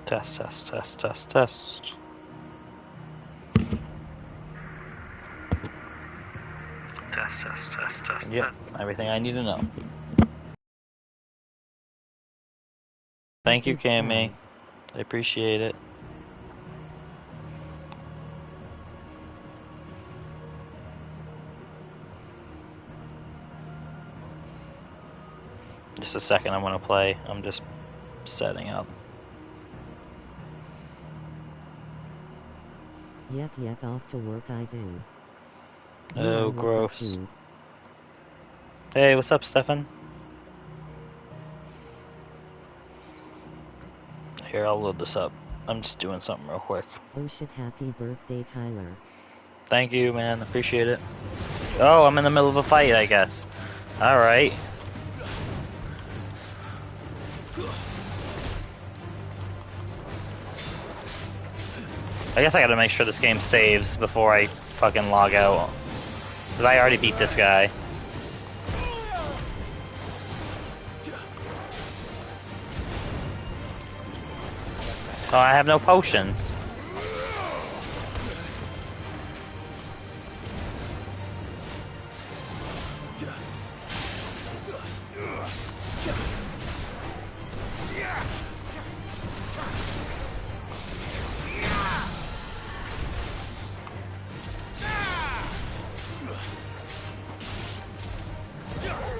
Test, test, test, test, test. Test, test, test, test. Yep, everything I need to know. Thank you, Cammy. I appreciate it. Just a second, I'm gonna play. I'm just setting up. Yep, off to work I do. Oh, gross. Hey, what's up, Stefan? Here, I'll load this up. I'm just doing something real quick. Oh shit, happy birthday, Tyler. Thank you, man. Appreciate it. Oh, I'm in the middle of a fight, I guess. Alright. I guess I gotta make sure this game saves before I fucking log out. Because I already beat this guy. Oh, I have no potions.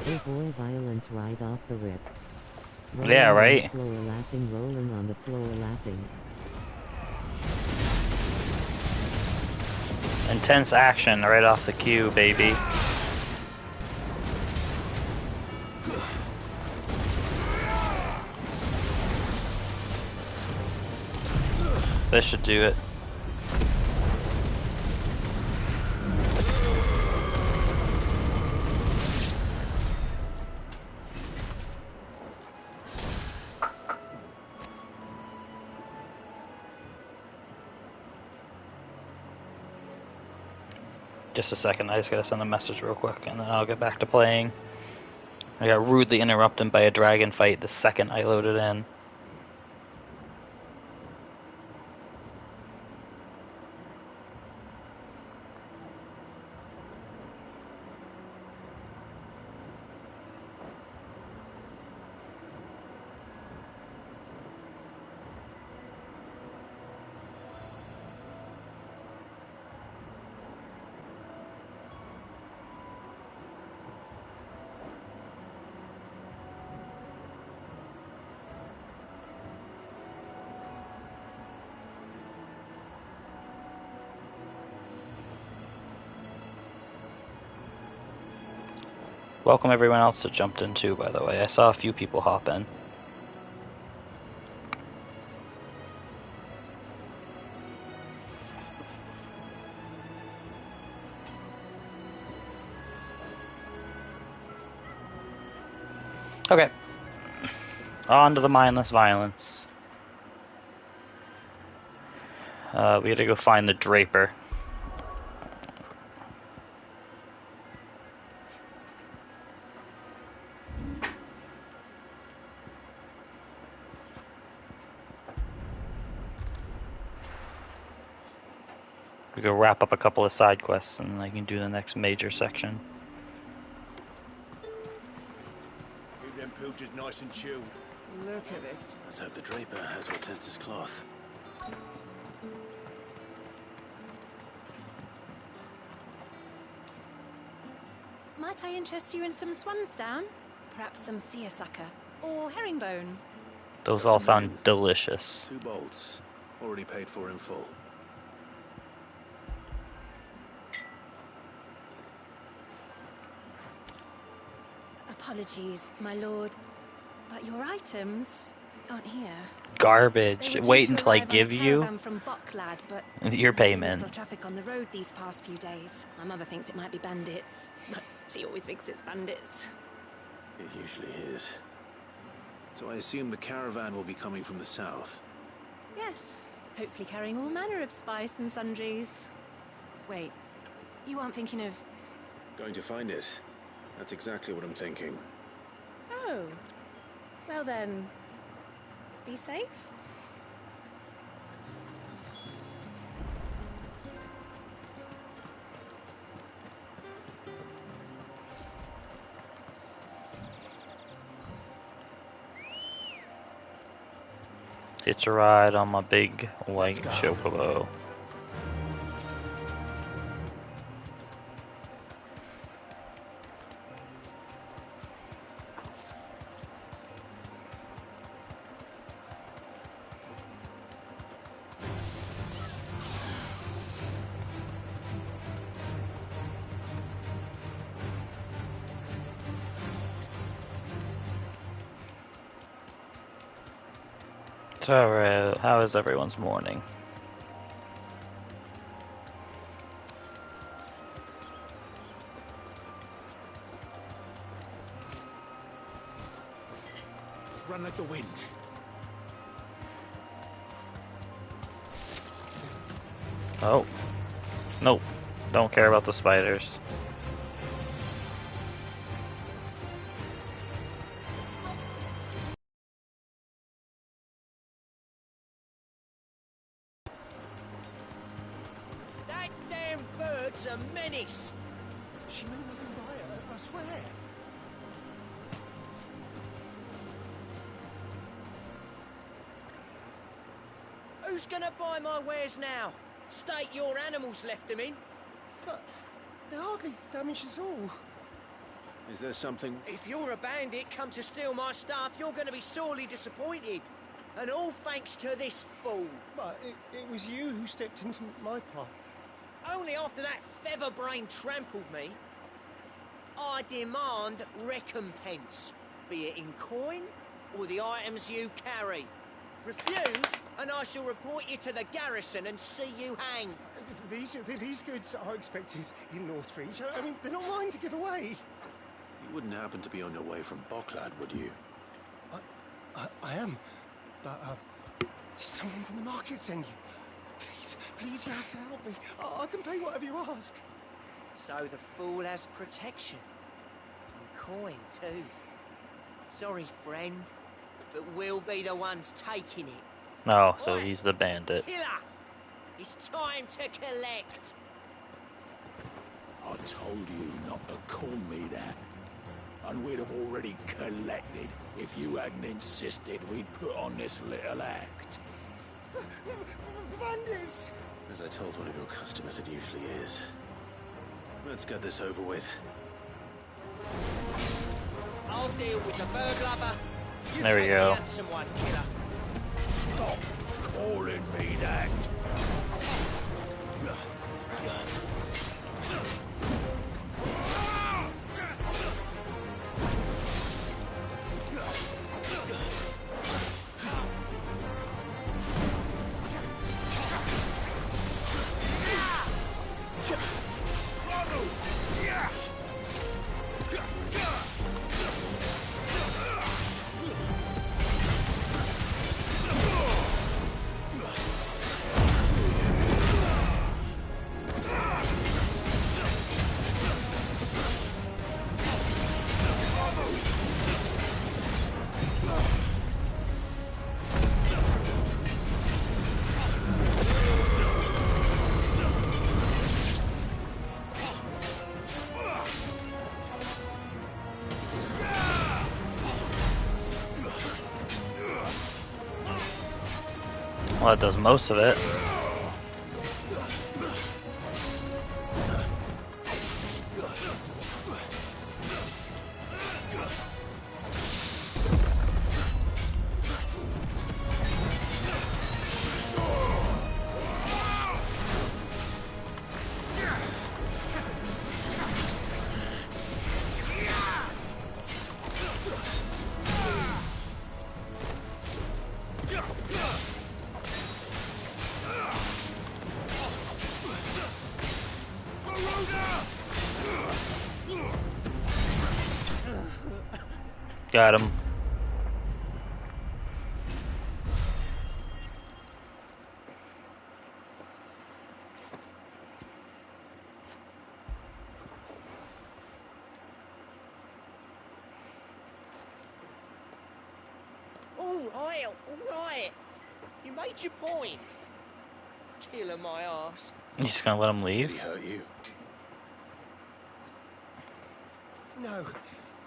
Oh boy, violence right off the rip. Rolling yeah, right? On the floor, laughing, rolling on the floor, laughing. Intense action right off the cue, baby. This should do it. Just a second, I just gotta send a message real quick and then I'll get back to playing. I got rudely interrupted by a dragon fight the second I loaded in. Welcome everyone else that jumped in too, by the way. I saw a few people hop in. Okay. On to the mindless violence. We gotta go find the Draper. We go wrap up a couple of side quests and I can do the next major section. Keep them pilchers nice and chilled. Look at this. Let's hope the Draper has Hortense's cloth. Might I interest you in some swansdown? Perhaps some seersucker or herringbone? Those all sound delicious. 2 bolts, already paid for in full. Apologies, my lord, but your items aren't here. Garbage. Wait until I give you from Bucklad, but your payment. There's traffic on the road these past few days. My mother thinks it might be bandits, but she always thinks it's bandits. It usually is. So I assume the caravan will be coming from the south. Yes, hopefully carrying all manner of spice and sundries. Wait, you aren't thinking of... Going to find it. That's exactly what I'm thinking. Oh, well then, be safe. Hitch a ride on my big white Let's go. chocobo. So, how is everyone's morning? Run like the wind. Oh. Nope. Don't care about the spiders. That damn bird's a menace. She meant nothing by it, I swear. Who's gonna buy my wares now? State your animals left them in. But they're hardly damaged at all. Is there something? If you're a bandit come to steal my stuff, you're gonna be sorely disappointed. And all thanks to this fool. But it was you who stepped into my path. Only after that feather-brain trampled me. I demand recompense, be it in coin or the items you carry. Refuse, and I shall report you to the garrison and see you hanged. These goods are expected in Northreach. I mean, they're not mine to give away. You wouldn't happen to be on your way from Bocklad, would you? I am. But, did someone from the market send you? Please, you have to help me. I can pay whatever you ask. So the fool has protection. And coin, too. Sorry, friend, but we'll be the ones taking it. Oh, so Oi, he's the bandit. Killer! It's time to collect. I told you not to call me that. And we'd have already collected if you hadn't insisted we'd put on this little act. Bandits! As I told one of your customers, it usually is. Let's get this over with. I'll deal with the burglar. You There we take go. the handsome one, killer. Stop calling me that. Well, that does most of it. Got him. All right. You made your point. Killer my ass. You just gonna let him Did he leave? hurt you? No,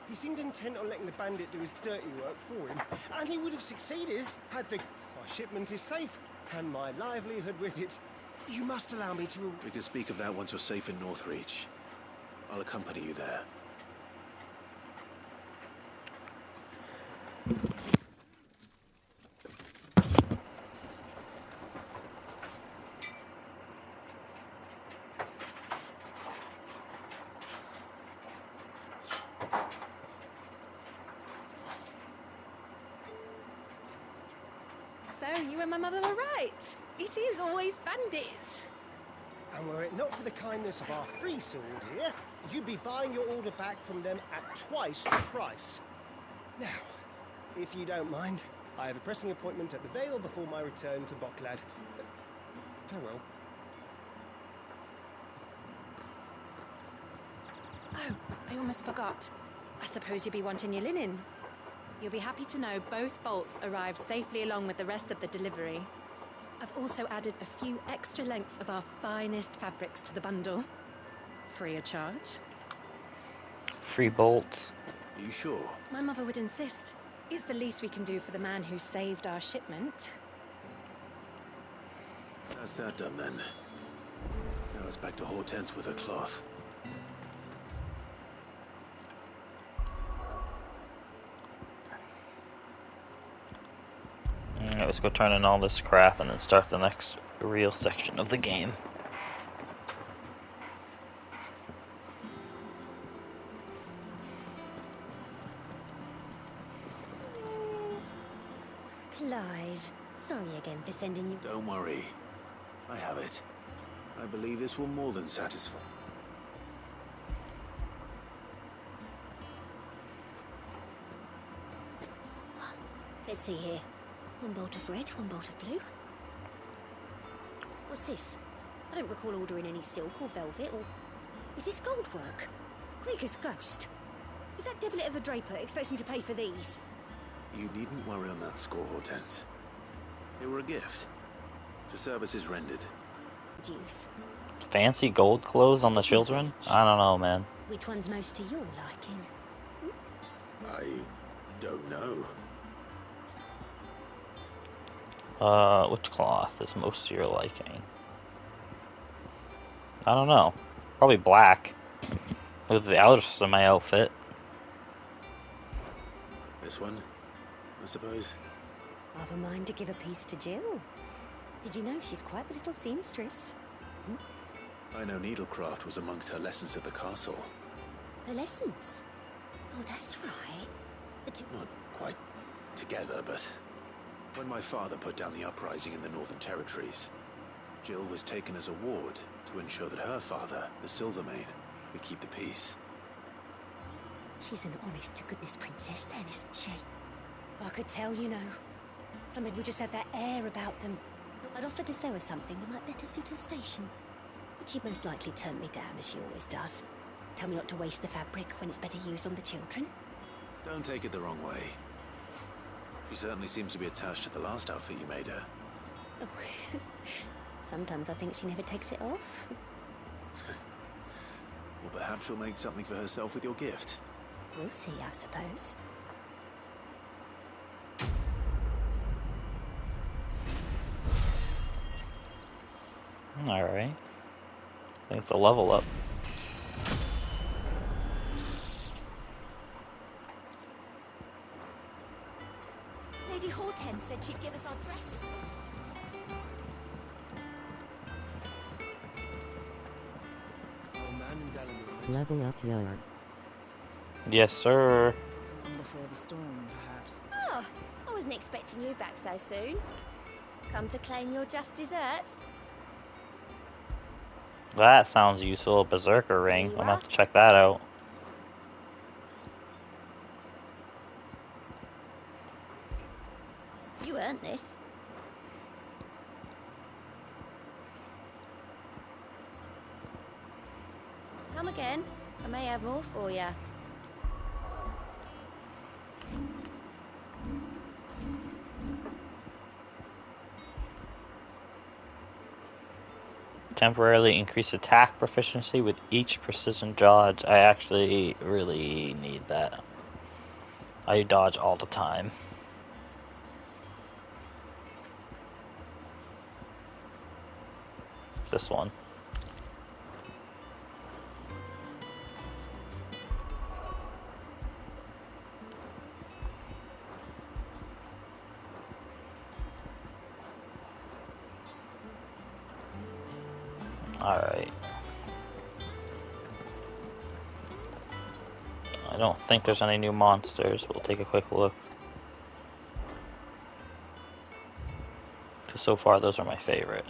He seemed intent on letting the bandit do his dirty work for him, and he would have succeeded had the shipment is safe, and my livelihood with it. You must allow me to... We can speak of that once you're safe in Northreach. I'll accompany you there. So, you and my mother were right. It is always bandits. And were it not for the kindness of our free sword here, you'd be buying your order back from them at twice the price. Now, if you don't mind, I have a pressing appointment at the Vale before my return to Boklad. Farewell. Oh, I almost forgot. I suppose you'll be wanting your linen. You'll be happy to know both bolts arrived safely along with the rest of the delivery. I've also added a few extra lengths of our finest fabrics to the bundle. Free of charge. Free bolts. Are you sure? My mother would insist. It's the least we can do for the man who saved our shipment. That's that done then. Now it's back to Hortense with her cloth. Let's go turn in all this crap and then start the next real section of the game. Clive, sorry again for sending you... Don't worry. I have it. I believe this will more than satisfy. Let's see here. One bolt of red, one bolt of blue. What's this? I don't recall ordering any silk or velvet, or... Is this gold work? Krieger's ghost. If that devil of a draper expects me to pay for these... You needn't worry on that score, Hortense. They were a gift. For services rendered. Deuce. Fancy gold clothes on the children? I don't know, man. Which one's most to your liking? I don't know. Which cloth is most to your liking? I don't know. Probably black. With the others in my outfit. This one, I suppose. I've a mind to give a piece to Jill. Did you know she's quite the little seamstress? I know needlecraft was amongst her lessons at the castle. Her lessons? Oh, that's right. Not quite together, but when my father put down the uprising in the Northern Territories, Jill was taken as a ward to ensure that her father, the Silvermane, would keep the peace. She's an honest-to-goodness princess then, isn't she? I could tell, you know. Some people just have that air about them. I'd offered to sew her something that might better suit her station. But she'd most likely turn me down, as she always does. Tell me not to waste the fabric when it's better used on the children. Don't take it the wrong way. She certainly seems to be attached to the last outfit you made her. Oh. Sometimes I think she never takes it off. Well, perhaps she'll make something for herself with your gift. We'll see, I suppose. Alright. I think it's a level up. Lady Hortense said she'd give us our dresses. Level up yard. Yes, sir. Before the storm, perhaps. Oh, I wasn't expecting you back so soon. Come to claim your just desserts? That sounds useful. A berserker ring. I'm gonna have to check that out. You earned this. Come again. I may have more for you. Temporarily increase attack proficiency with each precision dodge. I actually really need that. I dodge all the time. This one. Alright. I don't think there's any new monsters. We'll take a quick look. Because so far those are my favorite.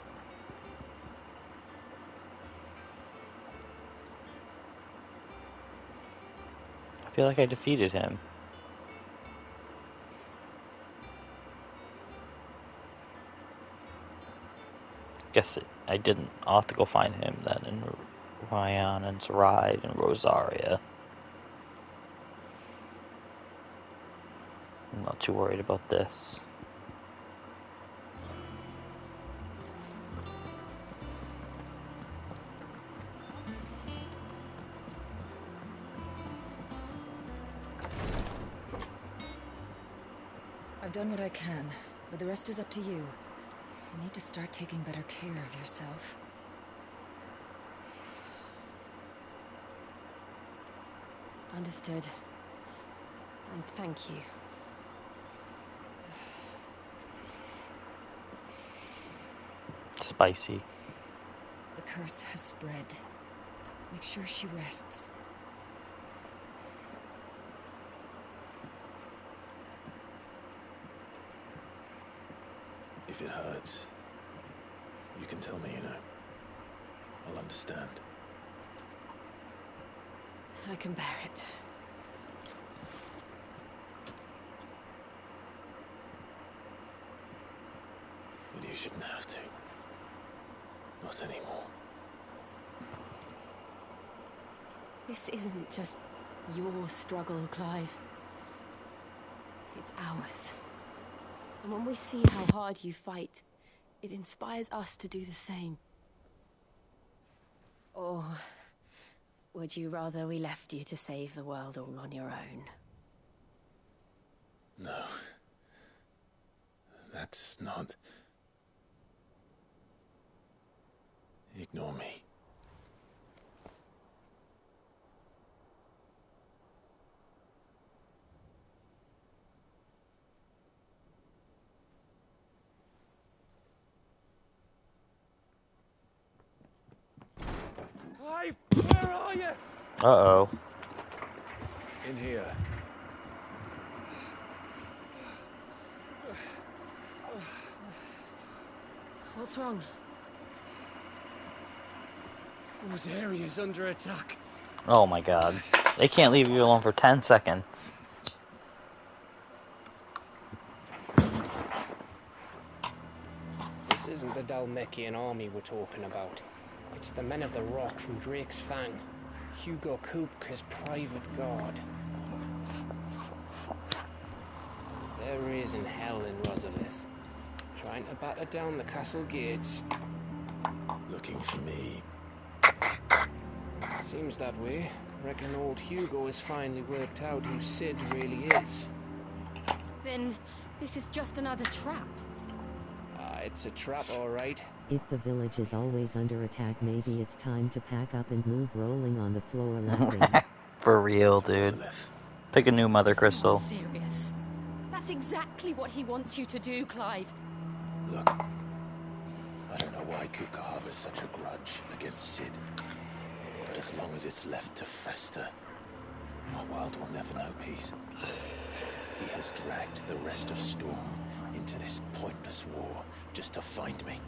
I feel like I defeated him. Guess I didn't. I'll have to go find him then in Ryan and Zerai and Rosaria. I'm not too worried about this. I've done what I can, but the rest is up to you. You need to start taking better care of yourself. Understood. And thank you. Spicy. The curse has spread. Make sure she rests. If it hurts, you can tell me, you know. I'll understand. I can bear it. But you shouldn't have to. Not anymore. This isn't just your struggle, Clive. It's ours. And when we see how hard you fight, it inspires us to do the same. Or would you rather we left you to save the world all on your own? No. That's not... Ignore me. Clive, where are you? Uh-oh. In here. What's wrong? Those areas under attack. Oh my god. They can't leave you alone for 10 seconds. This isn't the Dalmekian army we're talking about. It's the men of the Rock from Drake's Fang. Hugo Kupka's private guard. There is in hell in Rosalith. Trying to batter down the castle gates. Looking for me. Seems that way. Reckon old Hugo has finally worked out who Sid really is. Then this is just another trap. It's a trap, all right. If the village is always under attack, maybe it's time to pack up and move, rolling on the floor laughing. For real, dude. Pick a new mother crystal. Serious. That's exactly what he wants you to do, Clive. Look. I don't know why Kupka harbors such a grudge against Sid. But as long as it's left to fester, our world will never know peace. He has dragged the rest of Storm into this pointless war just to find me.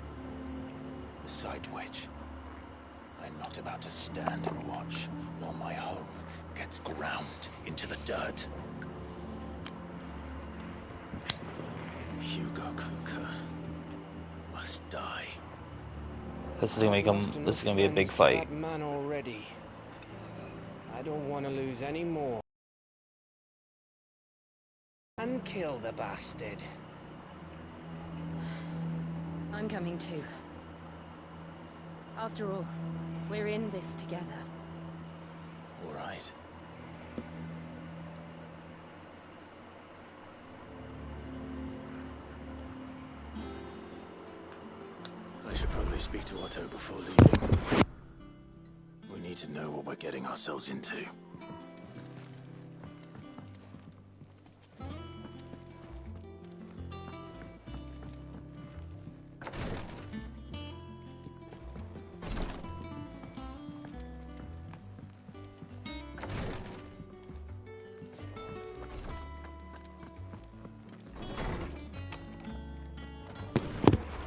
Besides which, I'm not about to stand and watch while my home gets ground into the dirt. Hugo Kupka must die. This is gonna be a big fight. That man already. I don't want to lose any more. And kill the bastard. I'm coming too. After all, we're in this together. All right. I should probably speak to Otto before leaving. We need to know what we're getting ourselves into.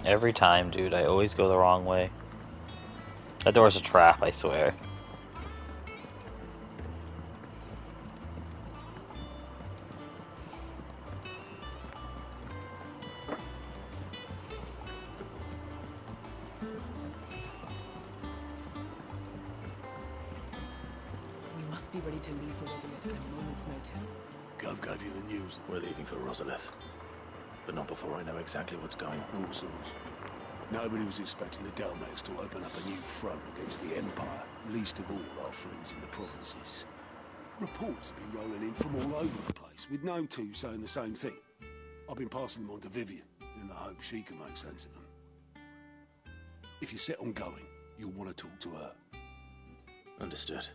Every time, dude, I always go the wrong way. That door's a trap, I swear. We must be ready to leave for Rosalith at a moment's notice. Gov gave you the news. We're leaving for Rosalith. But not before I know exactly what's going on. All sorts. Nobody was expecting the Delmex to open up a new front against the Empire, least of all our friends in the provinces. Reports have been rolling in from all over the place, with no two saying the same thing. I've been passing them on to Vivian, in the hope she can make sense of them. If you're set on going, you'll want to talk to her. Understood.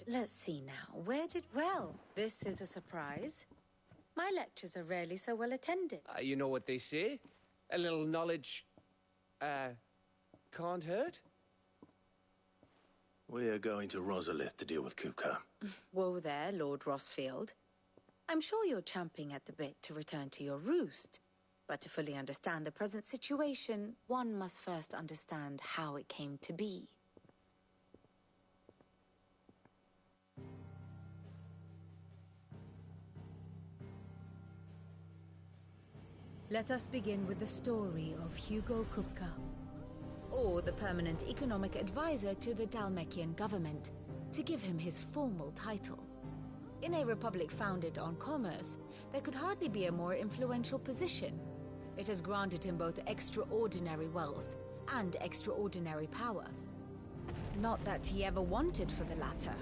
Let's see now. Well, this is a surprise. My lectures are rarely so well attended. You know what they say? A little knowledge, can't hurt? We're going to Rosalith to deal with Kupka. Whoa there, Lord Rossfield. I'm sure you're champing at the bit to return to your roost. But to fully understand the present situation, one must first understand how it came to be. Let us begin with the story of Hugo Kupka, or the permanent economic advisor to the Dalmekian government, to give him his formal title. In a republic founded on commerce, there could hardly be a more influential position. It has granted him both extraordinary wealth and extraordinary power. Not that he ever wanted for the latter.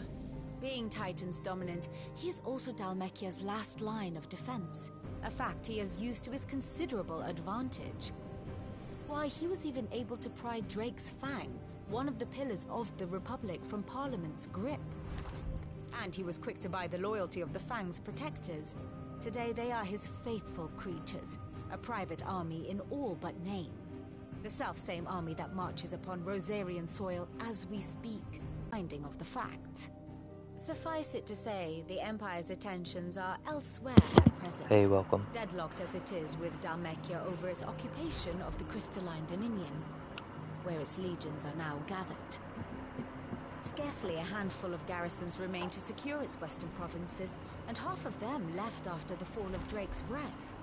Being Titan's dominant, he is also Dalmekia's last line of defense, a fact he has used to his considerable advantage. Why, he was even able to pry Drake's Fang, one of the pillars of the Republic, from Parliament's grip. And he was quick to buy the loyalty of the Fang's protectors. Today they are his faithful creatures, a private army in all but name. The self-same army that marches upon Rosarian soil as we speak, finding of the fact. Suffice it to say, the Empire's attentions are elsewhere at present. Hey, welcome. Deadlocked as it is with Dalmekia over its occupation of the Crystalline Dominion, where its legions are now gathered. Scarcely a handful of garrisons remain to secure its western provinces, and half of them left after the fall of Drake's breath.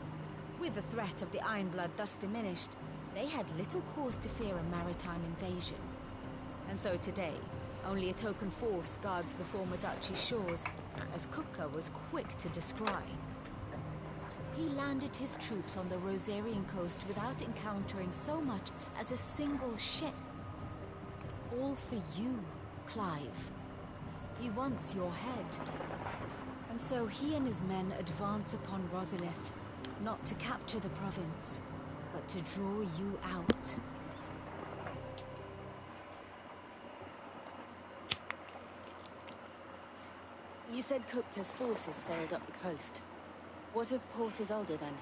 With the threat of the Ironblood thus diminished, they had little cause to fear a maritime invasion. And so today, only a token force guards the former duchy's shores, as Kupka was quick to descry. He landed his troops on the Rosarian coast without encountering so much as a single ship. All for you, Clive. He wants your head. And so he and his men advance upon Rosalith, not to capture the province, but to draw you out. You said Kupka's forces sailed up the coast. What of Port Isolde, then?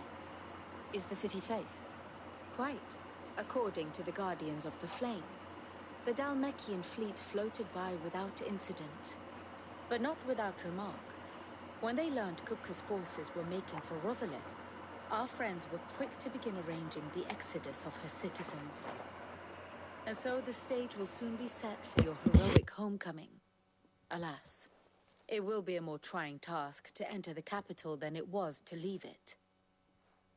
Is the city safe? Quite, according to the Guardians of the Flame. The Dalmekian fleet floated by without incident. But not without remark. When they learned Kupka's forces were making for Rosalith, our friends were quick to begin arranging the exodus of her citizens. And so the stage will soon be set for your heroic homecoming. Alas, it will be a more trying task to enter the capital than it was to leave it.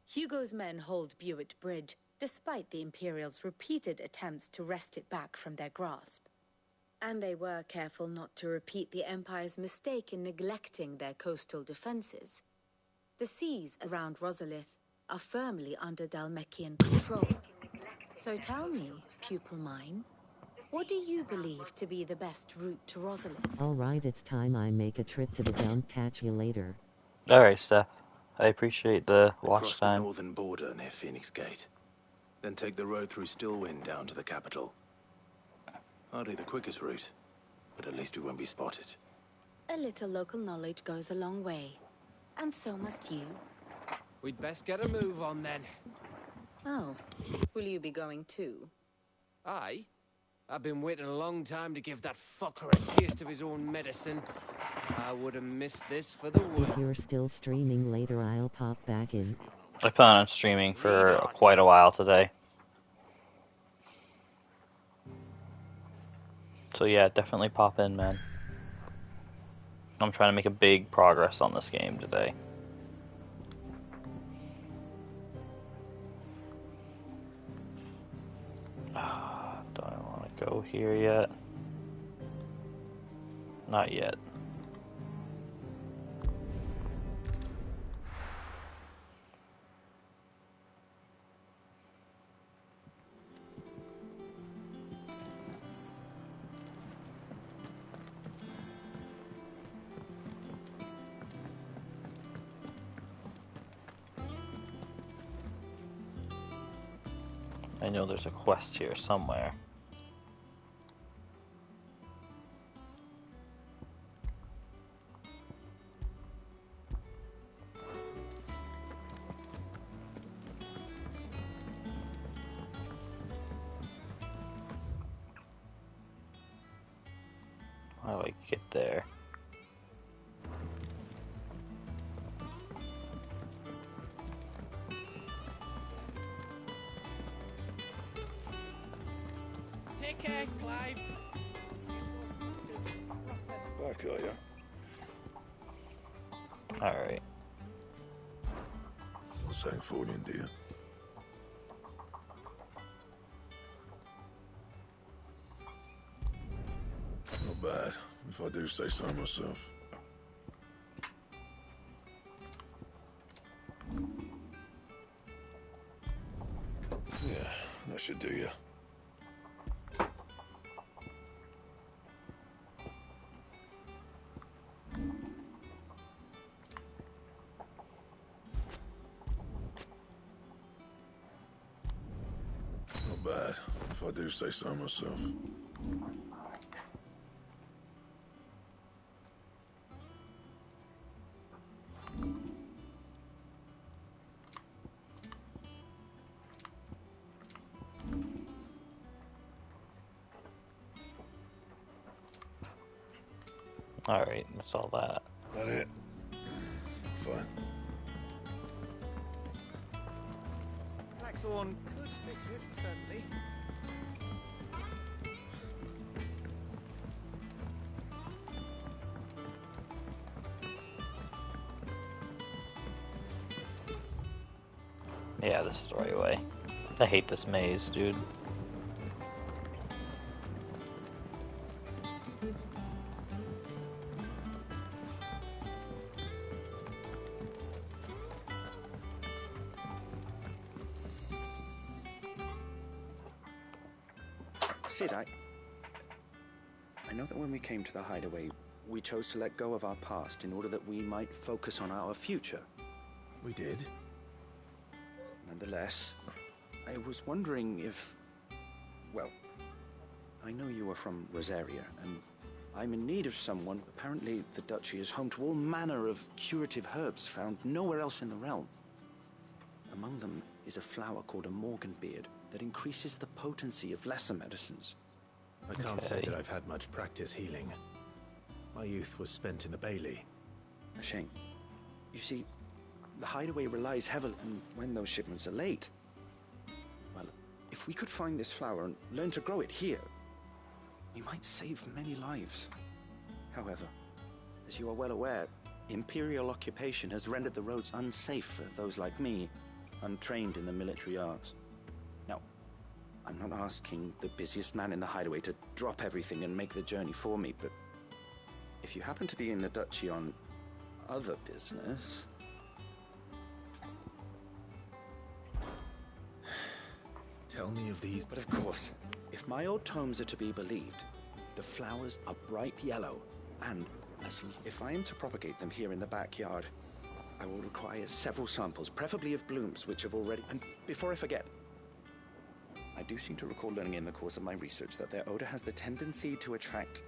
Hugo's men hold Buett Bridge, despite the Imperials' repeated attempts to wrest it back from their grasp. And they were careful not to repeat the Empire's mistake in neglecting their coastal defenses. The seas around Rosalith are firmly under Dalmekian control. So tell me, pupil mine, What do you believe to be the best route to Rosalith? Alright, it's time I make a trip to the dump. Catch you later. Alright, Steph. I appreciate the watch Across time. the northern border near Phoenix Gate. Then take the road through Stillwind down to the capital. Hardly the quickest route, but at least we won't be spotted. A little local knowledge goes a long way. And so must you. We'd best get a move on then. Oh, will you be going too? Aye. I've been waiting a long time to give that fucker a taste of his own medicine. I would have missed this for the world. If you're still streaming later, I'll pop back in. I plan on streaming for quite a while today. So yeah, definitely pop in, man. I'm trying to make a big progress on this game today. Do I want to go here yet? Not yet. I know there's a quest here somewhere. How do I get there? Take care, Clive. Back, are ya? Alright. What's that for you, dear? Not bad, if I do say so myself. Yeah, that should do you. Not bad, if I do say so myself. Alright, that's all that. That it? Fine. Blackthorn could fix it, certainly. Yeah, this is the right way. I hate this maze, dude. Sid, I know that when we came to the hideaway, we chose to let go of our past in order that we might focus on our future. We did. Nonetheless, I was wondering if... Well, I know you are from Rosaria, and I'm in need of someone. Apparently, the Duchy is home to all manner of curative herbs found nowhere else in the realm. Among them is a flower called a Morganbeard that increases the potency of lesser medicines. I can't say that I've had much practice healing. My youth was spent in the Bailey. A shame. You see, the hideaway relies heavily on when those shipments are late. Well, if we could find this flower and learn to grow it here, we might save many lives. However, as you are well aware, Imperial occupation has rendered the roads unsafe for those like me, untrained in the military arts. Now, I'm not asking the busiest man in the hideaway to drop everything and make the journey for me, but if you happen to be in the Duchy on other business... Tell me of these... But of course, If my old tomes are to be believed, the flowers are bright yellow, and if I am to propagate them here in the backyard, I will require several samples, preferably of blooms which have already... And before I forget, I do seem to recall learning in the course of my research that their odor has the tendency to attract...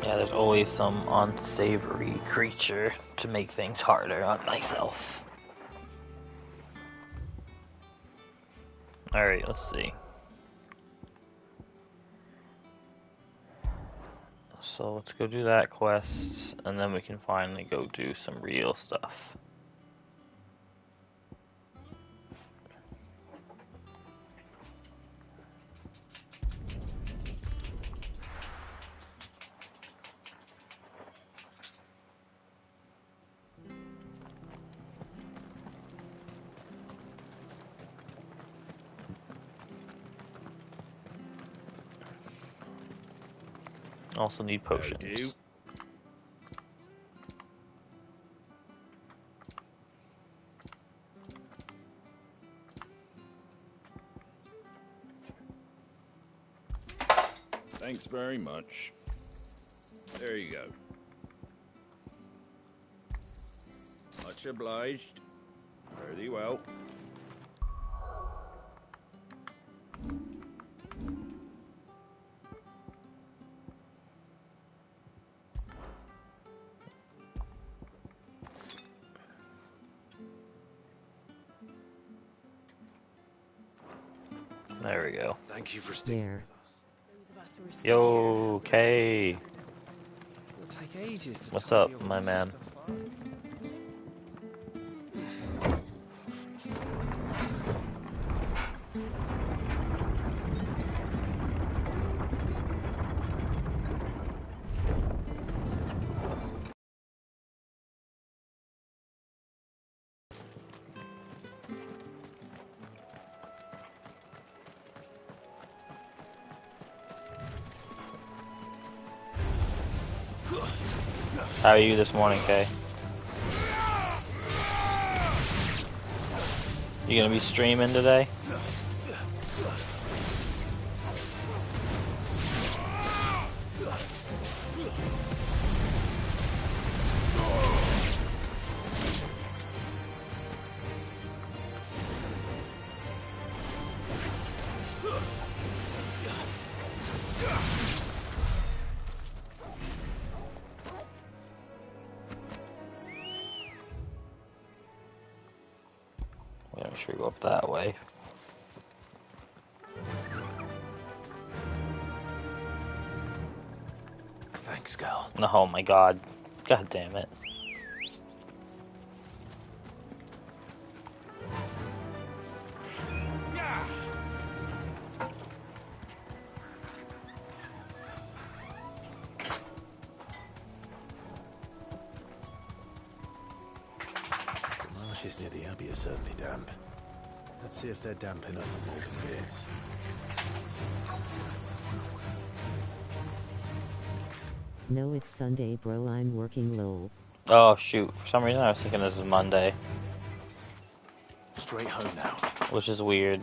Yeah, there's always some unsavory creature to make things harder on myself. Alright, let's see. So let's go do that quest, and then we can finally go do some real stuff. Also need potions. Thanks very much. There you go. Much obliged. Very well. There we go. Thank you for sticking with us. Yo, Kay. It'll take ages to What's tidy up, all my this man? stuff up. How are you this morning, Kay? You gonna be streaming today? Yeah, make sure we go up that way. Thanks, Gal. Oh my god. God damn it. The marshes near the Abbey are certainly damp. Let's see if they're damp enough for Morgan Beards. No, it's Sunday, bro. I'm working lol. Oh shoot, for some reason I was thinking this is Monday. Straight home now. Which is weird.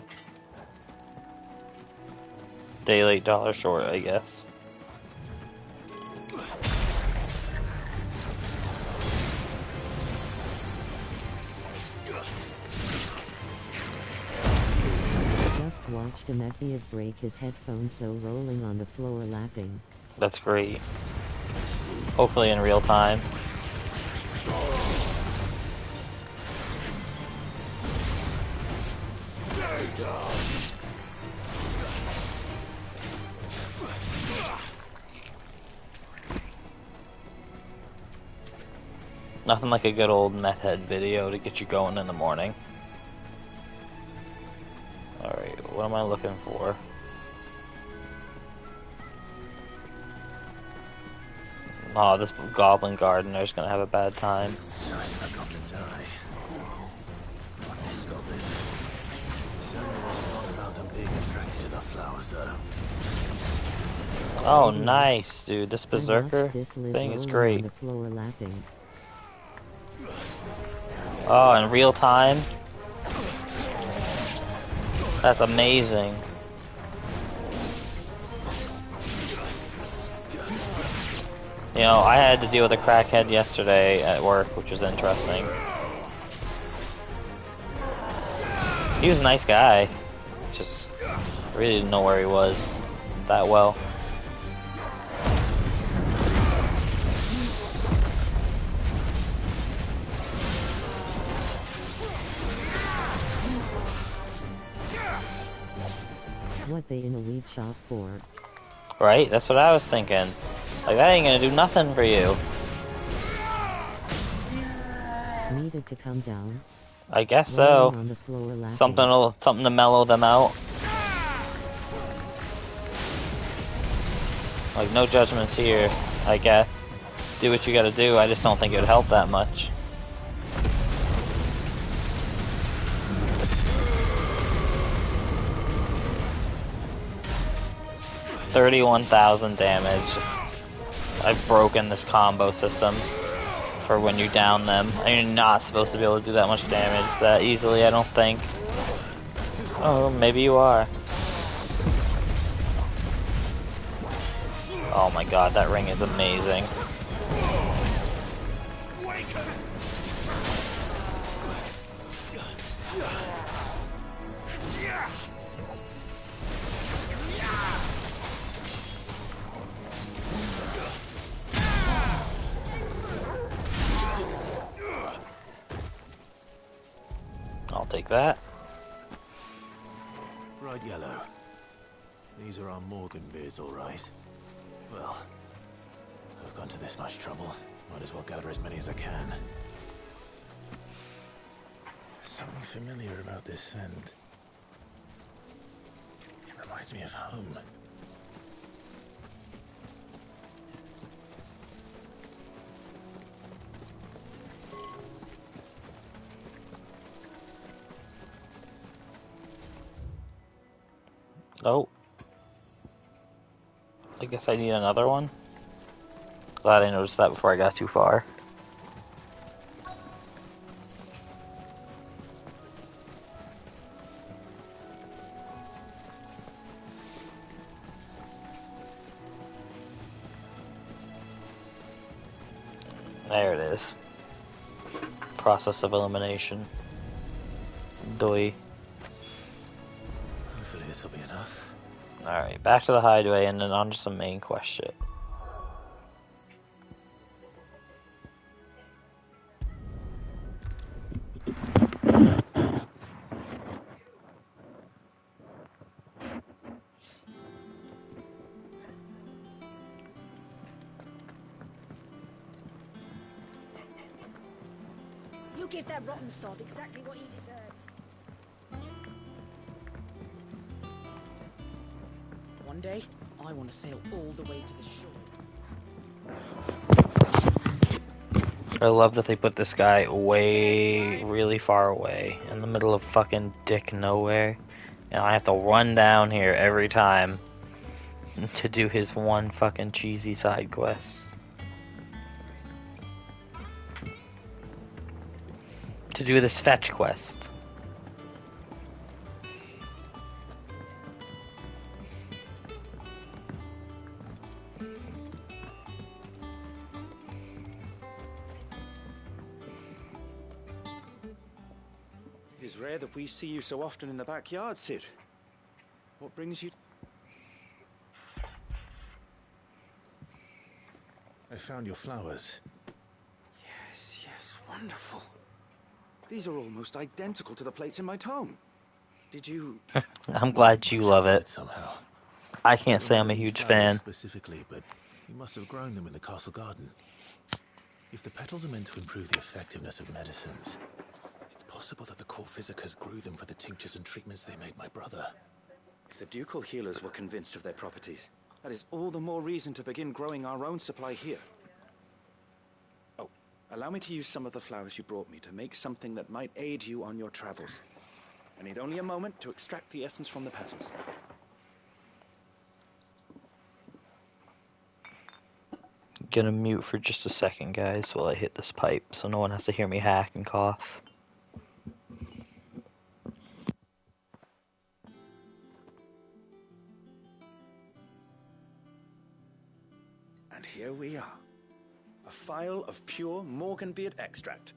Day late, dollar short, I guess. Just watched a Matthew break his headphones, though, rolling on the floor laughing. That's great. Hopefully in real time. Nothing like a good old meth head video to get you going in the morning. Alright, what am I looking for? Oh, this goblin gardener's gonna have a bad time. Size of a goblin's eye. Not this goblin. Certainly there's a lot about them being attracted to the flowers, though. Oh, nice, dude. This I berserker watched this live thing is rolling great. on the floor laughing. Oh, in real time? That's amazing. You know, I had to deal with a crackhead yesterday at work, which was interesting. He was a nice guy. Just really didn't know where he was that well. What they in a weed shop for? Right? That's what I was thinking. Like, that ain't gonna do nothing for you. Needed to come down. I guess Rolling so. on the floor laughing. Something to mellow them out. Like, no judgments here, I guess. Do what you gotta do, I just don't think it would help that much. $31,000 damage. I've broken this combo system for when you down them. And you're not supposed to be able to do that much damage that easily, I don't think. Oh, maybe you are. Oh my god, that ring is amazing. I'll take that. Bright yellow. These are our Morgan beards, all right. Well, I've gone to this much trouble. Might as well gather as many as I can. Something familiar about this scent. It reminds me of home. Oh. I guess I need another one. Glad I noticed that before I got too far. There it is. Process of elimination. Doi. Hopefully this will be enough. Alright, back to the hideaway and then on to some main quest shit. You give that rotten sod exactly what he deserves. One day, I want to sail all the way to the shore. I love that they put this guy really far away, in the middle of fucking dick nowhere. And I have to run down here every time to do his one fucking cheesy side quest. To do this fetch quest. It is rare that we see you so often in the backyard, Sid. What brings you... I found your flowers. Yes, yes, wonderful. These are almost identical to the plates in my tome. Did you... I'm glad you love it. Somehow. I can't say I'm a huge fan. Specifically, but you must have grown them in the castle garden. If the petals are meant to improve the effectiveness of medicines, it's possible that the core physicers grew them for the tinctures and treatments they made my brother. If the ducal healers were convinced of their properties, that is all the more reason to begin growing our own supply here. Oh, allow me to use some of the flowers you brought me to make something that might aid you on your travels. I need only a moment to extract the essence from the petals. Gonna mute for just a second, guys, while I hit this pipe, so no one has to hear me hack and cough. And here we are. A phial of pure Morganbeard extract.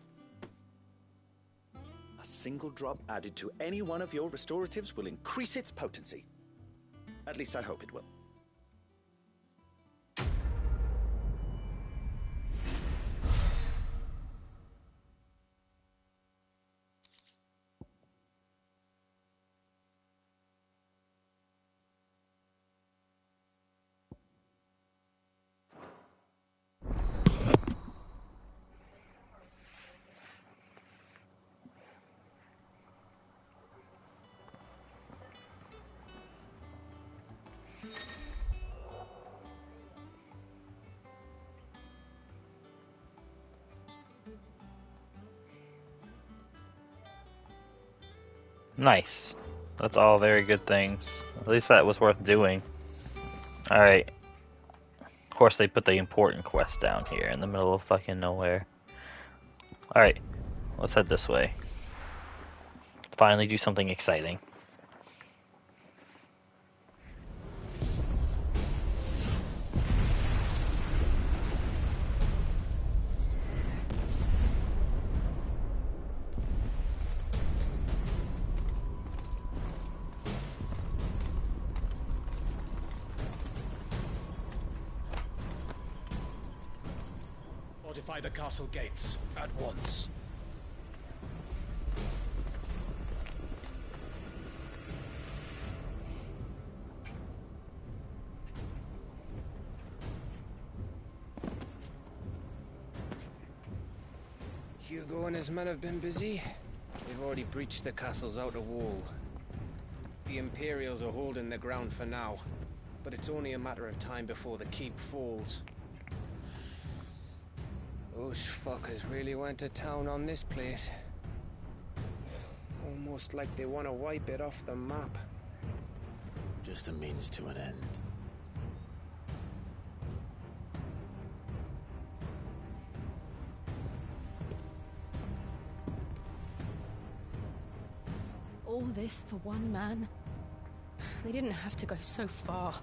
A single drop added to any one of your restoratives will increase its potency. At least I hope it will. Nice. That's all very good things. At least that was worth doing. Alright. Of course they put the important quest down here in the middle of fucking nowhere. Alright. Let's head this way. Finally do something exciting. Fortify the castle gates at once. Hugo and his men have been busy. They've already breached the castle's outer wall. The Imperials are holding the ground for now, but it's only a matter of time before the keep falls. Those fuckers really went to town on this place. Almost like they want to wipe it off the map. Just a means to an end. All this for one man? They didn't have to go so far.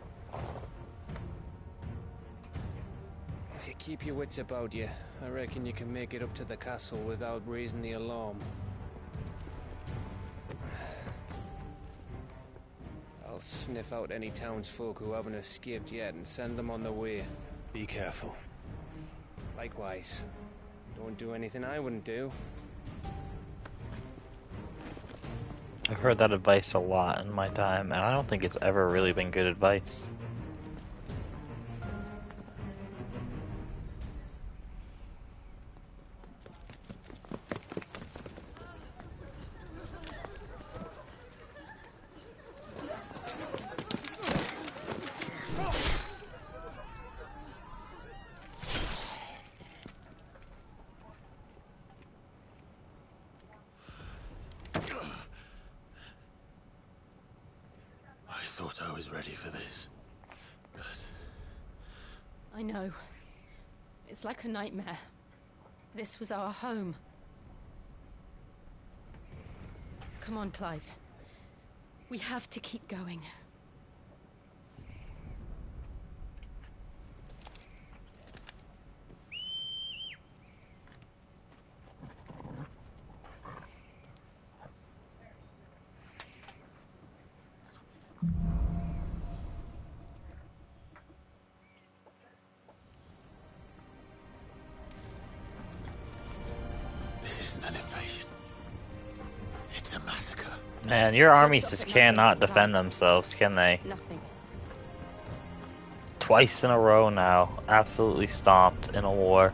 If you keep your wits about you, I reckon you can make it up to the castle without raising the alarm. I'll sniff out any townsfolk who haven't escaped yet and send them on their way. Be careful. Likewise. Don't do anything I wouldn't do. I've heard that advice a lot in my time, and I don't think it's ever really been good advice. I thought I was ready for this, but... I know. It's like a nightmare. This was our home. Come on, Clive. We have to keep going. This isn't an invasion. It's a massacre. Man, your armies just cannot defend themselves, can they? Nothing. Twice in a row now, absolutely stomped in a war.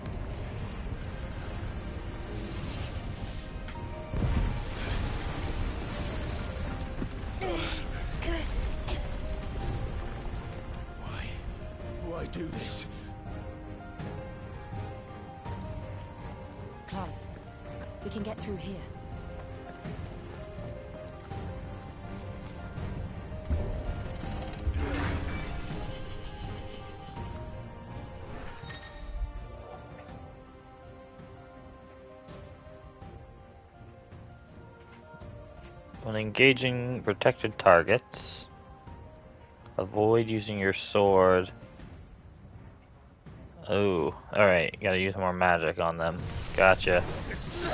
Why do this? Clive, we can get through here. When engaging protected targets, avoid using your sword Oh, alright, gotta use more magic on them. Gotcha.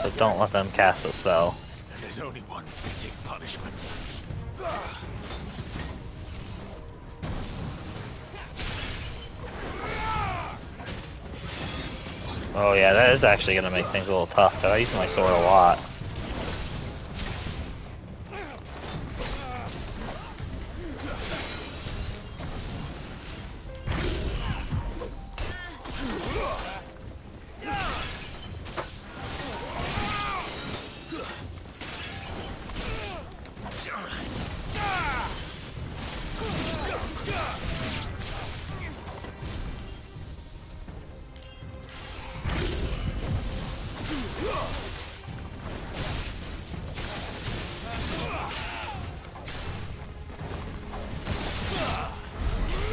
So don't let them cast a spell. There's only one fitting punishment. Oh yeah, that is actually gonna make things a little tough, because I use my sword a lot.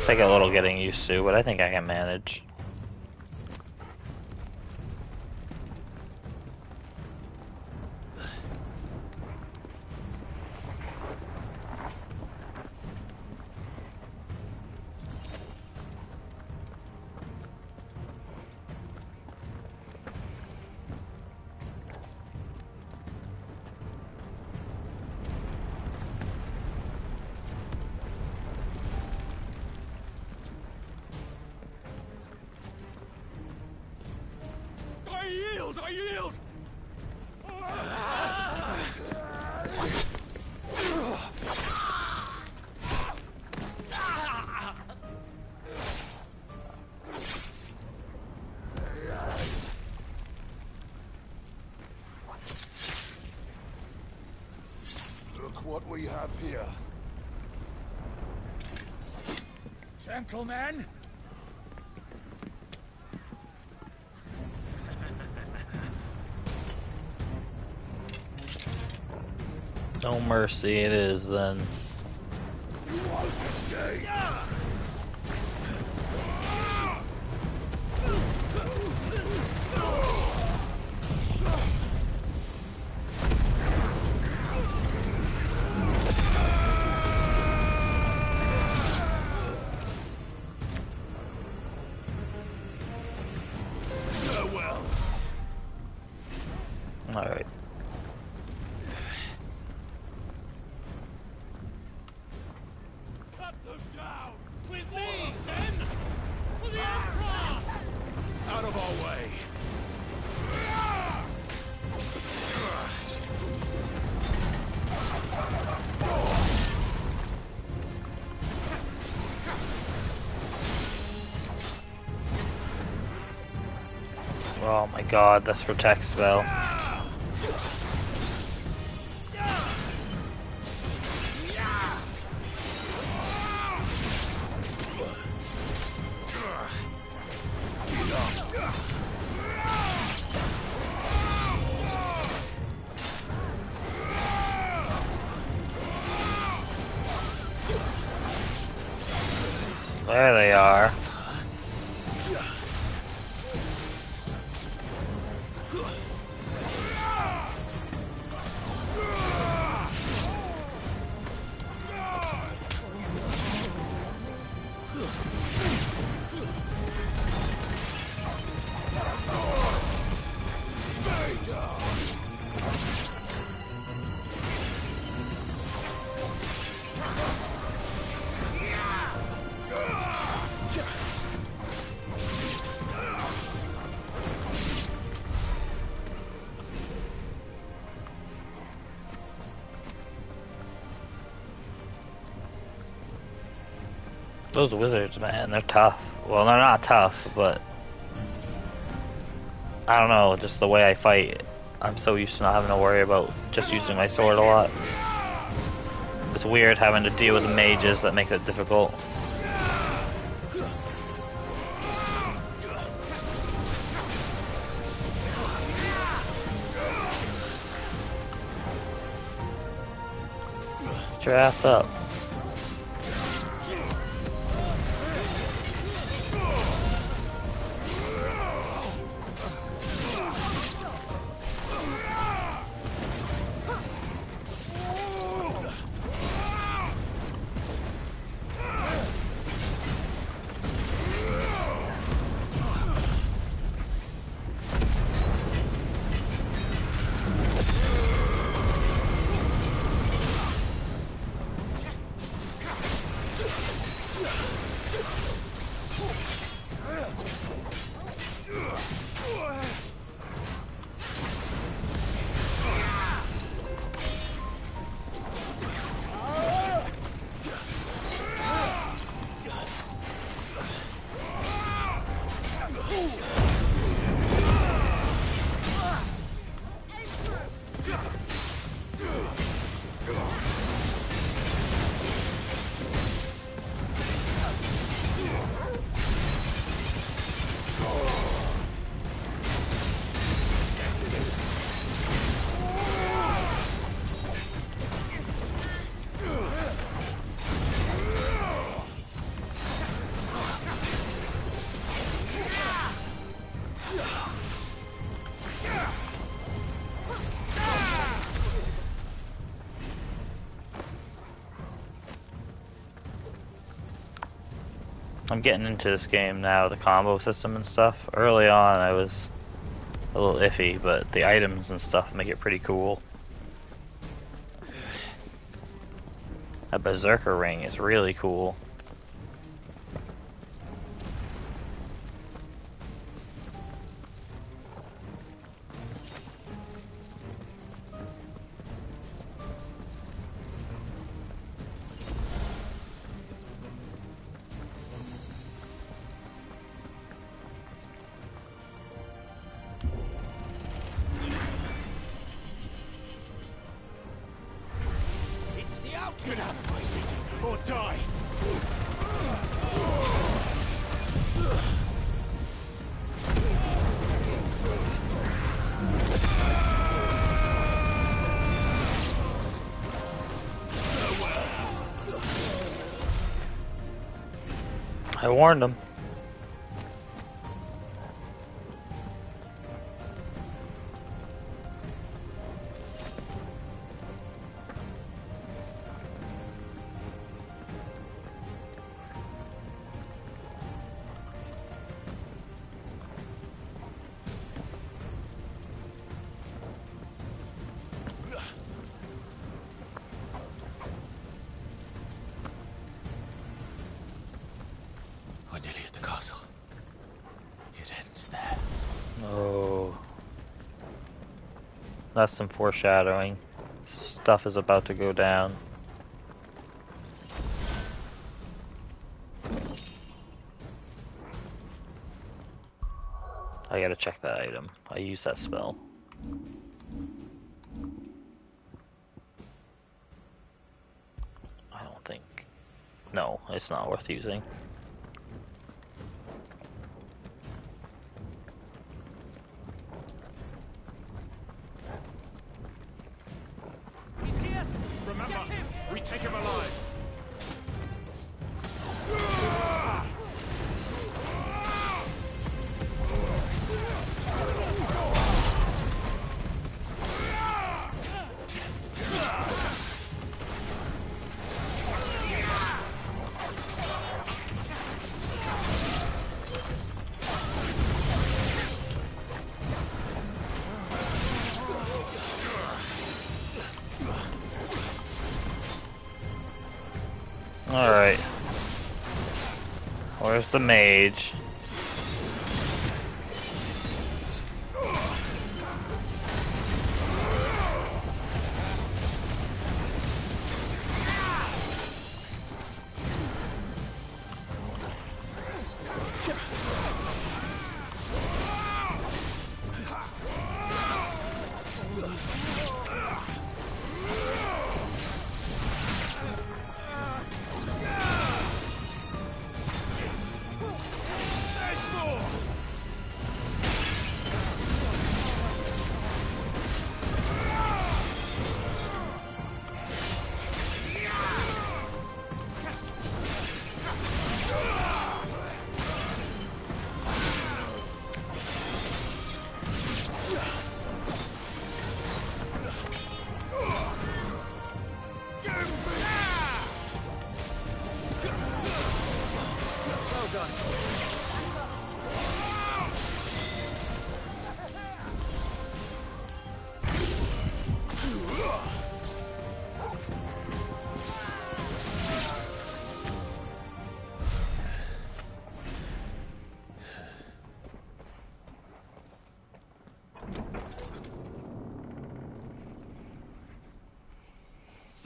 Take a little getting used to, but I think I can manage. I yield! Look what we have here. Gentlemen! No mercy it is then. You won't escape! Alright. Cut them down! With me, men! For the Emperor! Out of our way! Oh my god, this protect spell. There they are. Those wizards, man, they're tough. Well, they're not tough, but I don't know, just the way I fight, I'm so used to not having to worry about just using my sword a lot. It's weird having to deal with the mages that make it difficult. Get your ass up. I'm getting into this game now, the combo system and stuff. Early on I was a little iffy, but the items and stuff make it pretty cool. That berserker ring is really cool. Get out of my city, or die! I warned him. We're nearly at the castle. It ends there. Oh. That's some foreshadowing. Stuff is about to go down. I gotta check that item. I use that spell. I don't think... No, it's not worth using. He's here! Remember, Get him! we take him alive. Alright. Where's the mage?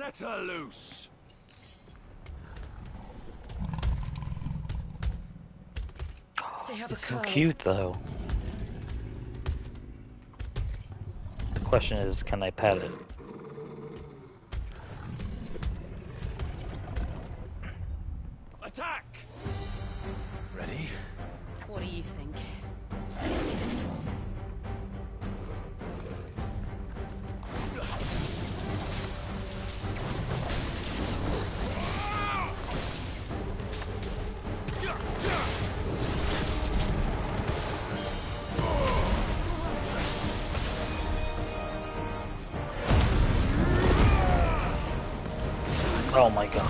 Set her loose. They have a It's so curl. cute, though. The question is, can I pet it? Attack! Ready? What do you think? Oh my god.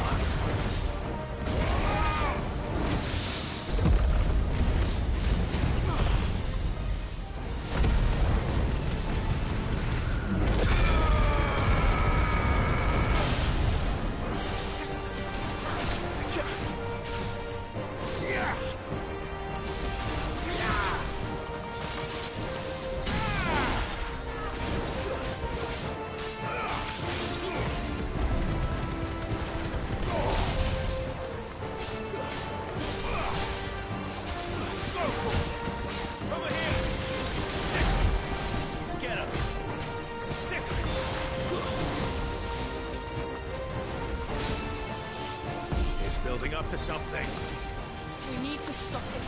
Building up to something. We need to stop it.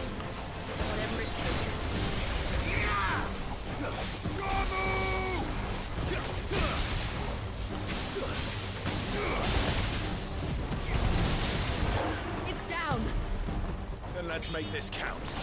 Whatever it takes. It's down. Then let's make this count.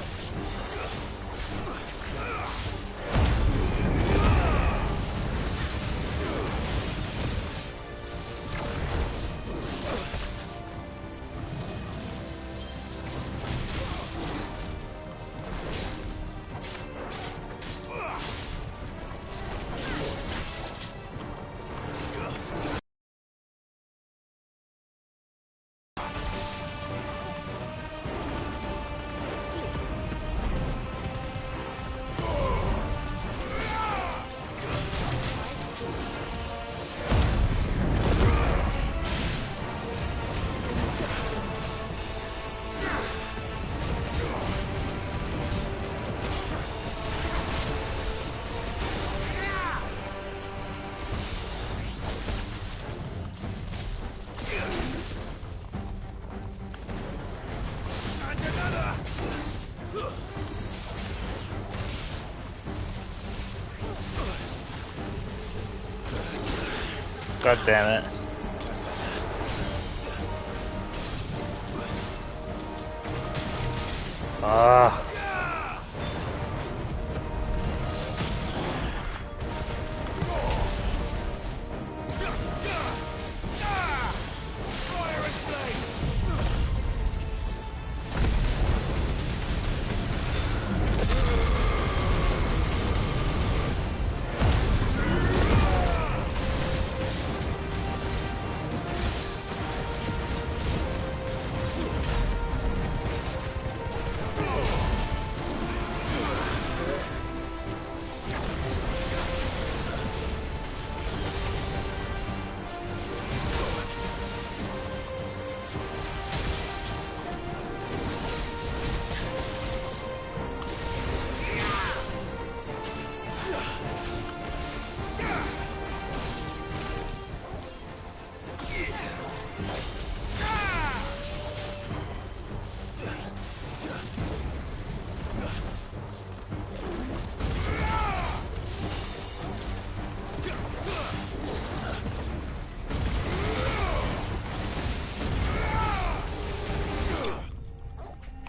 God damn it. Ah.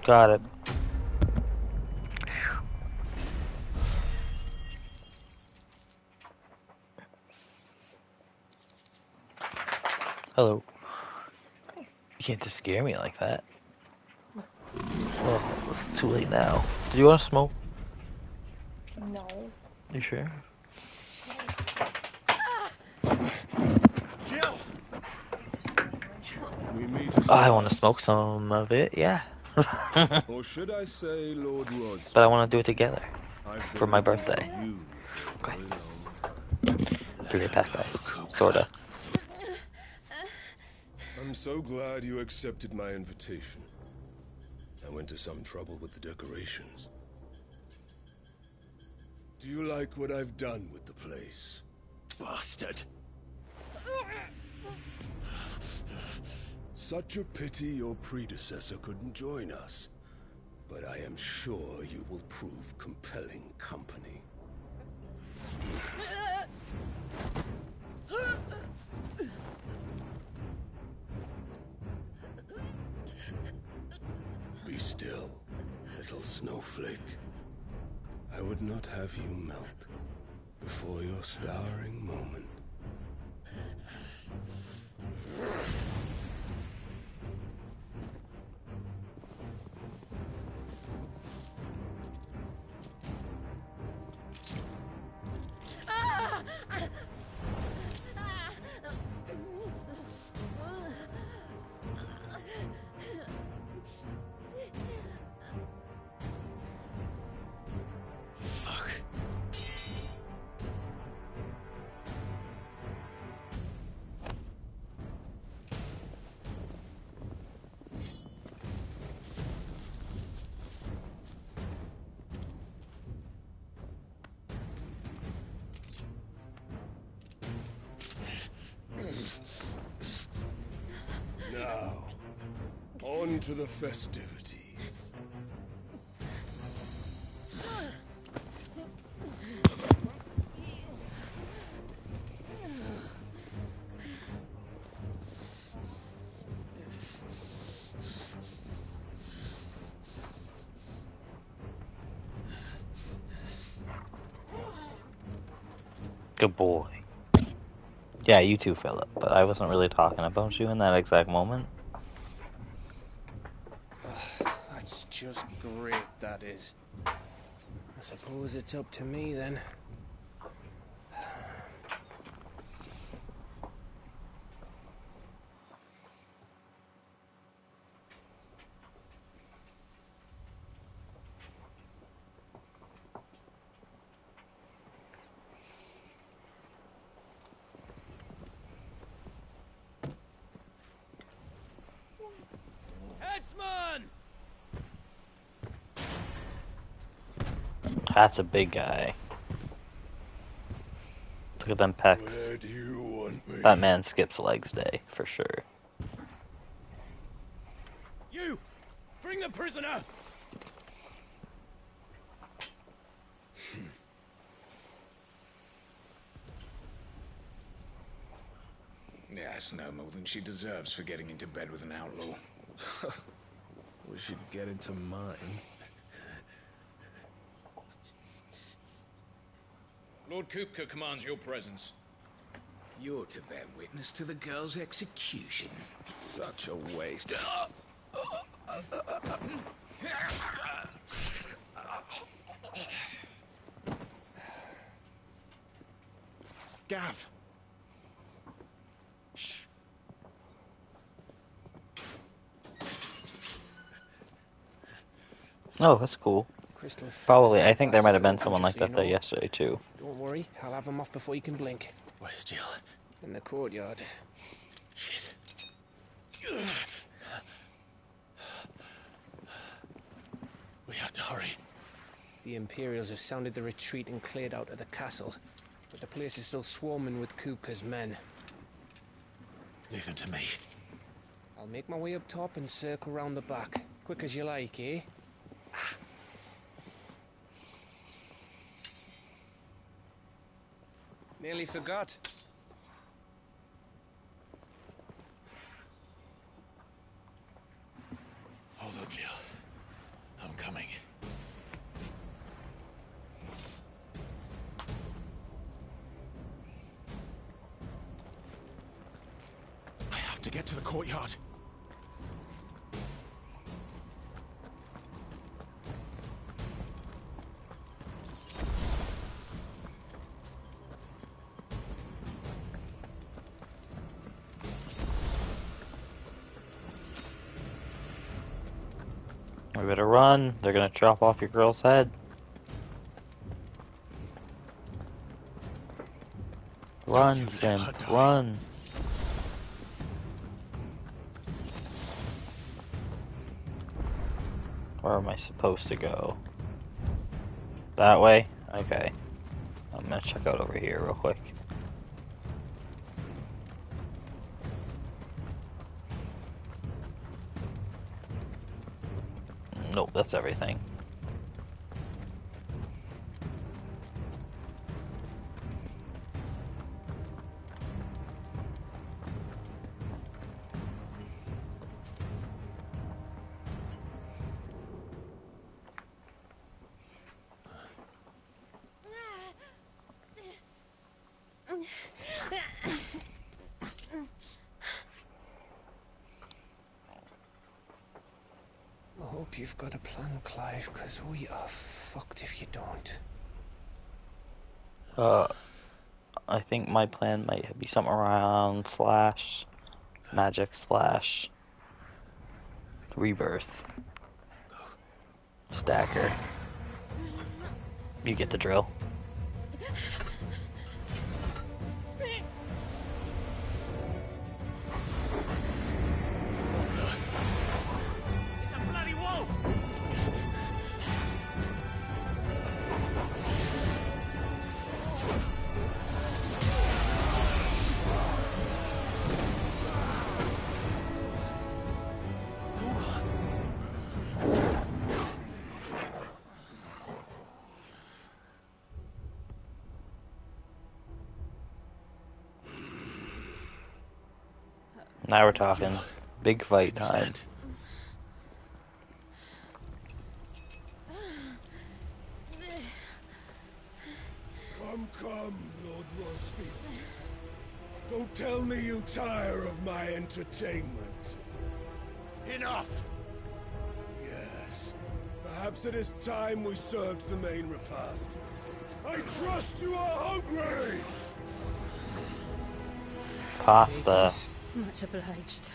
Got it. Hello. You can't just scare me like that. Well, it's too late now. Do you want to smoke? No. You sure? Jill! We meet at I want to last. smoke some of it, yeah. Or should I say, Lord Roz? But I want to do it together. I've For been my waiting birthday. For you for a very long time. For your birthday. Sorta. I'm so glad you accepted my invitation. I went to some trouble with the decorations. Do you like what I've done with the place? Bastard! Such a pity your predecessor couldn't join us. But I am sure you will prove compelling company. Be still, little snowflake. I would not have you melt before your starring moment. Now, on to the festivities. Good boy. Yeah, you too, Philip, but I wasn't really talking about you in that exact moment. That's just great, that is. I suppose it's up to me then. Headsman! That's a big guy. Look at them pecs. Where do you want me? That man skips legs day, for sure. You! Bring the prisoner! Yeah, that's no more than she deserves for getting into bed with an outlaw. We should get into mine. Lord Kupka commands your presence. You're to bear witness to the girl's execution. Such a waste. Gav! Shh. Oh, that's cool. Crystal Probably, I think there might have been someone like that there yesterday too. Don't worry, I'll have him off before you can blink. Where's Jill? In the courtyard. Shit. We have to hurry. The Imperials have sounded the retreat and cleared out of the castle, but the place is still swarming with Kupka's men. Leave them to me. I'll make my way up top and circle round the back. Quick as you like, eh? Nearly forgot. Hold on, Jill. I'm coming. I have to get to the courtyard. We better run. They're gonna chop off your girl's head. Run, Sim. Run. Where am I supposed to go? That way? Okay. I'm gonna check out over here real quick. Nope, that's everything. I hope you've got a plan, Clive, because we are fucked if you don't. I think my plan might be something around slash magic slash rebirth stacker. You get the drill. It's a bloody wolf! Now we're talking. Big fight time. Come, Lord Rosfield. Don't tell me you tire of my entertainment. Enough! Yes. Perhaps it is time we served the main repast. I trust you are hungry! Pasta. Much obliged.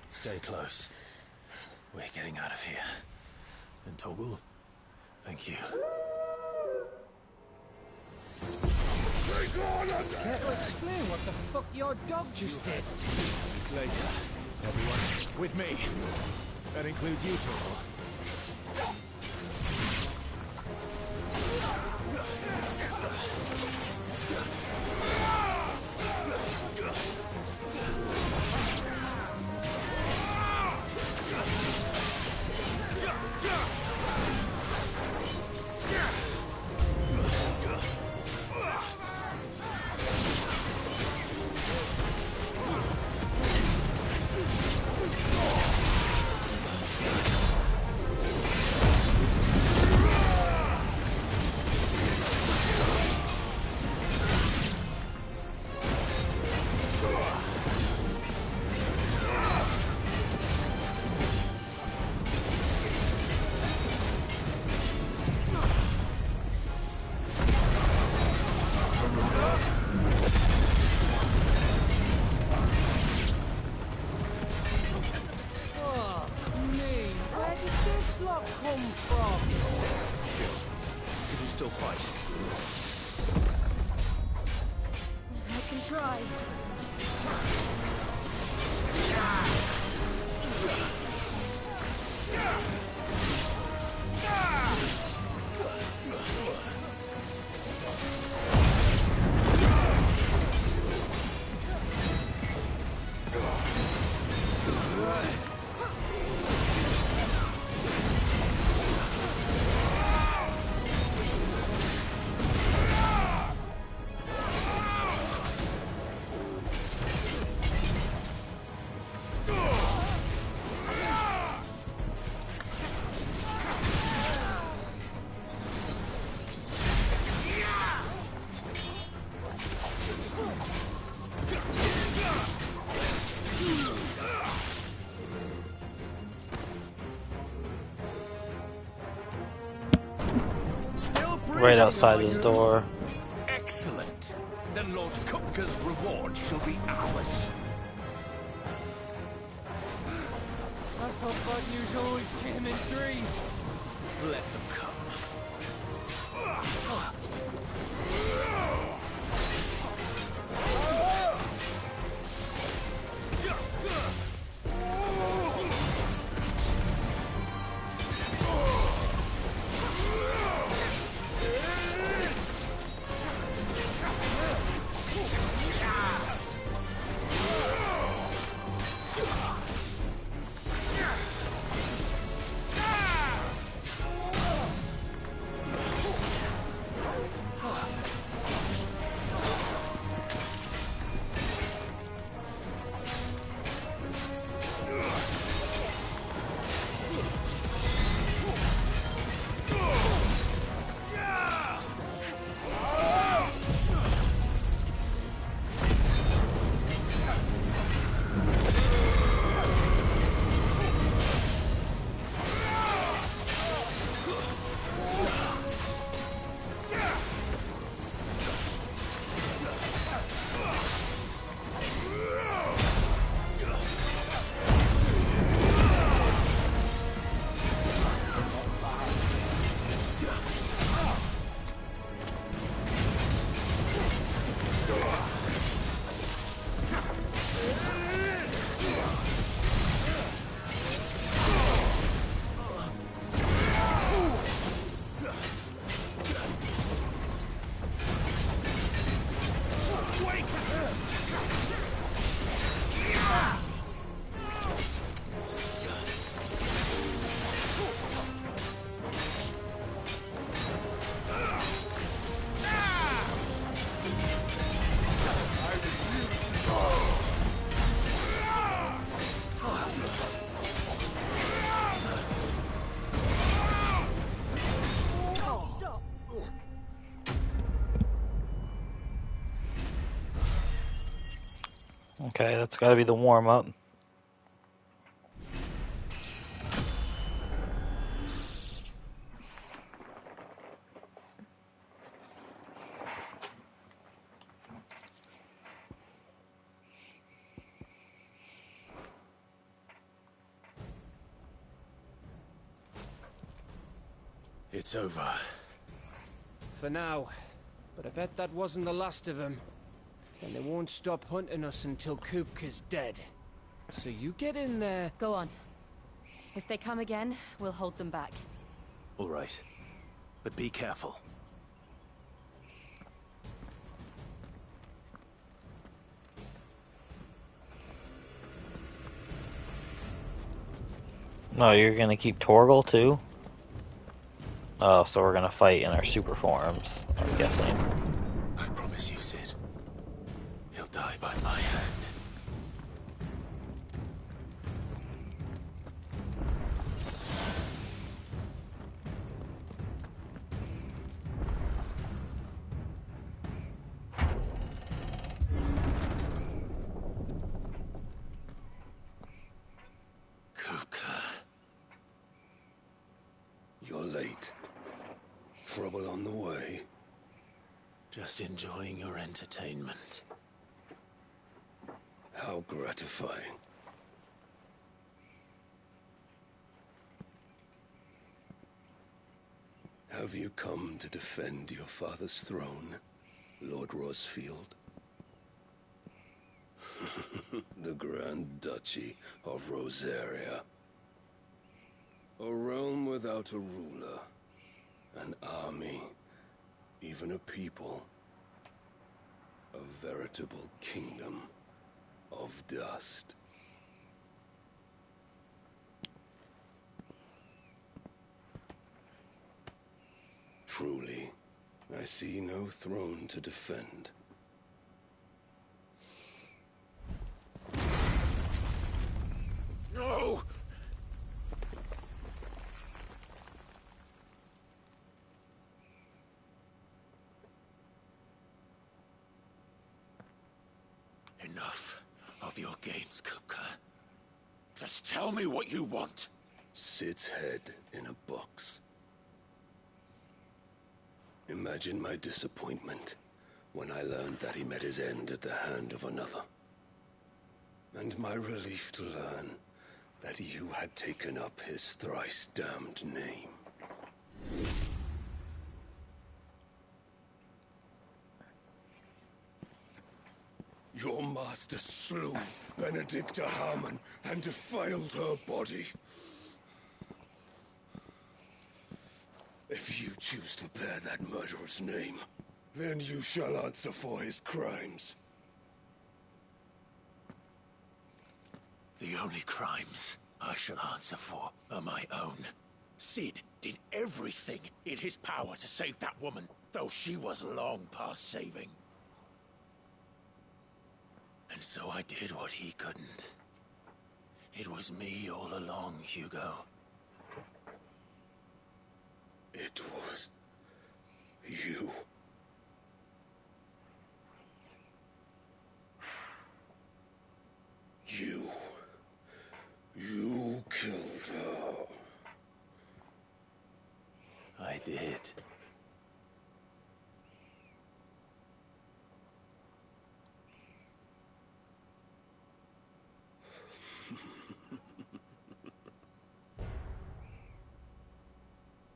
Stay close. We're getting out of here. And Toggle, thank you. Care to explain what the fuck your dog just did? Later, everyone. With me. That includes you, Toggle. Right outside his door. Excellent. Then Lord Kupka's reward shall be ours. I thought bad news always came in threes. Let them come. Okay, that's gotta be the warm-up. It's over. For now. But I bet that wasn't the last of them. And they won't stop hunting us until Kupka's dead. So you get in there... Go on. If they come again, we'll hold them back. All right. But be careful. No, you're gonna keep Torgal too? Oh, so we're gonna fight in our super forms, I'm guessing. I promise you, Sid. He'll die by my hand. You're late. Trouble on the way. Just enjoying your entertainment. How gratifying. Have you come to defend your father's throne, Lord Rosfield? The Grand Duchy of Rosaria. A realm without a ruler, an army, even a people. A veritable kingdom of dust. Truly, I see no throne to defend. No! Enough of your games, Kupka. Just tell me what you want. Sid's head in a box. Imagine my disappointment when I learned that he met his end at the hand of another. And my relief to learn that you had taken up his thrice damned name. Your master slew Benedicta Harmon and defiled her body. If you choose to bear that murderer's name, then you shall answer for his crimes. The only crimes I shall answer for are my own. Sid did everything in his power to save that woman, though she was long past saving. And so I did what he couldn't. It was me all along, Hugo. It was you. You killed her. I did.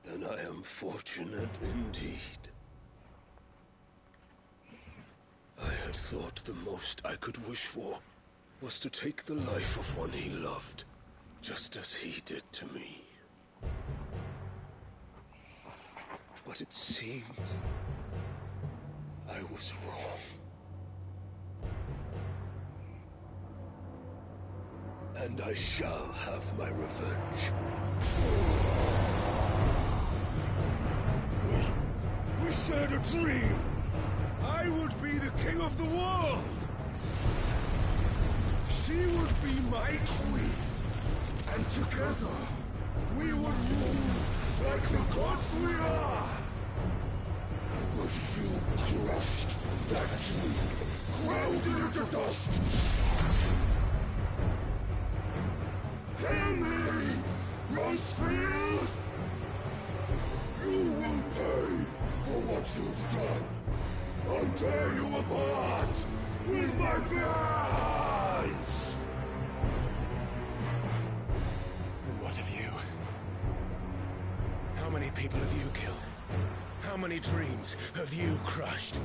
Then I am fortunate indeed. I had thought the most I could wish for was to take the life of one he loved, just as he did to me. But it seems I was wrong. And I shall have my revenge. We shared a dream. I would be the king of the world. She would be my queen. And together, we would rule like the gods we are. But you crushed that dream, ground it into dust. Hear me, Ricefield! You will pay for what you've done. I'll tear you apart with my bare hands! And what of you? How many people have you killed? How many dreams have you crushed?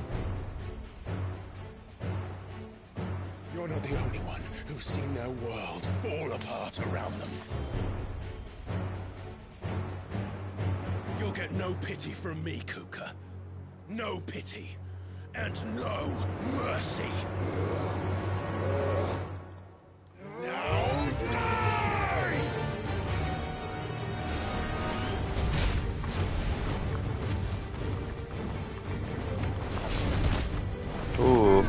You're not the only one who's seen their world fall apart around them. You'll get no pity from me, Kupka. No pity. And no mercy. Now die! Ooh.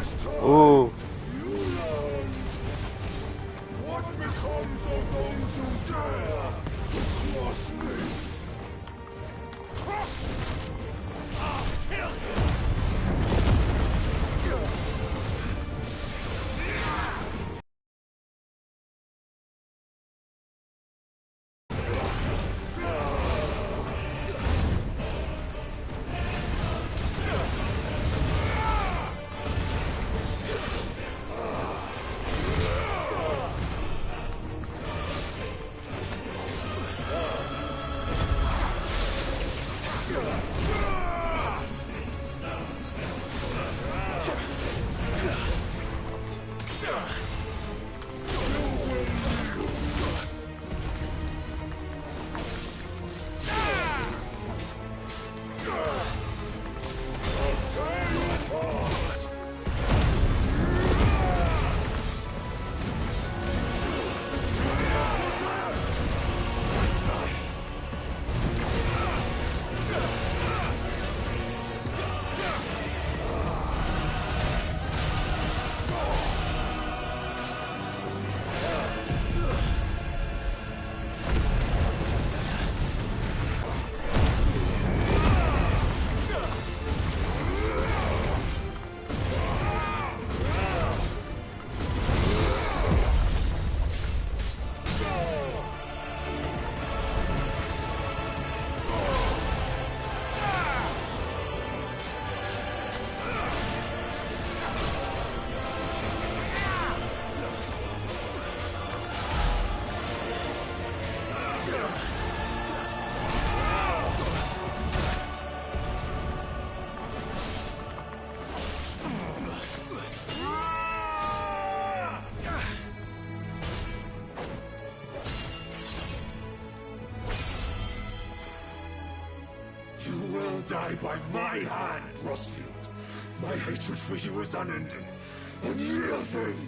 Ooh. What becomes of those who dare to cross me? Cross! I'll kill you! Die by my hand, Rossfield. My hatred for you is unending, unyielding.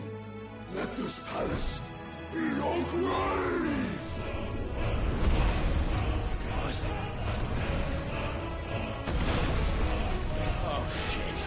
Let this palace be your grave! What? Oh, shit.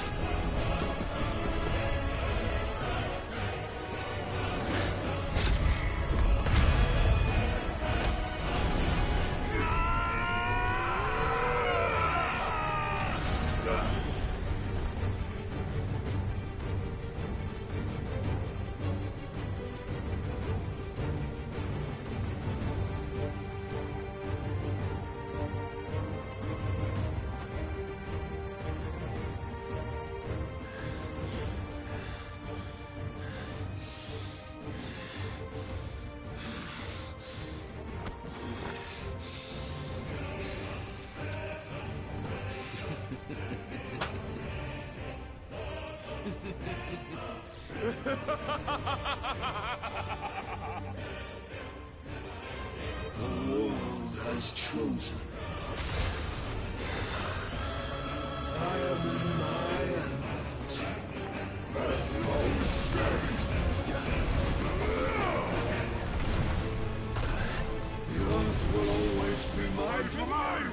The world has chosen. I am in my element. There's no escape. The earth will always be my domain.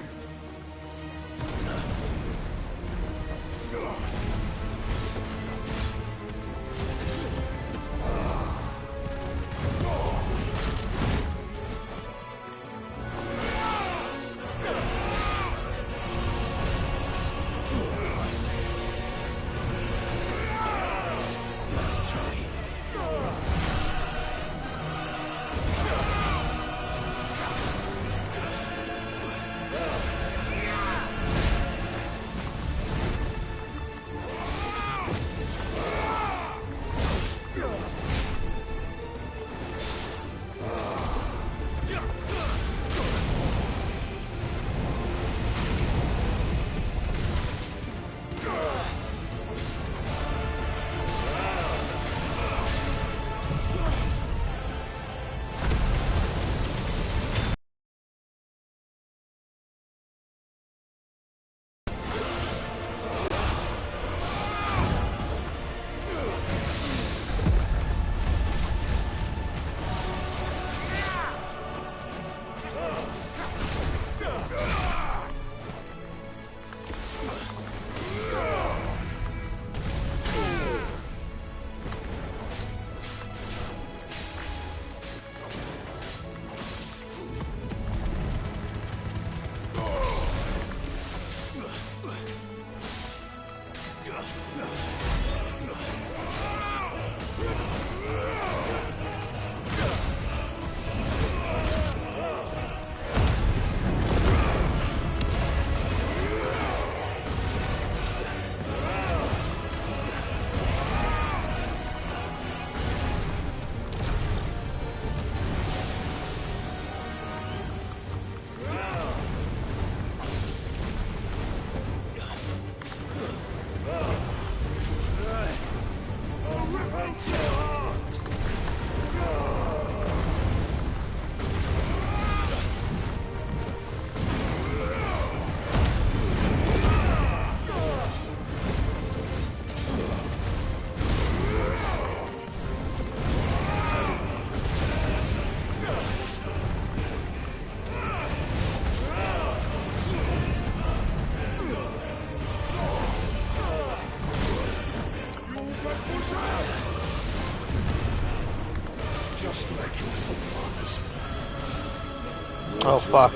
Oh fuck.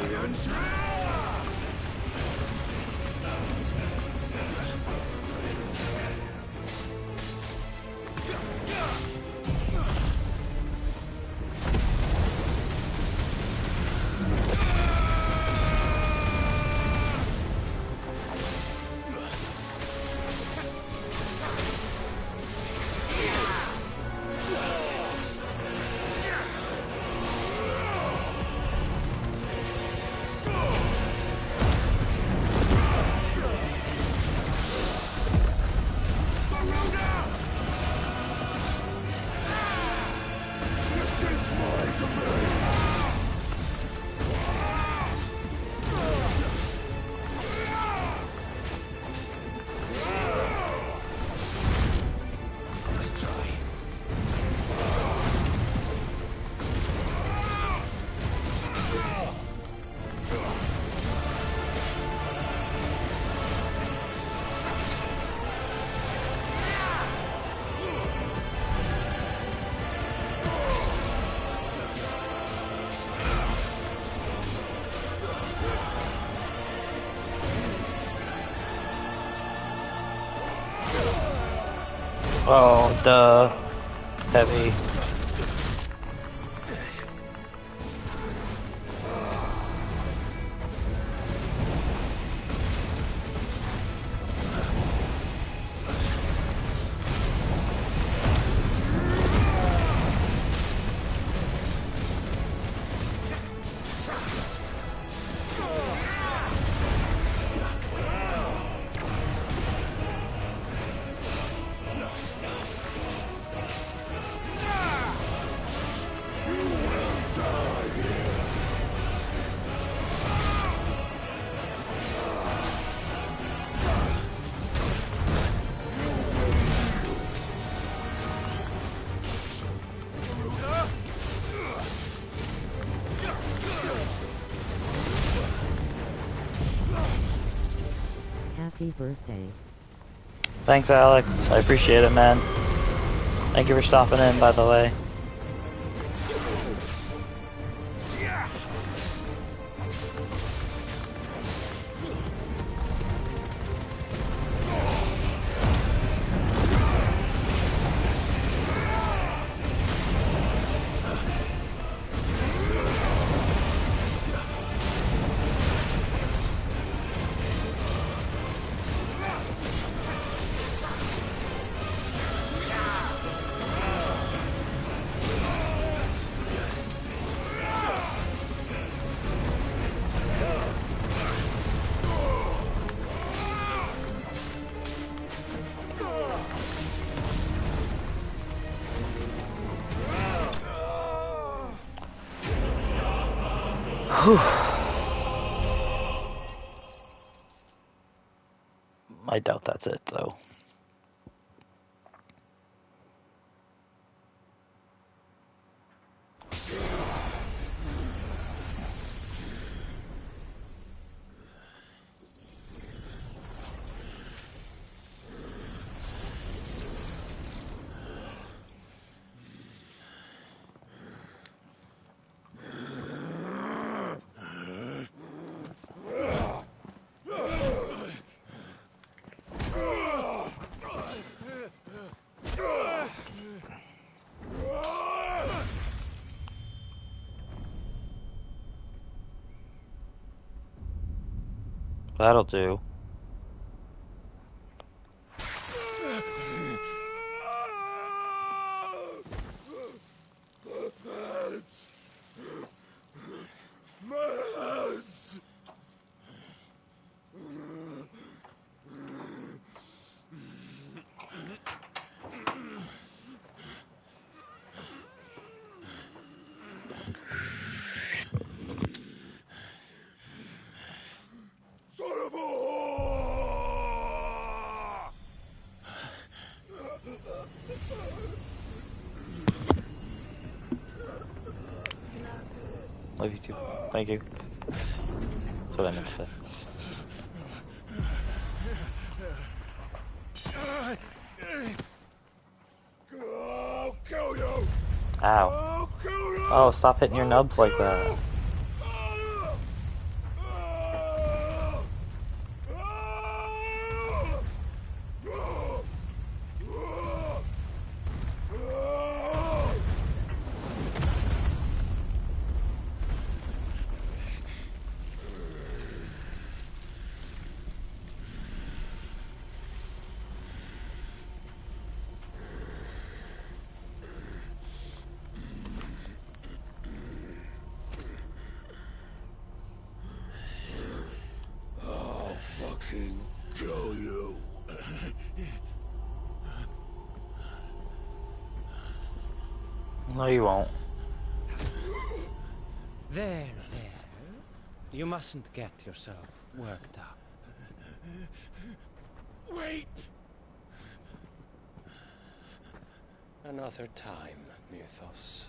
Oh, duh. Heavy. Happy birthday. Thanks, Alex. I appreciate it, man. Thank you for stopping in, by the way. Whew. I doubt that's it, though. That'll do. Love you too. Thank you. That's what I meant to say. I'll kill you. Ow. Oh, stop hitting your nubs like that. fucking kill you. No, you won't. There. You mustn't get yourself worked up. Wait! Another time, Mythos.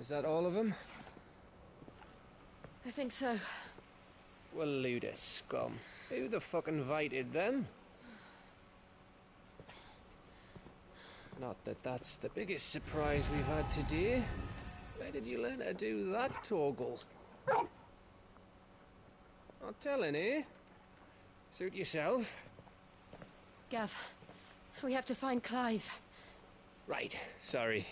Is that all of them? I think so. Well, load of scum. Who the fuck invited them? Not that that's the biggest surprise we've had today. Where did you learn to do that, Torgal? Not telling, eh? Suit yourself. Gav, we have to find Clive. Right, sorry.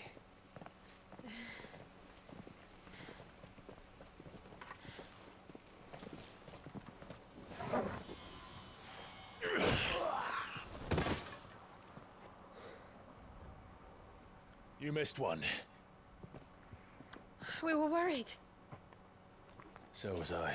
You missed one. We were worried. So was I.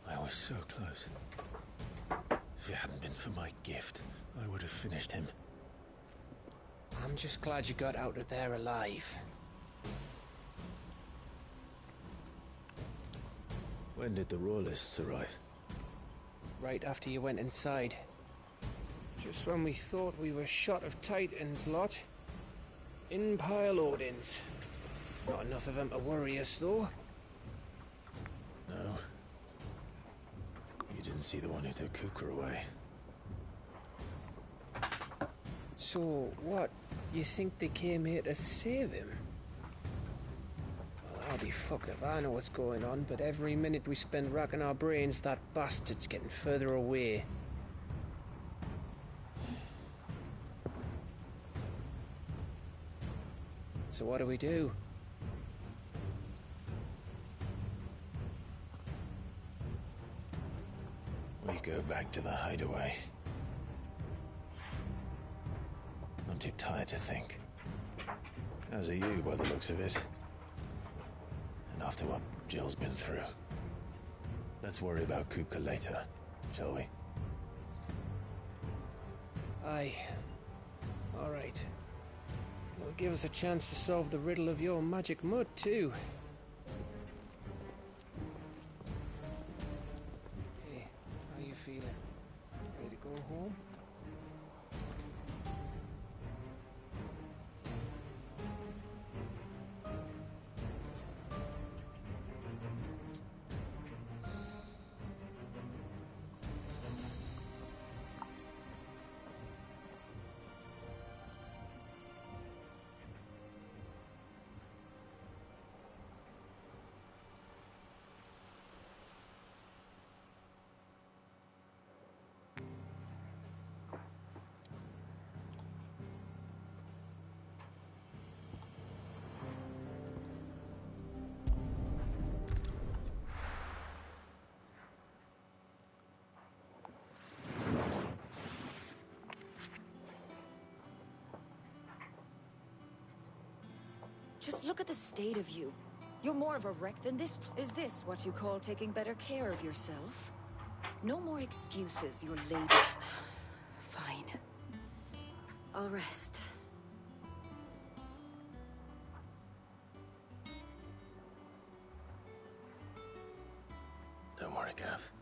I was so close. If it hadn't been for my gift, I would have finished him. I'm just glad you got out of there alive. When did the Royalists arrive? Right after you went inside. Just when we thought we were shot of Titans lot. In pile Odins. Not enough of them to worry us, though. No. You didn't see the one who took Kukra away. So, what? You think they came here to save him? Well, I'll be fucked if I know what's going on, but every minute we spend racking our brains, that bastard's getting further away. So what do we do? We go back to the hideaway. I'm too tired to think. As are you, by the looks of it. And after what Jill's been through. Let's worry about Kupka later, shall we? Aye. All right. It'll give us a chance to solve the riddle of your magic mud, too. Hey, how you feeling? Ready to go home? Just look at the state of you. You're more of a wreck than this. Is this what you call taking better care of yourself? No more excuses, your lady. Fine. I'll rest. Don't worry, Gav.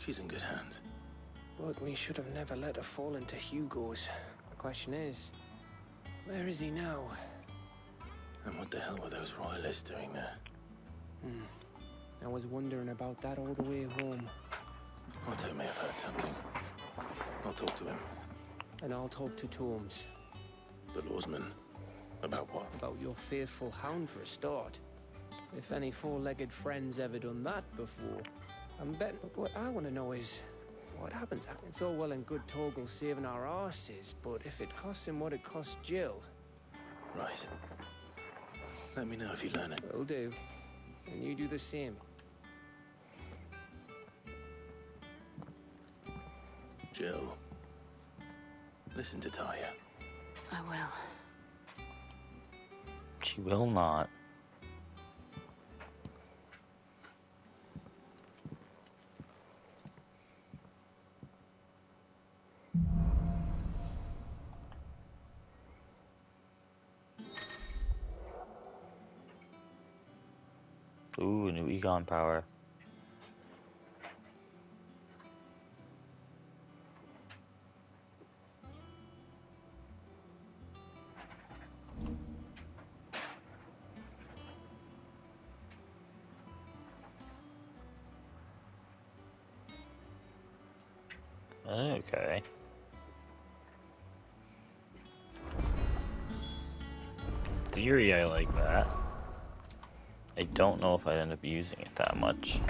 She's in good hands. But we should have never let her fall into Hugo's. The question is, where is he now? And what the hell were those royalists doing there? I was wondering about that all the way home. Otto may have heard something. I'll talk to him. And I'll talk to Tomes. The lawsman? About what? About your faithful hound for a start. If any four-legged friend's ever done that before. I'm betting. But what I want to know is, what happens? It's all well and good Torgal saving our arses, but if it costs him what it cost Jill. Right. Let me know if you learn it. Will do. And you do the same. Jill, listen to Taya. I will. She will not. Ooh, new Egon power. Okay. Theory, I like that. I don't know if I'd end up using it that much.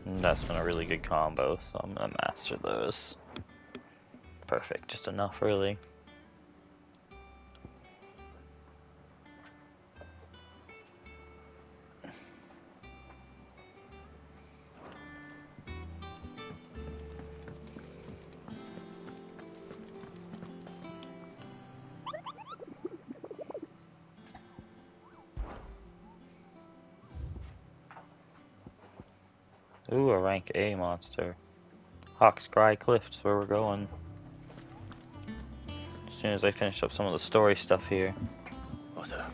And that's been a really good combo, so I'm gonna master those. Perfect, just enough really. Ooh, a rank A monster. Hawk's Cry Cliff is where we're going. As soon as I finish up some of the story stuff here. Otto.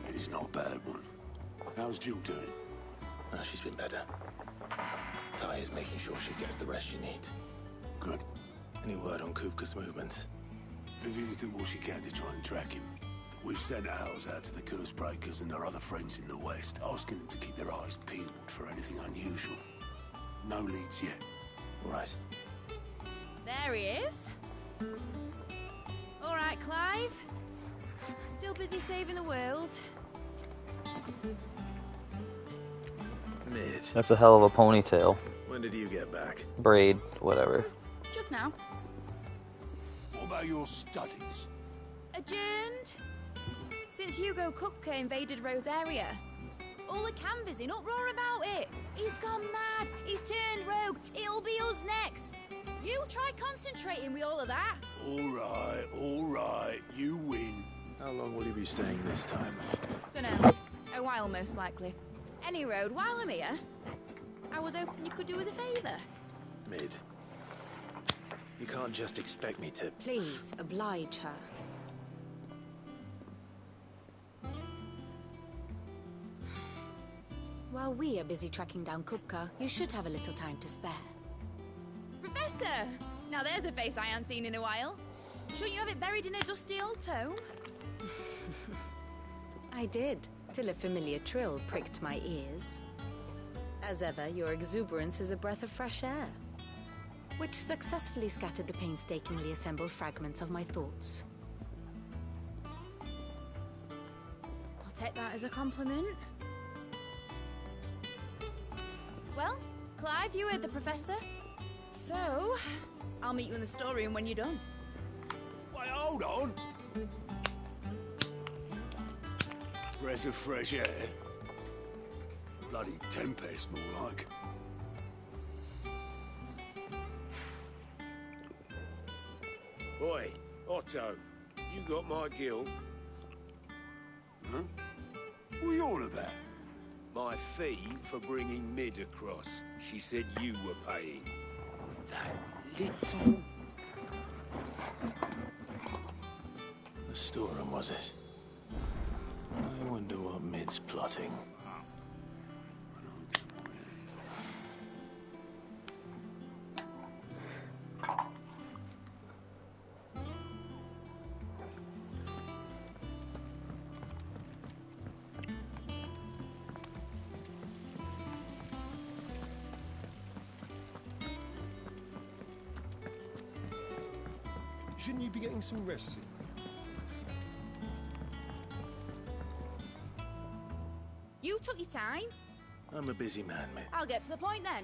It's not a bad one. How's Jill doing? Oh, she's been better. Taya's making sure she gets the rest she needs. Good. Any word on Kupka's movements? Vivian's doing what she can to try and track him. We've sent ours out to the Curse Breakers and our other friends in the West, asking them to keep their eyes peeled for anything unusual. No leads yet. Right. There he is. All right, Clive. Still busy saving the world. Mid. That's a hell of a ponytail. When did you get back? Braid, whatever. Just now. What about your studies? Adjourned. Since Hugo Kupka invaded Rosaria. All the canvas in uproar about it. He's gone mad. He's turned rogue. It'll be us next. You try concentrating with all of that. All right. You win. How long will you be staying this time? Dunno. A while, most likely. Any road, while I'm here, I was hoping you could do us a favour. Mid. You can't just expect me to... Please, oblige her. While we are busy tracking down Kupka, you should have a little time to spare. Professor! Now there's a face I haven't seen in a while. Shouldn't you have it buried in a dusty old tome? I did, till a familiar trill pricked my ears. As ever, your exuberance is a breath of fresh air, which successfully scattered the painstakingly assembled fragments of my thoughts. I'll take that as a compliment. Well, Clive, you heard the professor. So, I'll meet you in the storeroom when you're done. Wait, hold on. Breath of fresh air. Bloody tempest, more like. Oi, Otto, you got my guilt? Huh? What are you on about? My fee for bringing Mid across. She said you were paying. That little... The storeroom, was it? Mid's plotting. Shouldn't you be getting some rest soon? You took your time. I'm a busy man, mate. I'll get to the point then.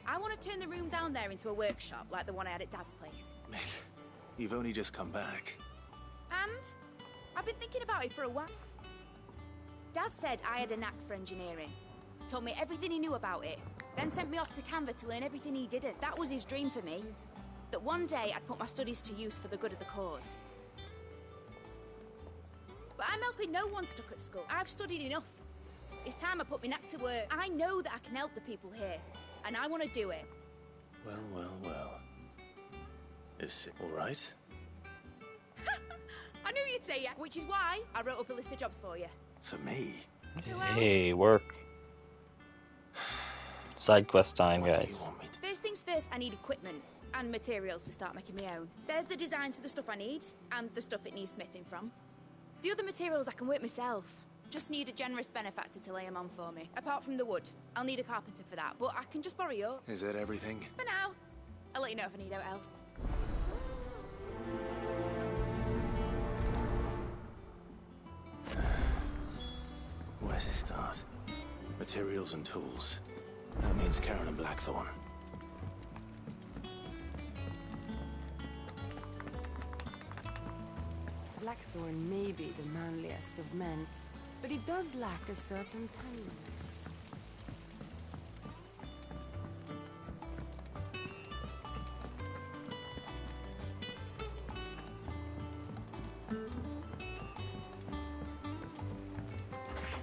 I want to turn the room down there into a workshop like the one I had at Dad's place. Mate, you've only just come back. And I've been thinking about it for a while. Dad said I had a knack for engineering. Told me everything he knew about it. Then sent me off to Canva to learn everything he didn't. That was his dream for me. That one day I'd put my studies to use for the good of the cause. But I'm helping no one stuck at school. I've studied enough. It's time I put my knack to work. I know that I can help the people here, and I want to do it. Well, well, well. Is it all right? I knew you'd say yeah, which is why I wrote up a list of jobs for you. For me? Hey, work. Side quest time, guys. First things first, I need equipment and materials to start making my own. There's the designs for the stuff I need, and the stuff it needs smithing from. The other materials I can work myself. Just need a generous benefactor to lay them on for me. Apart from the wood, I'll need a carpenter for that, but I can just borrow yours. Is that everything? For now. I'll let you know if I need out else. Where to start? Materials and tools. That means Karen and Blackthorn. Blackthorn may be the manliest of men, but he does lack a certain tenderness.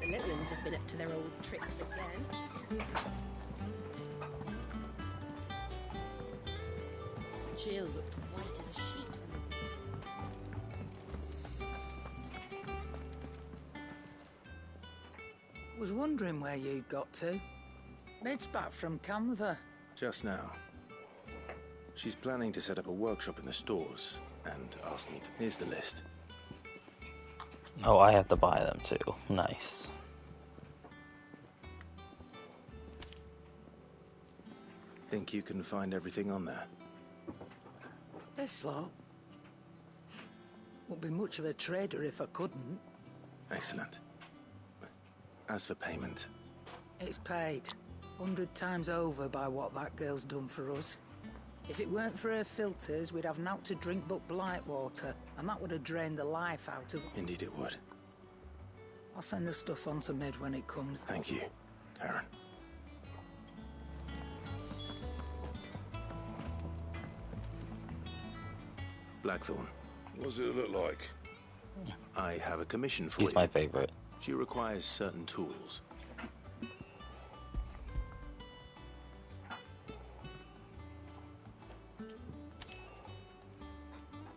The little ones have been up to their old tricks again. Jill looked white as a sheet. Was wondering where you got to. Mid's back from Canva. Just now. She's planning to set up a workshop in the stores and asked me to. Here's the list. Oh, I have to buy them too. Nice. Think you can find everything on there? This lot. Won't be much of a trader if I couldn't. Excellent. As for payment... It's paid 100 times over by what that girl's done for us. If it weren't for her filters, we'd have naught to drink but blight water, and that would have drained the life out of... Indeed it would. I'll send the stuff on to Mid when it comes. Thank you, Karen. Blackthorn. What does it look like? I have a commission for He's you. my favorite. She requires certain tools. Do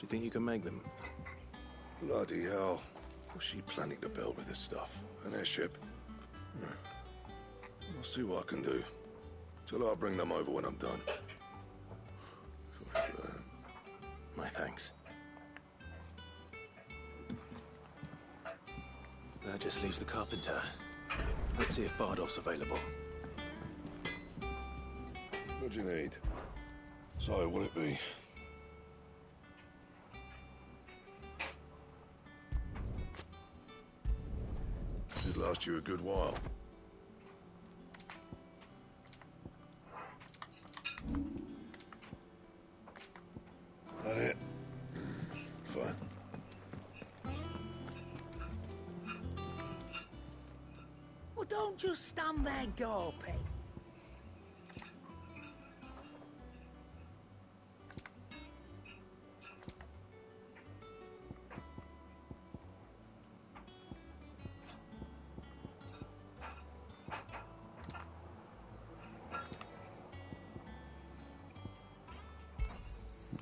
you think you can make them? Bloody hell. What's she planning to build with this stuff? An airship? I'll see what I can do. Tell her I'll bring them over when I'm done. My thanks. That just leaves the carpenter. Let's see if Bardolph's available. What do you need? So, will it be? Should last you a good while. That it? Fine. Well, don't just stand there gawping.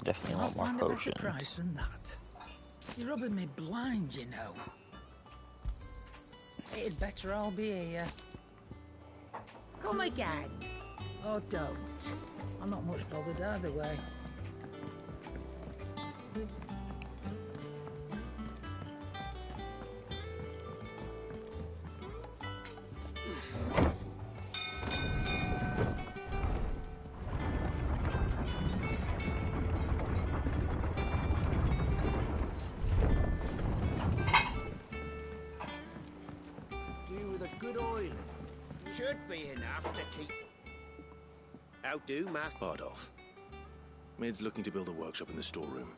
Definitely want more Find a better potions. price than that. You're rubbing me blind, you know. It'd better all be here. Come again. Or don't. I'm not much bothered either way. Do with a good oil. Should be enough to keep. How do, Master Bardolph. Maid's looking to build a workshop in the storeroom,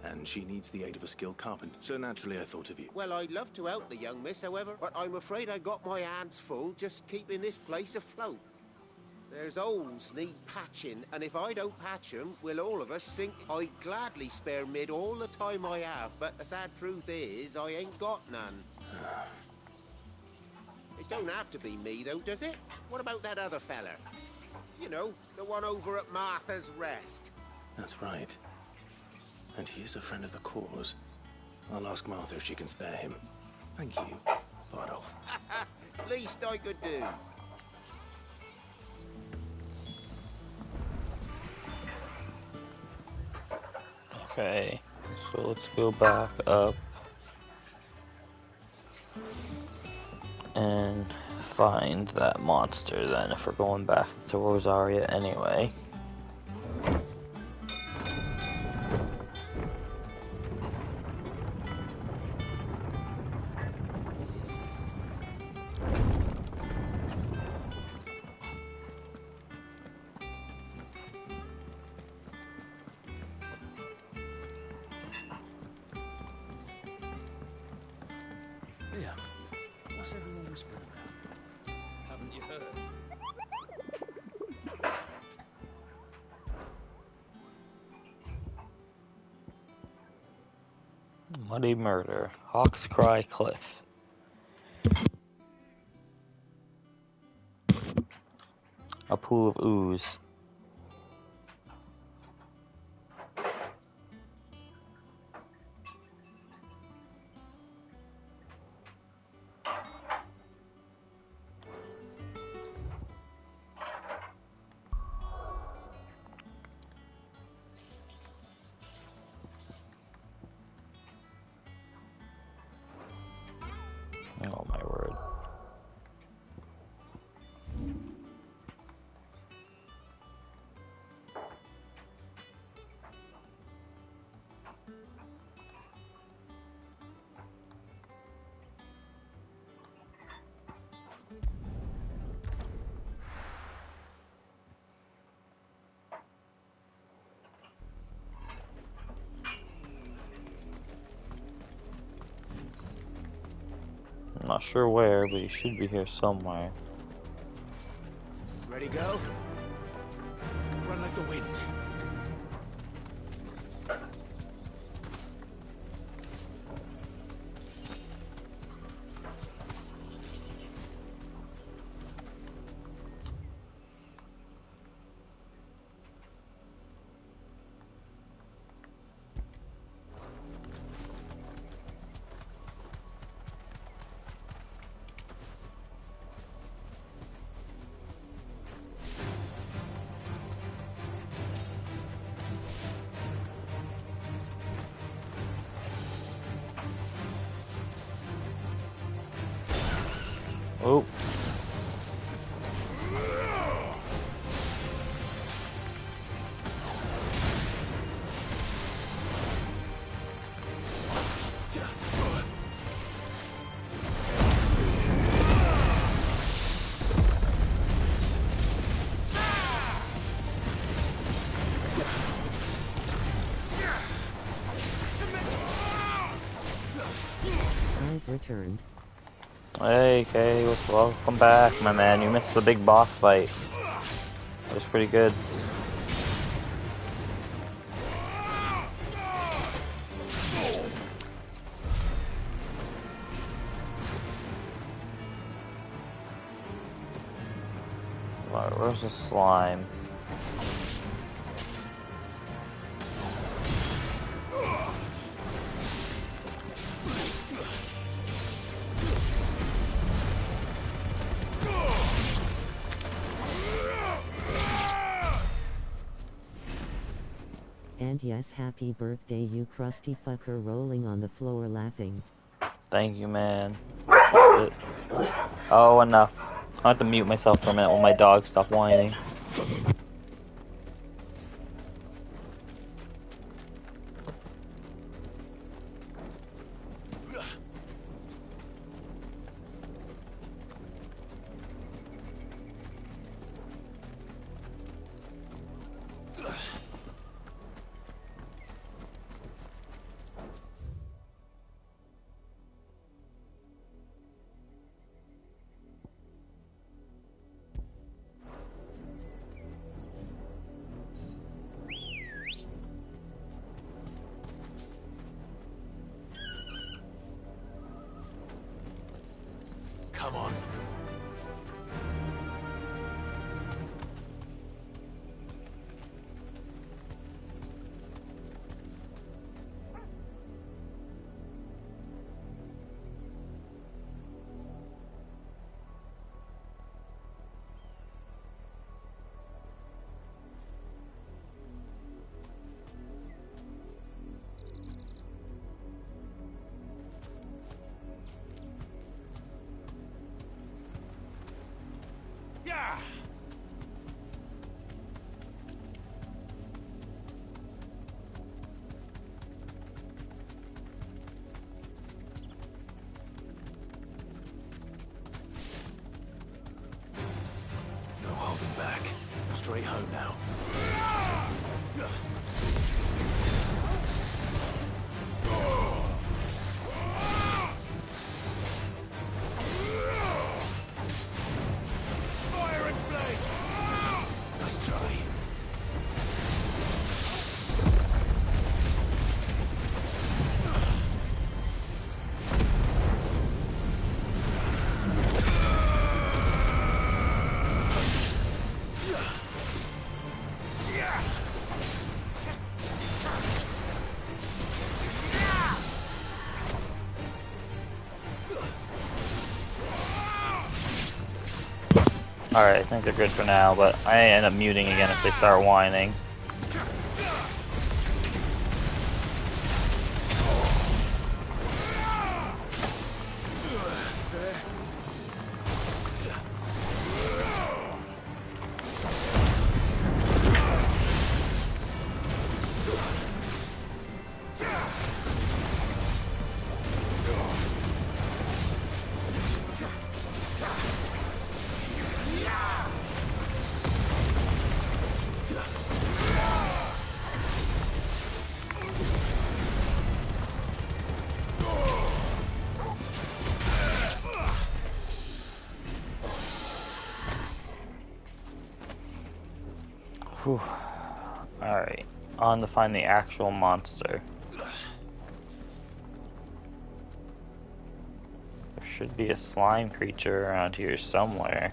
and she needs the aid of a skilled carpenter. So naturally I thought of you. Well, I'd love to help the young miss, however, but I'm afraid I got my hands full just keeping this place afloat. There's holes need patching, and if I don't patch them, will all of us sink. I'd gladly spare Mid all the time I have, but the sad truth is, I ain't got none. It don't have to be me, though, does it? What about that other fella? You know, the one over at Martha's Rest. That's right. And he is a friend of the cause. I'll ask Martha if she can spare him. Thank you, Bardolph. Least I could do. Okay, so let's go back up and find that monster then, if we're going back to Rosaria anyway. Yeah. What's everyone whispering about? Haven't you heard? Muddy Murder, Hawk's Cry Cliff. A pool of ooze. Oh my word. I'm not sure where, but he should be here somewhere. Ready, go? Run like the wind. Oh. I've returned. Hey, Kay, welcome back, my man. You missed the big boss fight. It was pretty good. Alright, where's the slime? And yes, happy birthday, you crusty fucker, rolling on the floor laughing. Thank you, man. Oh, enough. I have to mute myself for a minute when my dog stops whining. Come on. Yeah. No holding back. Straight home now. Fire and flame! Nice try. Alright, I think they're good for now, but I end up muting again if they start whining. Alright, on to find the actual monster. There should be a slime creature around here somewhere.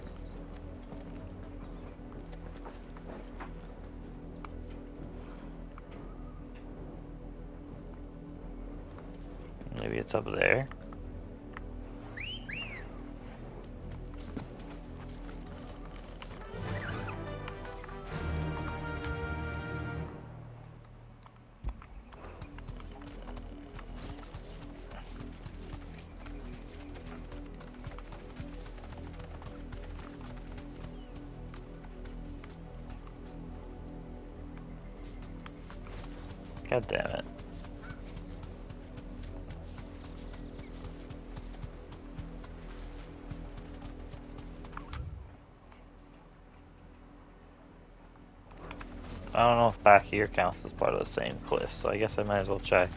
Maybe it's up there. God damn it. I don't know if back here counts as part of the same cliff, so I guess I might as well check.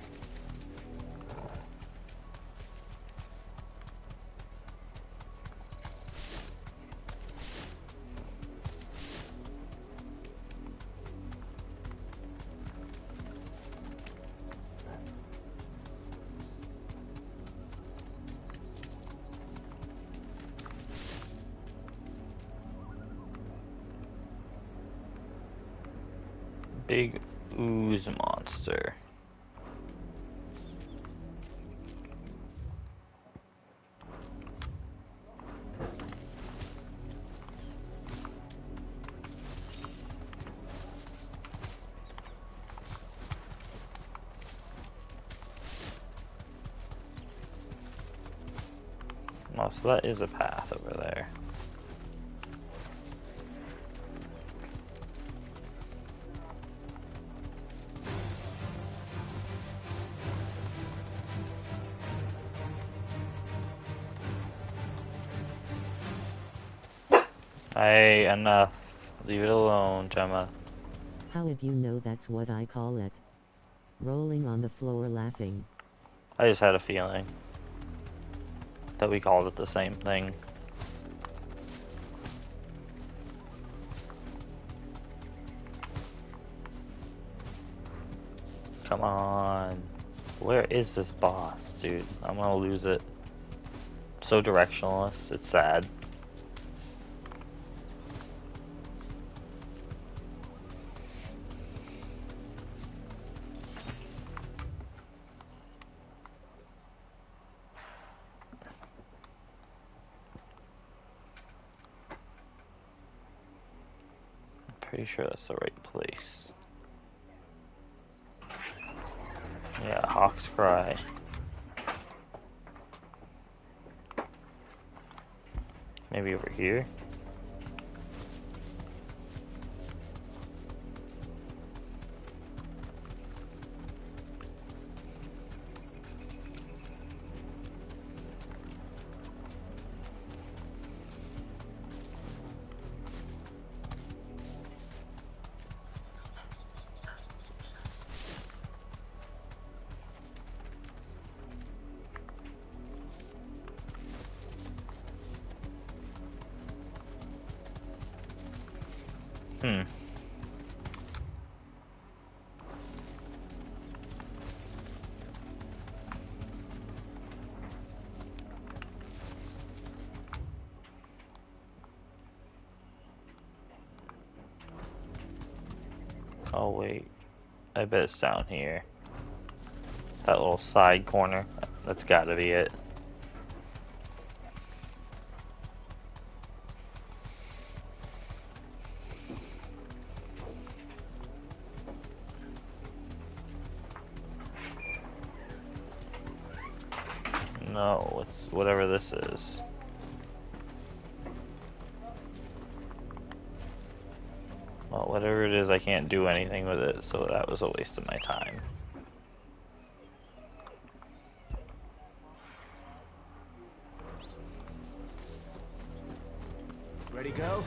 Big ooze monster. Oh, so that is a path over there. Hey, enough. Leave it alone, Gemma. How'd you know that's what I call it? Rolling on the floor laughing. I just had a feeling that we called it the same thing. Come on. Where is this boss, dude? I'm gonna lose it. So directionless, it's sad. Pretty sure that's the right place. Yeah, Hawk's Cry. Maybe over here? Hmm. Oh wait, I bet it's down here. That little side corner, that's gotta be it. No, it's whatever this is. Well, whatever it is, I can't do anything with it, so that was a waste of my time. Ready, girl?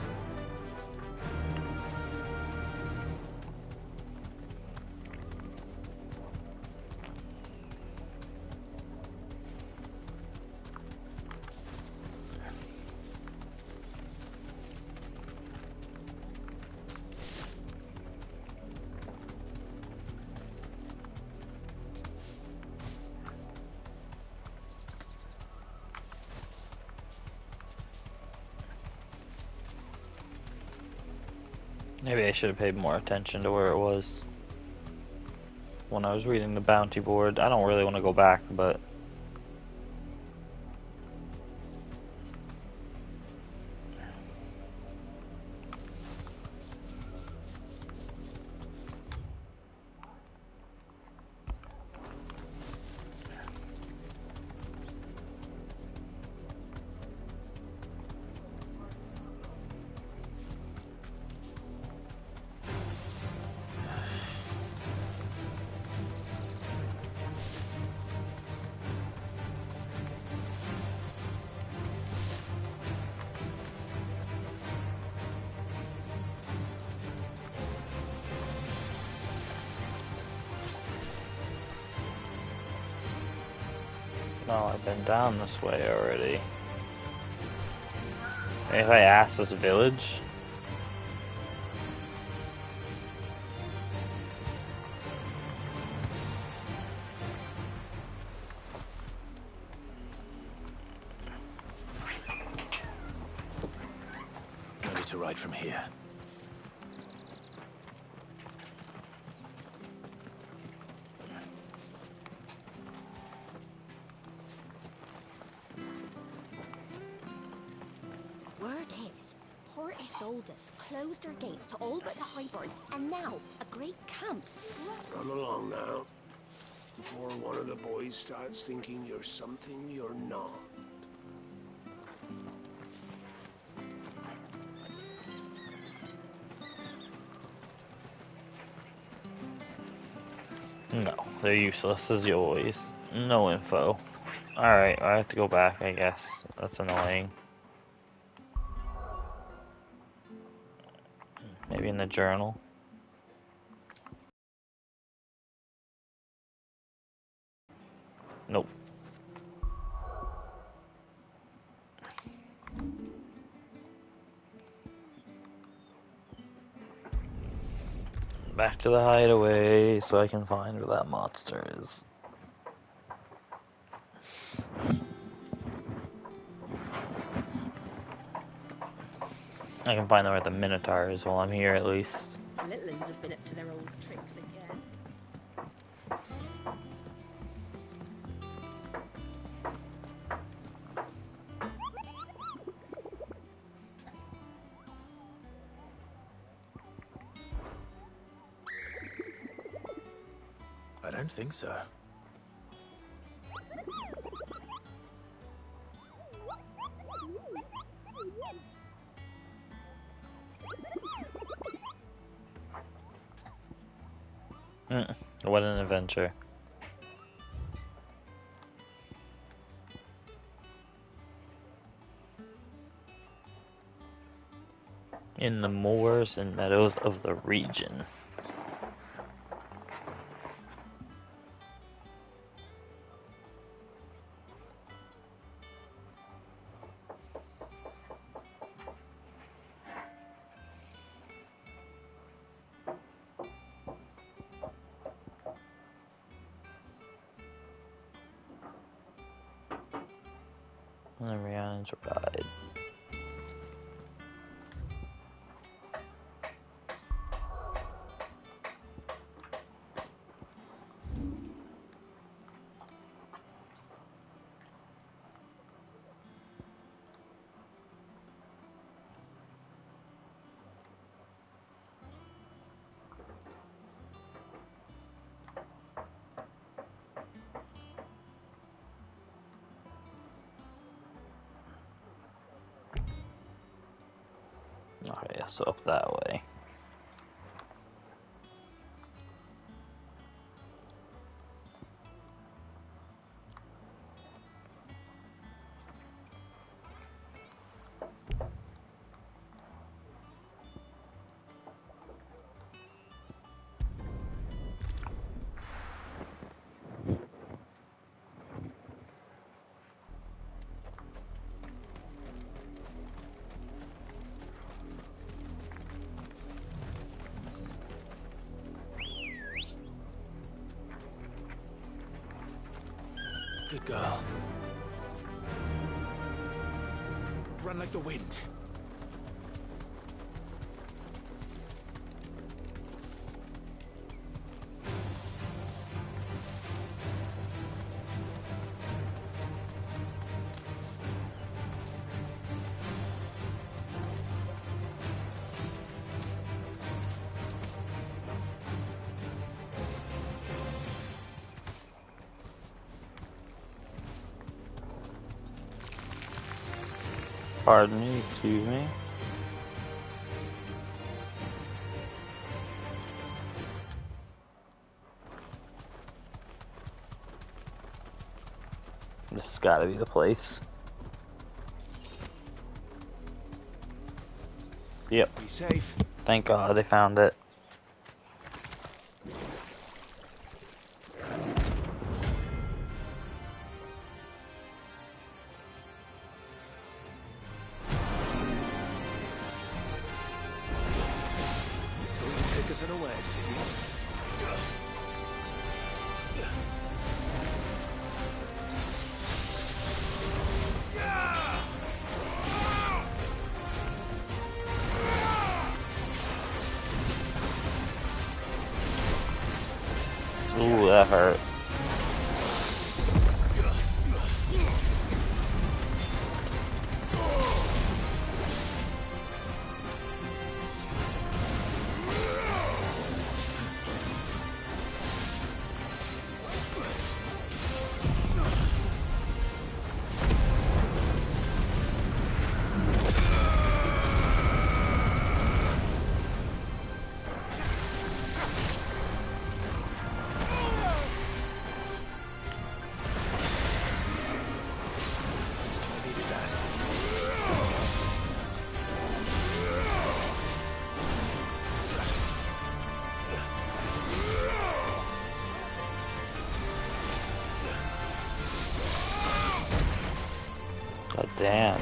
Maybe I should have paid more attention to where it was when I was reading the bounty board. I don't really want to go back, but no, I've been down this way already. Maybe if I ask this village? Ready to ride from here. Word is, Port Isolde's closed her gates to all but the Highborn, and now a great camp's. Run along now, before one of the boys starts thinking you're something you're not. No, they're useless as always. No info. Alright, I have to go back, I guess. That's annoying. Maybe in the journal. Nope. Back to the hideaway so I can find where that monster is. I can find out where the Minotaur is while I'm here at least. The little ones have been up to their old tricks again. I don't think so. What an adventure. In the moors and meadows of the region. And Rihanna's ride. Okay, so up that way. Good girl. Run like the wind. Pardon me, excuse me. This has gotta be the place. Yep. Be safe. Thank God they found it. Take us unawares, did you? Ooh, that hurt. Damn.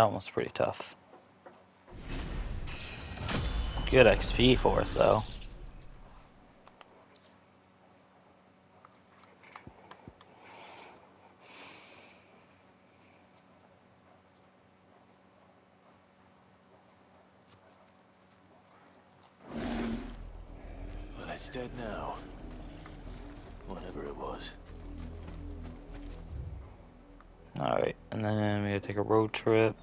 That one's pretty tough. Good XP for it, though. Well, it's dead now. Whatever it was. Alright, and then we gotta take a road trip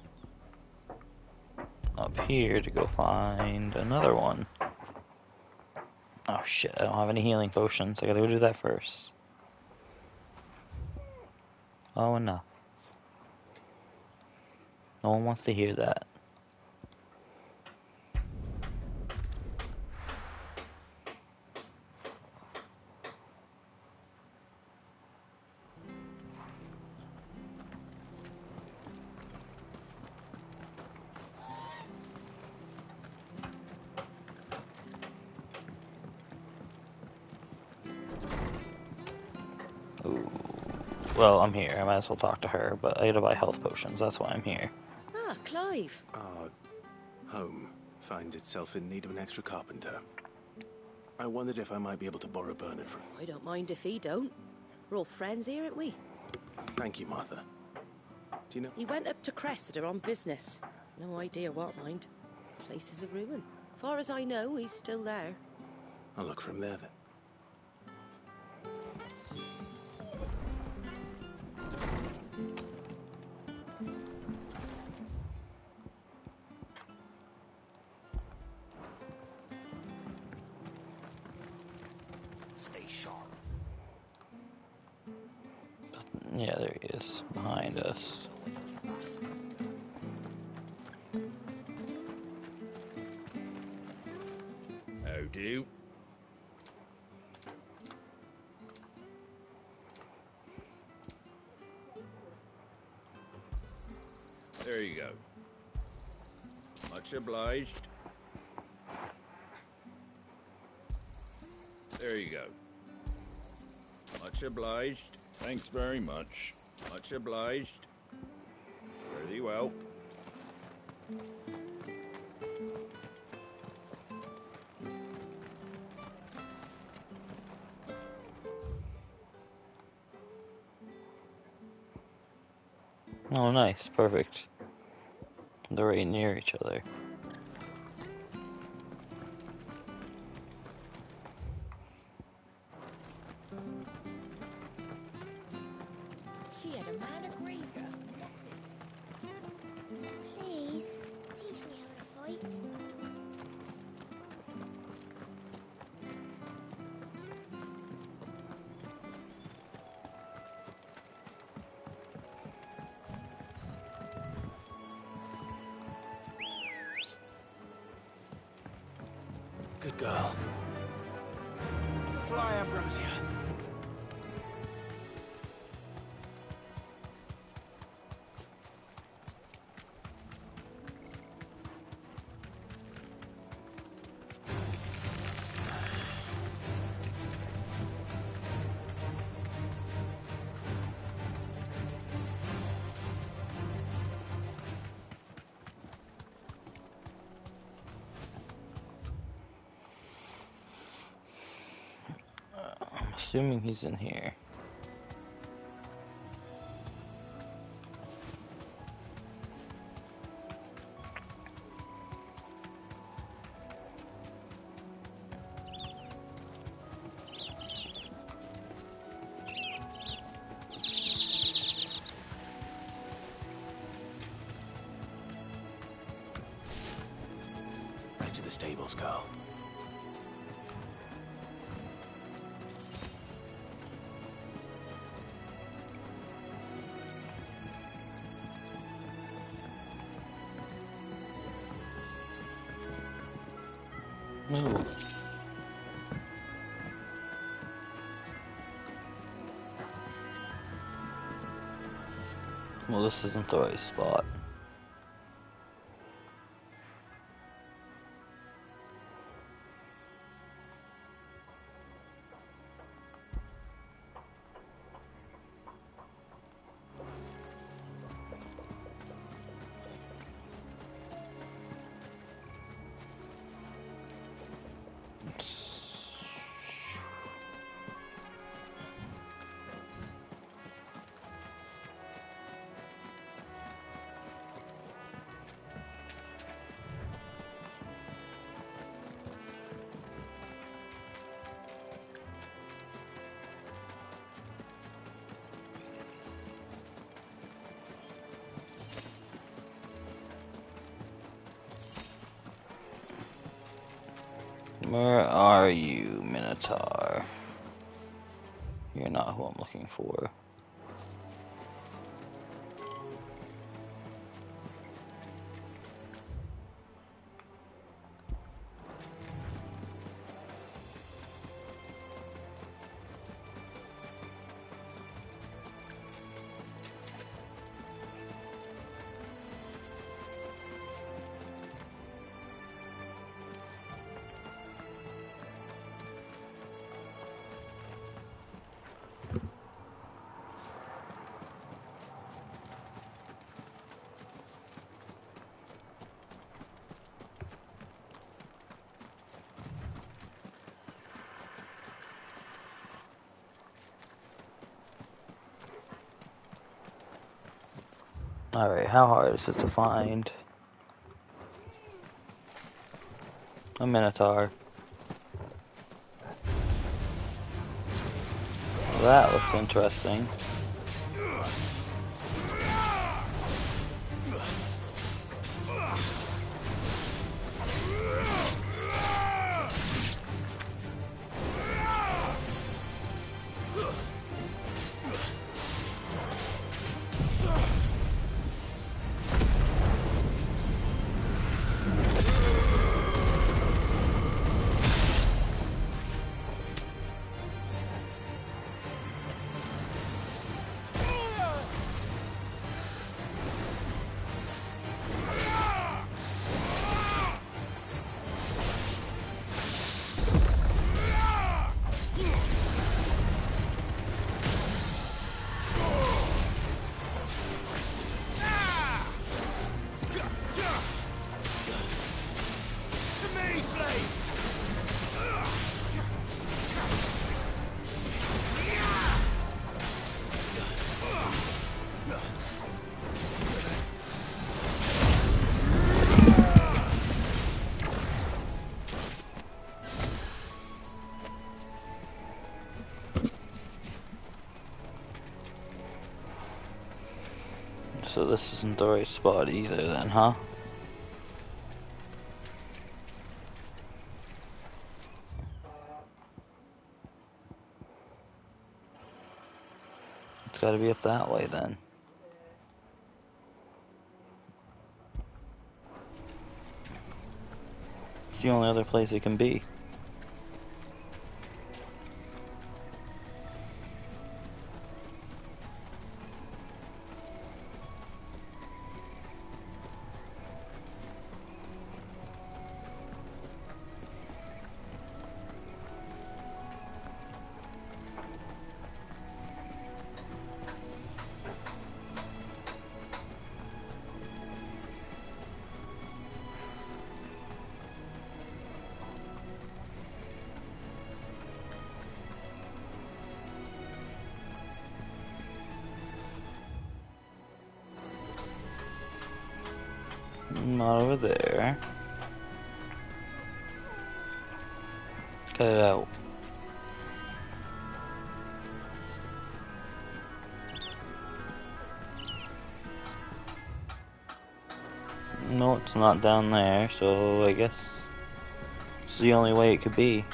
up here to go find another one. Oh shit, I don't have any healing potions. I gotta go do that first. Oh, enough. No one wants to hear that. Well, I'm here. I might as well talk to her, but I gotta buy health potions. That's why I'm here. Ah, Clive. Our home finds itself in need of an extra carpenter. I wondered if I might be able to borrow Bernard from... I don't mind if he don't. We're all friends here, aren't we? Thank you, Martha. Do you know... He went up to Cressida on business. No idea what, mind. Place is a ruin. Far as I know, he's still there. I'll look from there, then. Stay sharp. Yeah, there he is, behind us. How do? There you go. Much obliged. There you go. Much obliged. Thanks very much. Much obliged. Very well. Oh, nice. Perfect. They're right near each other. She had a man a Grieger. Please, teach me how to fight. Good girl. Fly, Ambrosia. I'm assuming he's in here. Back to the stables, girl. No. Well, this isn't the right spot. Where are you, Minotaur? You're not who I'm looking for. Alright, how hard is it to find a Minotaur? Well, that looks interesting. So this isn't the right spot either then, huh? It's gotta be up that way then. It's the only other place it can be. Not over there. Cut it out. No, it's not down there, so I guess it's the only way it could be.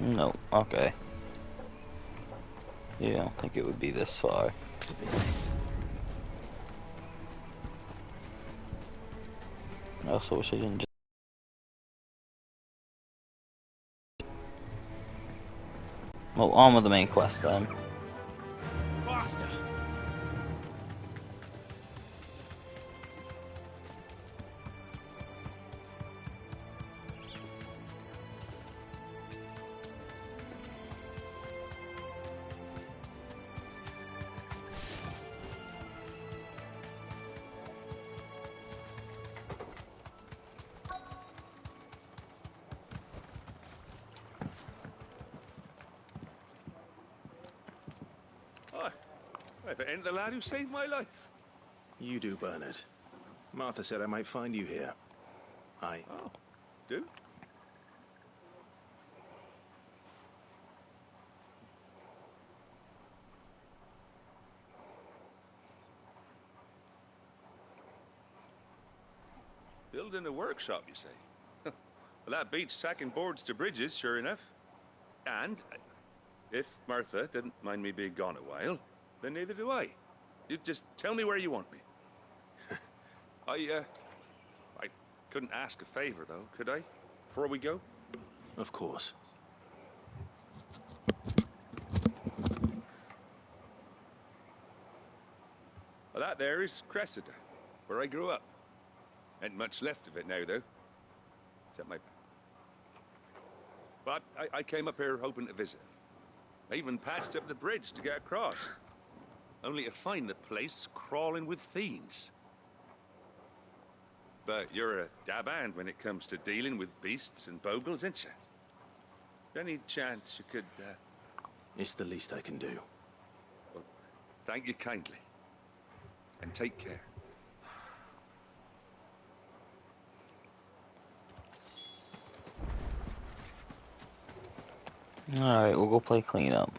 No, okay. Yeah, I don't think it would be this far. I also wish I didn't just... Well, on with the main quest then. Faster! If it ain't the lad who saved my life. You do, Bernard. Martha said I might find you here. Oh, do? Building a workshop, you say? Well, that beats tacking boards to bridges, sure enough. And if Martha didn't mind me being gone a while, then neither do I. You just tell me where you want me. I couldn't ask a favor, though, could I? Before we go? Of course. there is Cressida, where I grew up. Ain't much left of it now, though. Except my... But I came up here hoping to visit. I even passed up the bridge to get across. Only to find the place crawling with fiends. But you're a dab hand when it comes to dealing with beasts and bogles, ain't you? Any chance you could, It's the least I can do. Well, thank you kindly. And take care. Alright, we'll go play cleanup.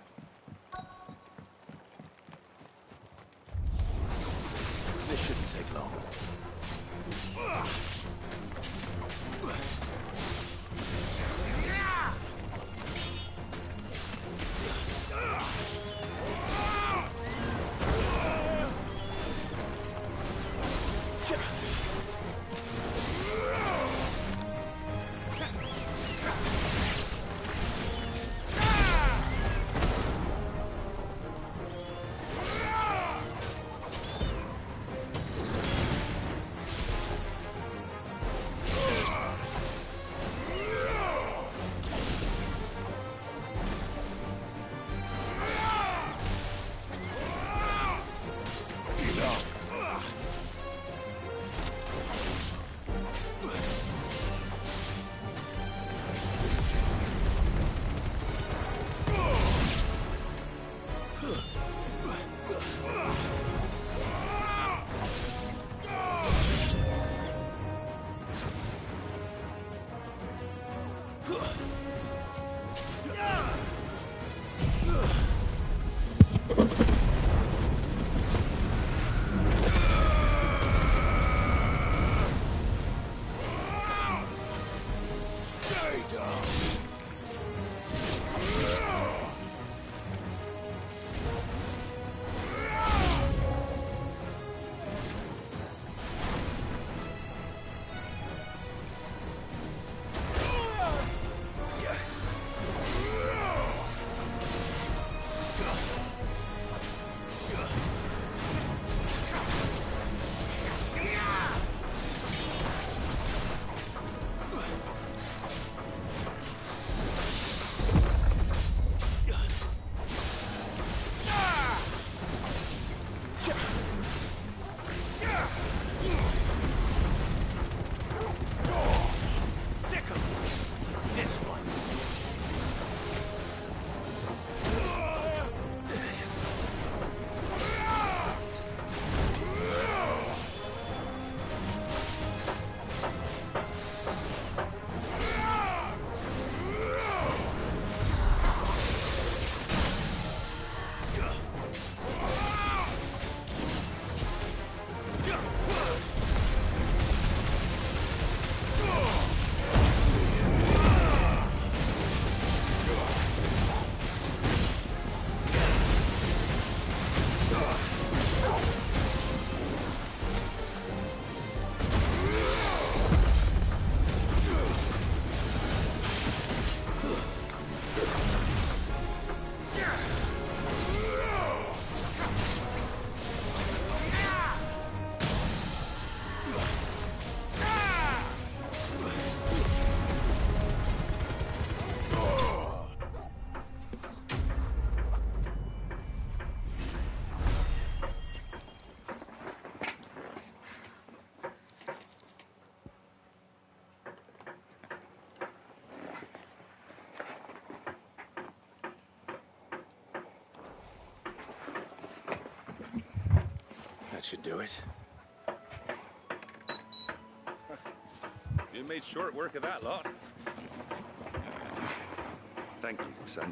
This shouldn't take long. That should do it. You made short work of that lot. Thank you, son.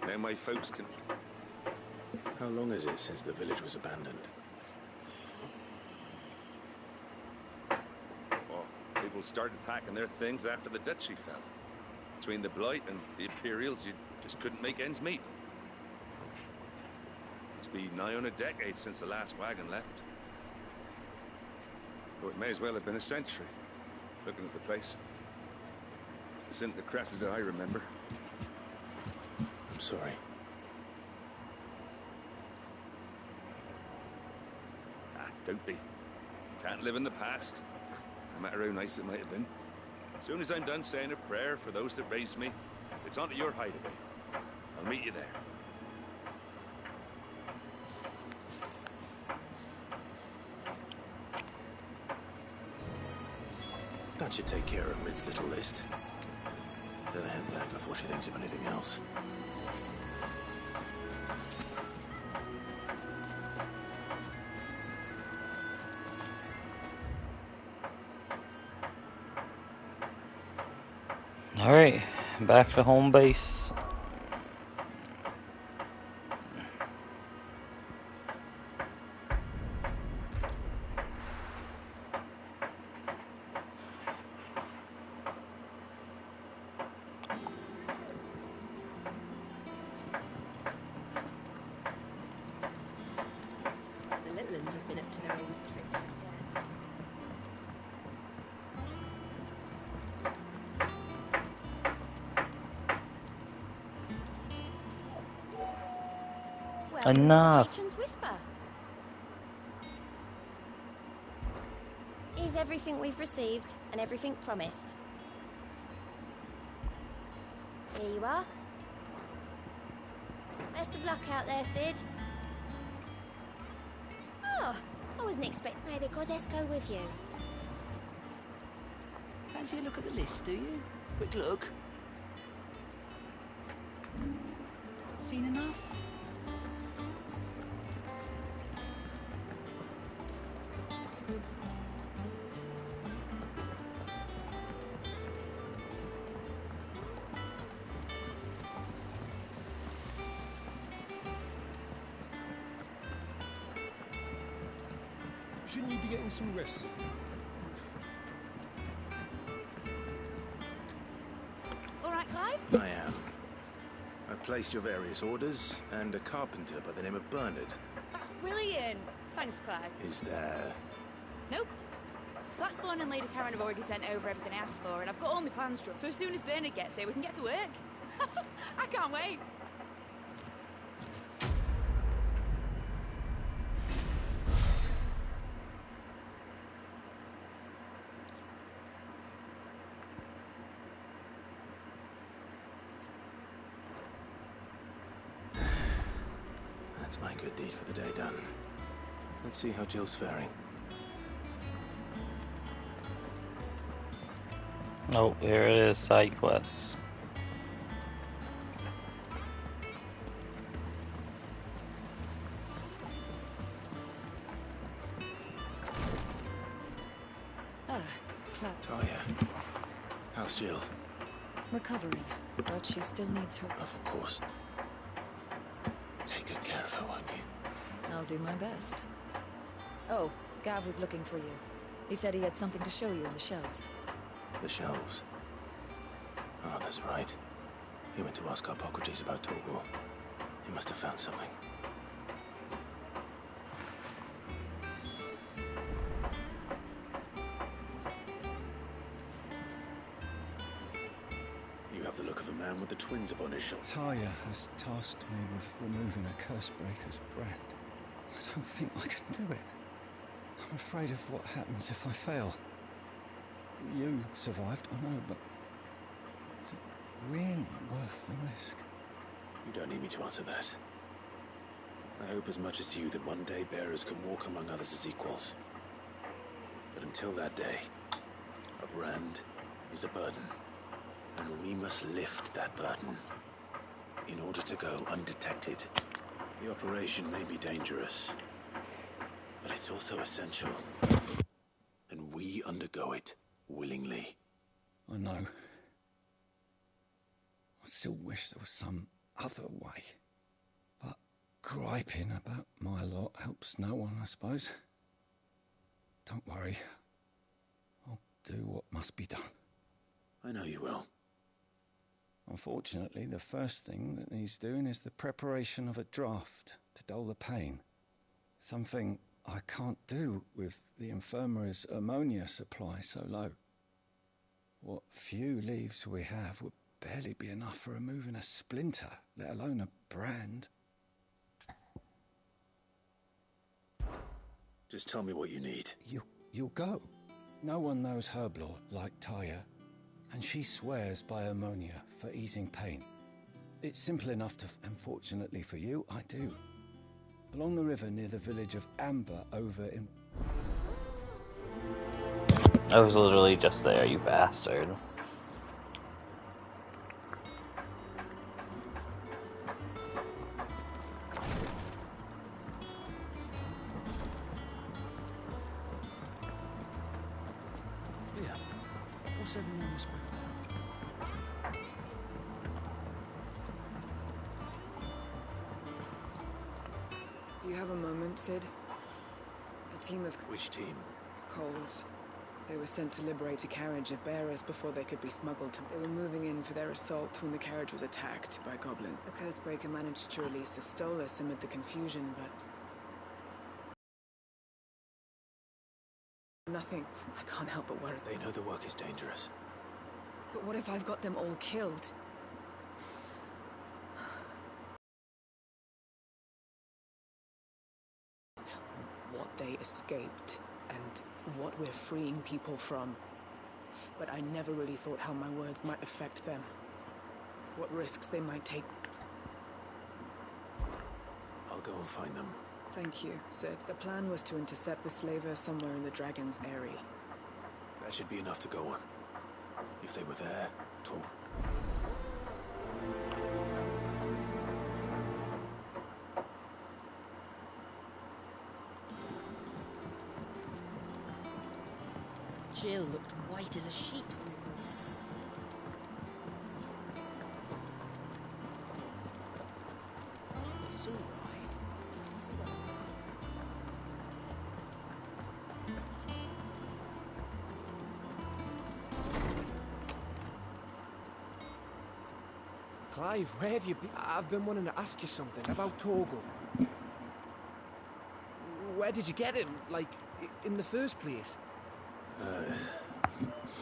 Now my folks can... How long is it since the village was abandoned? Oh, people started packing their things after the duchy fell. Between the Blight and the Imperials, you just couldn't make ends meet. Must be nigh on a decade since the last wagon left. Though it may as well have been a century, looking at the place. This isn't the Cressida I remember. I'm sorry. Don't be. Can't live in the past, no matter how nice it might have been. As soon as I'm done saying a prayer for those that raised me, it's onto your hideaway. I'll meet you there. That should take care of Mid's little list. Better head back before she thinks of anything else. Alright, back to home base. The little ones have been up to their old tricks again. Welcome to the Enough. Patron's Whisper. Is everything we've received and everything promised? Here you are. Best of luck out there, Sid. Oh, I wasn't expecting. May the goddess go with you. Fancy a look at the list, do you? Quick look. Seen enough? Shouldn't you be getting some rest? All right, Clive? I am. I've placed your various orders, and a carpenter by the name of Bernard. That's brilliant. Thanks, Clive. Is there... Nope. Blackthorn and Lady Karen have already sent over everything I asked for, and I've got all my plans drawn. So as soon as Bernard gets here, we can get to work. I can't wait. That's my good deed for the day done. Let's see how Jill's faring. Oh, here it is, side quest. Ah, Clap. Taya. How's Jill? Recovering, but she still needs her... Of course. Take good care of her, won't you? I'll do my best. Oh, Gav was looking for you. He said he had something to show you in the shelves. The shelves. Oh, that's right. He went to ask Hippocrates about Torgor. He must have found something. You have the look of a man with the twins upon his shoulder. Taya has tasked me with removing a Cursebreaker's brand. I don't think I can do it. I'm afraid of what happens if I fail. You survived, I know, but is it really worth the risk? You don't need me to answer that. I hope as much as you that one day bearers can walk among others as equals. But until that day, a brand is a burden. And we must lift that burden in order to go undetected. The operation may be dangerous, but it's also essential. And we undergo it willingly. I know. I still wish there was some other way. But griping about my lot helps no one, I suppose. Don't worry. I'll do what must be done. I know you will. Unfortunately, the first thing that needs doing is the preparation of a draft to dull the pain. Something I can't do with the infirmary's ammonia supply so low. What few leaves we have would barely be enough for removing a splinter, let alone a brand. Just tell me what you need. You'll go. No one knows Herblore like Taya, and she swears by ammonia for easing pain. It's simple enough to, unfortunately for you, I do. Along the river near the village of Amber over in... I was literally just there, you bastard. Yeah. What's everyone whispering about? Do you have a moment, Sid? A team of... Which team? Coles. They were sent to liberate a carriage of bearers before they could be smuggled. They were moving in for their assault when the carriage was attacked by goblins. A Cursebreaker managed to release a Stolas amid the confusion, but... nothing. I can't help but worry. They know the work is dangerous. But what if I've got them all killed? What they escaped, and what we're freeing people from. But I never really thought how my words might affect them. What risks they might take. I'll go and find them. Thank you, Sid. The plan was to intercept the slaver somewhere in the Dragon's Eyrie. That should be enough to go on. If they were there, talk. Jill looked white as a sheet when they brought her. It's all right. So doesn't it? Clive, where have you been? I've been wanting to ask you something about Torgal. Where did you get him? Like, in the first place?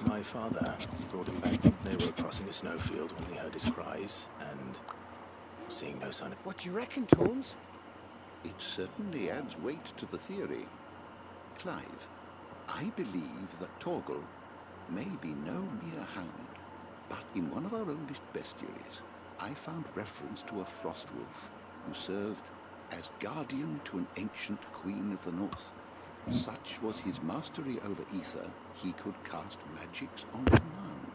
My father brought him back from... They were crossing a snowfield when they heard his cries, and seeing no sign of... What do you reckon, Tones? It certainly adds weight to the theory. Clive, I believe that Torgal may be no mere hound, but in one of our oldest bestiaries, I found reference to a frostwolf who served as guardian to an ancient queen of the north. Such was his mastery over ether, he could cast magics on command.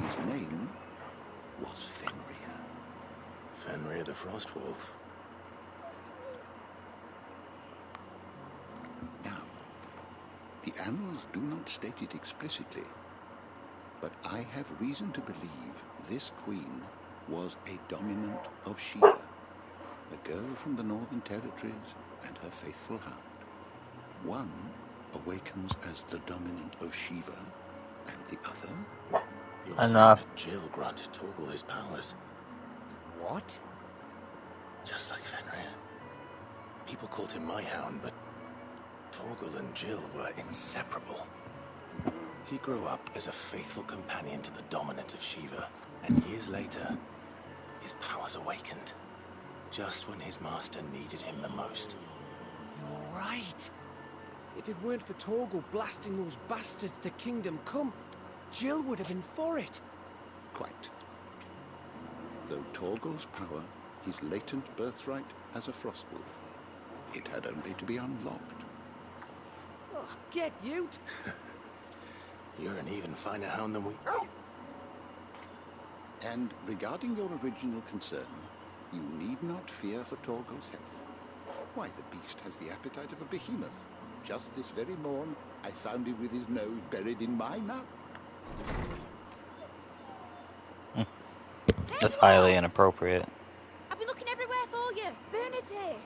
His name was Fenrir. Fenrir the Frostwolf. Now, the annals do not state it explicitly, but I have reason to believe this queen was a dominant of Shiva, a girl from the Northern Territories and her faithful hound. One awakens as the dominant of Shiva, and the other... You're Enough. saying that Jill granted Torgal his powers. What? Just like Fenrir. People called him my hound, but Torgal and Jill were inseparable. He grew up as a faithful companion to the dominant of Shiva, and years later, his powers awakened. Just when his master needed him the most. You're right. If it weren't for Torgal blasting those bastards to Kingdom Come, Jill would have been for it. Quite. Though Torgal's power, his latent birthright as a frostwolf, it had only to be unlocked. Oh, get you! You're an even finer hound than we... And regarding your original concern, you need not fear for Torgal's health. Why, the beast has the appetite of a behemoth. Just this very morn, I found him with his nose buried in my nut. That's highly inappropriate. I've been looking everywhere for you. Bernard's here.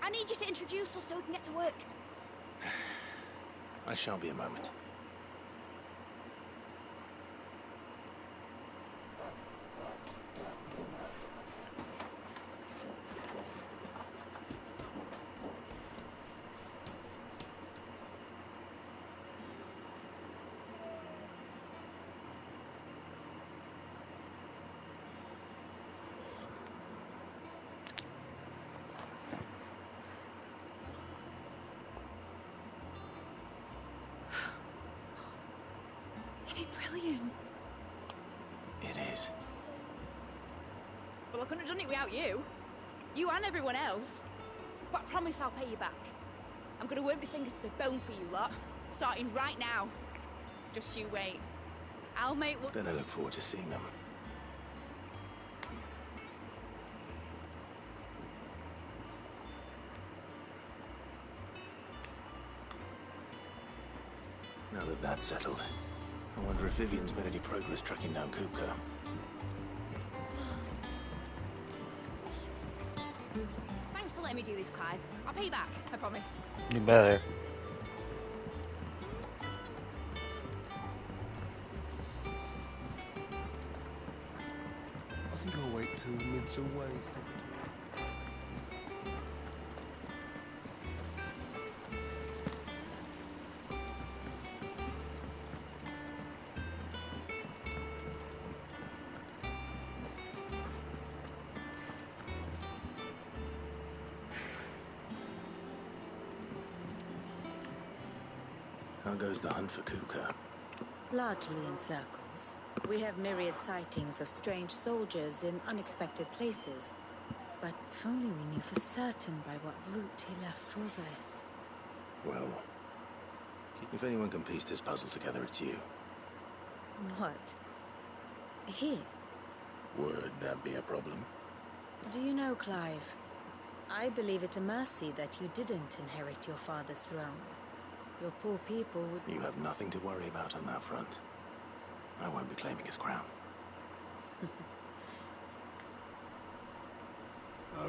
I need you to introduce us so we can get to work. I shall be a moment. brilliant. It is. Well, I couldn't have done it without you. You and everyone else. But I promise I'll pay you back. I'm gonna work my fingers to the bone for you lot. Starting right now. Just you wait. I'll make what... Then I look forward to seeing them. Now that that's settled, I wonder if Vivian's made any progress tracking down Kupka. Thanks for letting me do this, Clive. I'll pay you back, I promise. You better. I think I'll wait till Mid's away to take it. How goes the hunt for Kupka? Largely in circles. We have myriad sightings of strange soldiers in unexpected places. But if only we knew for certain by what route he left Rosalith. Well, if anyone can piece this puzzle together, it's you. What? Here? Would that be a problem? Do you know, Clive? I believe it a mercy that you didn't inherit your father's throne. Your poor people would... You have nothing to worry about on that front. I won't be claiming his crown.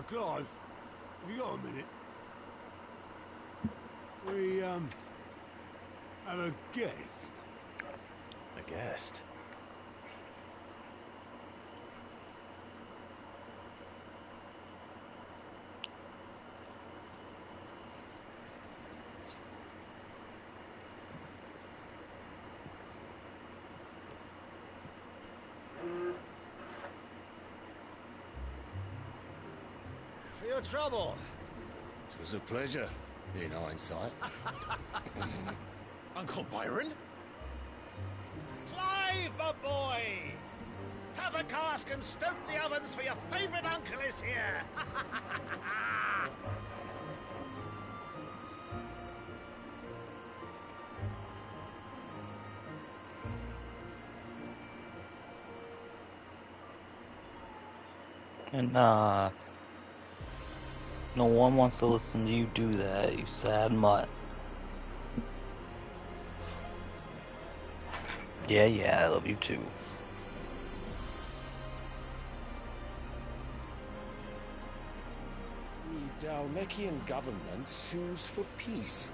Clive, have you got a minute? We, have a guest. A guest? For your trouble. It was a pleasure, in hindsight. Uncle Byron? Clive, my boy! Tap a cask and stoke the ovens for your favourite uncle is here! And, no one wants to listen to you do that, you sad mutt. Yeah, I love you too. The Dalmekian government sues for peace.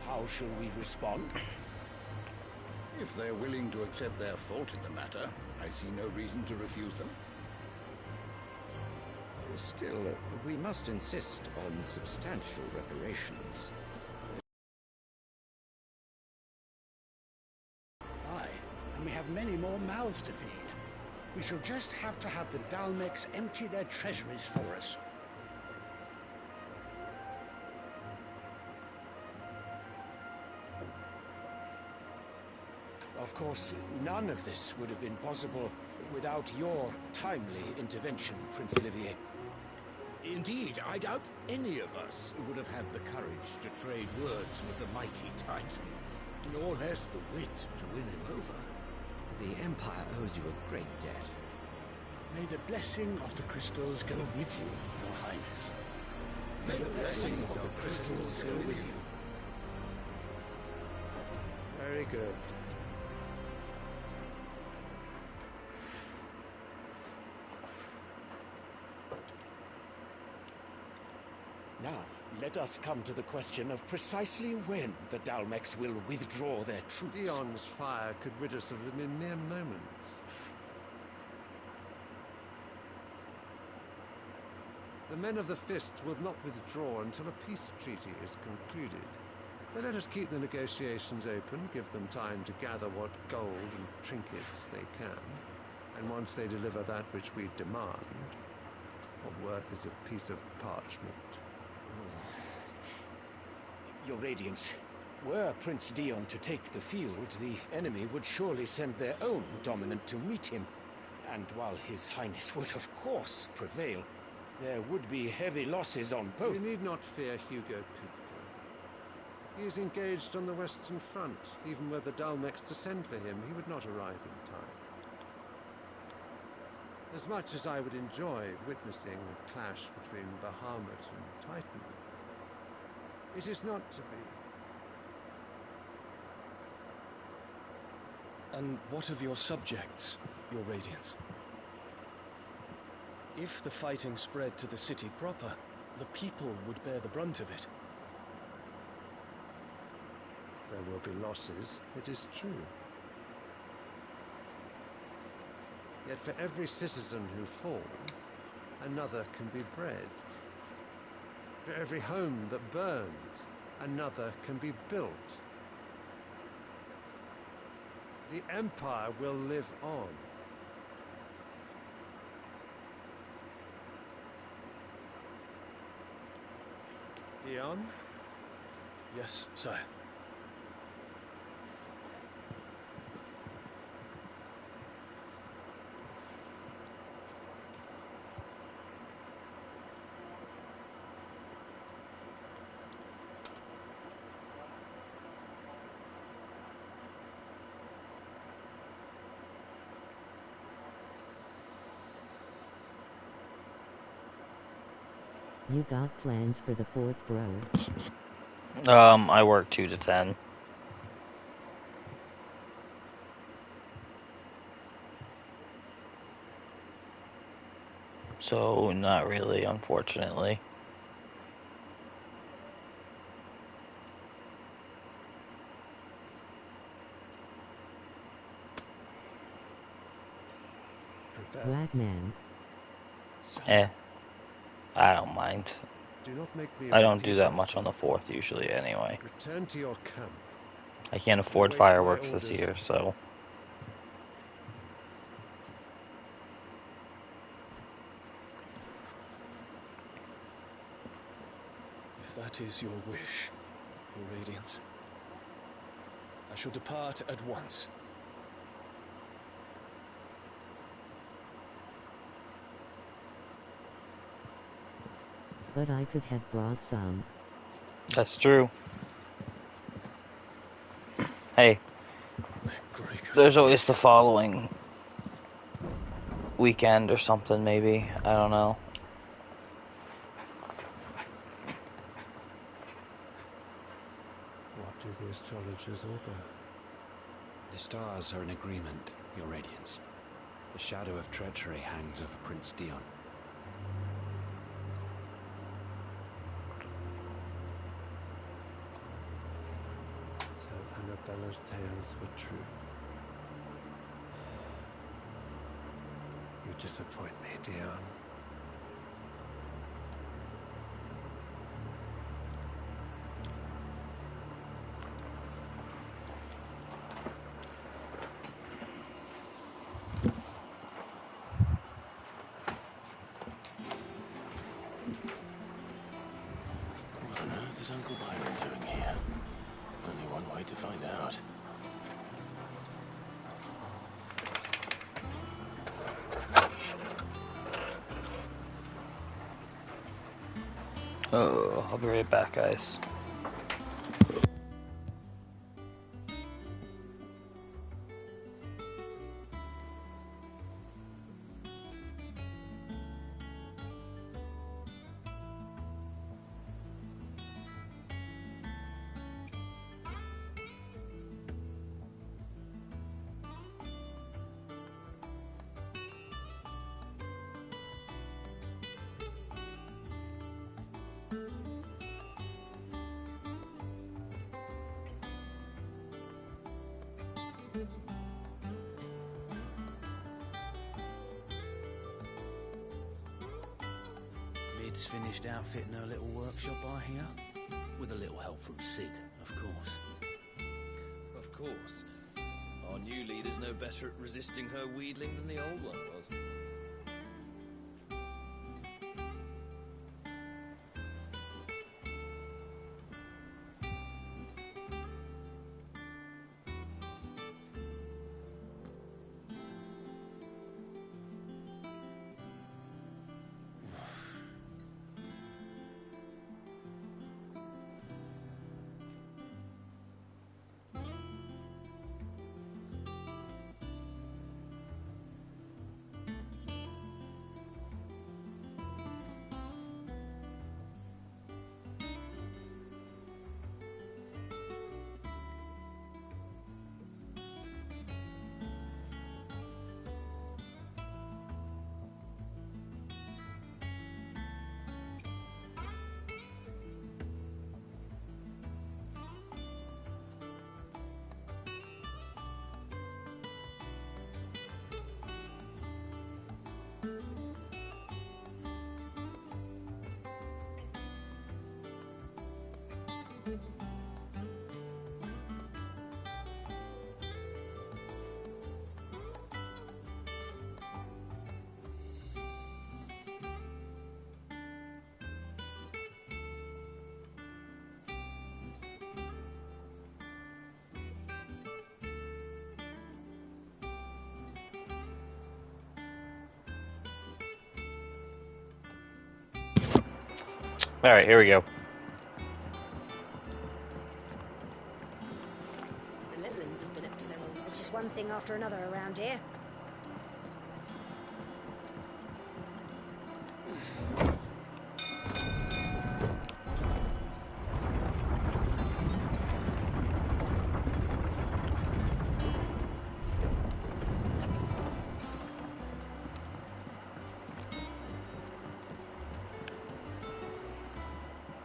How shall we respond? If they're willing to accept their fault in the matter, I see no reason to refuse them. Still, we must insist on substantial reparations. Aye, and we have many more mouths to feed. We shall just have to have the Dalmecs empty their treasuries for us. Of course, none of this would have been possible without your timely intervention, Prince Olivier. Indeed, I doubt any of us would have had the courage to trade words with the mighty Titan, nor less the wit to win him over. The Empire owes you a great debt. May the blessing of the crystals go with you, Your Highness. May the blessing of the crystals go with you. Very good. Now, let us come to the question of precisely when the Dalmecs will withdraw their troops. Dion's fire could rid us of them in mere moments. The men of the Fists will not withdraw until a peace treaty is concluded. So let us keep the negotiations open, give them time to gather what gold and trinkets they can, and once they deliver that which we demand, what worth is a piece of parchment? Your Radiance, Were Prince Dion to take the field, the enemy would surely send their own dominant to meet him. And while His Highness would of course prevail, there would be heavy losses on both. You need not fear Hugo Kupka. He is engaged on the Western Front. Even were the Dalmex to send for him, he would not arrive in time. As much as I would enjoy witnessing a clash between Bahamut and Titan, it is not to be. And what of your subjects, Your Radiance? If the fighting spread to the city proper, the people would bear the brunt of it. There will be losses, it is true. Yet for every citizen who falls, another can be bred. For every home that burns, another can be built. The Empire will live on. Dion? Yes, sire. You got plans for the 4th, bro? I work 2 to 10. So, not really, unfortunately. Ragman. I don't mind. Do not make me I don't do that repeat much on the myself. 4th usually anyway. Return to your camp. I can't afford Await my fireworks this orders. year, so... If that is your wish, Your Radiance, I shall depart at once. But I could have brought some. That's true. Hey, there's always the following weekend or something, maybe. I don't know. What do the astrologers augur? The stars are in agreement, Your Radiance. The shadow of treachery hangs over Prince Dion. So Annabella's tales were true. You disappoint me, Dion. What on earth is Uncle Byron doing here? Only one way to find out. Oh, I'll be right back, guys. Lid's finished outfitting her little workshop, I hear. With a little help from Sid, of course. Of course. Our new leader's no better at resisting her wheedling than the old one was. Alright, here we go. The little ones have been up to no more. There's just one thing after another around here.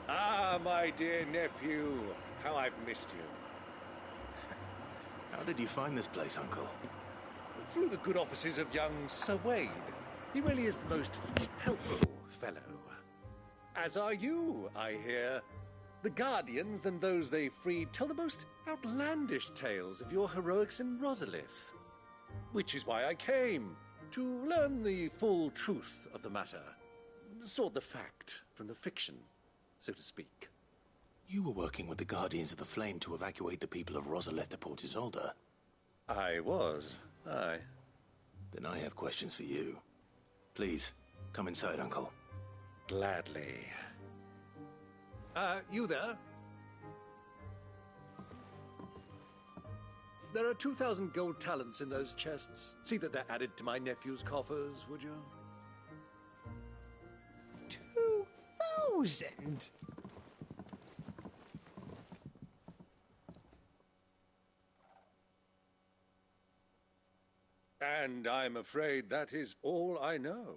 Ah, my dear nephew, how I've missed you. How did you find this place, Uncle? Through the good offices of young Sir Wade. He really is the most helpful fellow. As are you, I hear. The Guardians and those they freed tell the most outlandish tales of your heroics in Rosalith. Which is why I came, to learn the full truth of the matter. Sort the fact from the fiction, so to speak. You were working with the Guardians of the Flame to evacuate the people of Rosalith to Port Isolde. I was, aye. Then I have questions for you. Please, come inside, Uncle. Gladly. You there? There are 2,000 gold talents in those chests. See that they're added to my nephew's coffers, would you? 2,000? And I'm afraid that is all I know.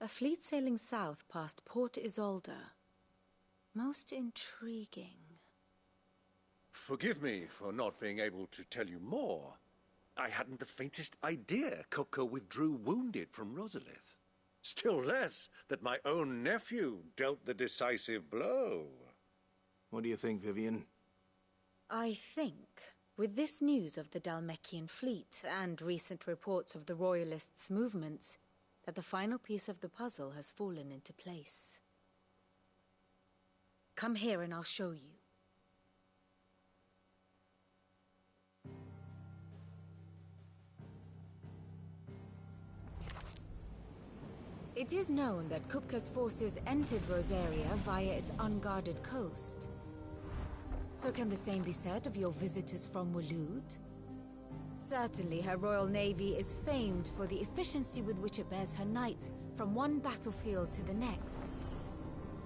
A fleet sailing south past Port Isolde. Most intriguing. Forgive me for not being able to tell you more. I hadn't the faintest idea Kupka withdrew wounded from Rosalith. Still less that my own nephew dealt the decisive blow. What do you think, Vivian? I think, with this news of the Dhalmekian fleet and recent reports of the Royalists' movements, that the final piece of the puzzle has fallen into place. Come here and I'll show you. It is known that Kupka's forces entered Rosaria via its unguarded coast. So can the same be said of your visitors from Waloed? Certainly her Royal Navy is famed for the efficiency with which it bears her knights from one battlefield to the next.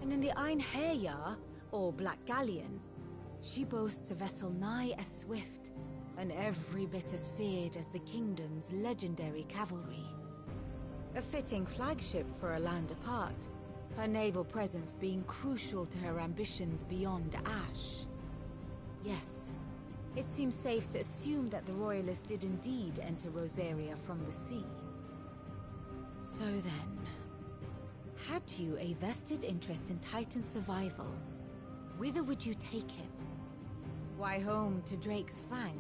And in the Einherjar, or Black Galleon, she boasts a vessel nigh as swift and every bit as feared as the kingdom's legendary cavalry. A fitting flagship for a land apart, her naval presence being crucial to her ambitions beyond Ash. Yes, it seems safe to assume that the Royalists did indeed enter Rosaria from the sea. So then, had you a vested interest in Titan's survival, whither would you take him? Why, home to Drake's Fang,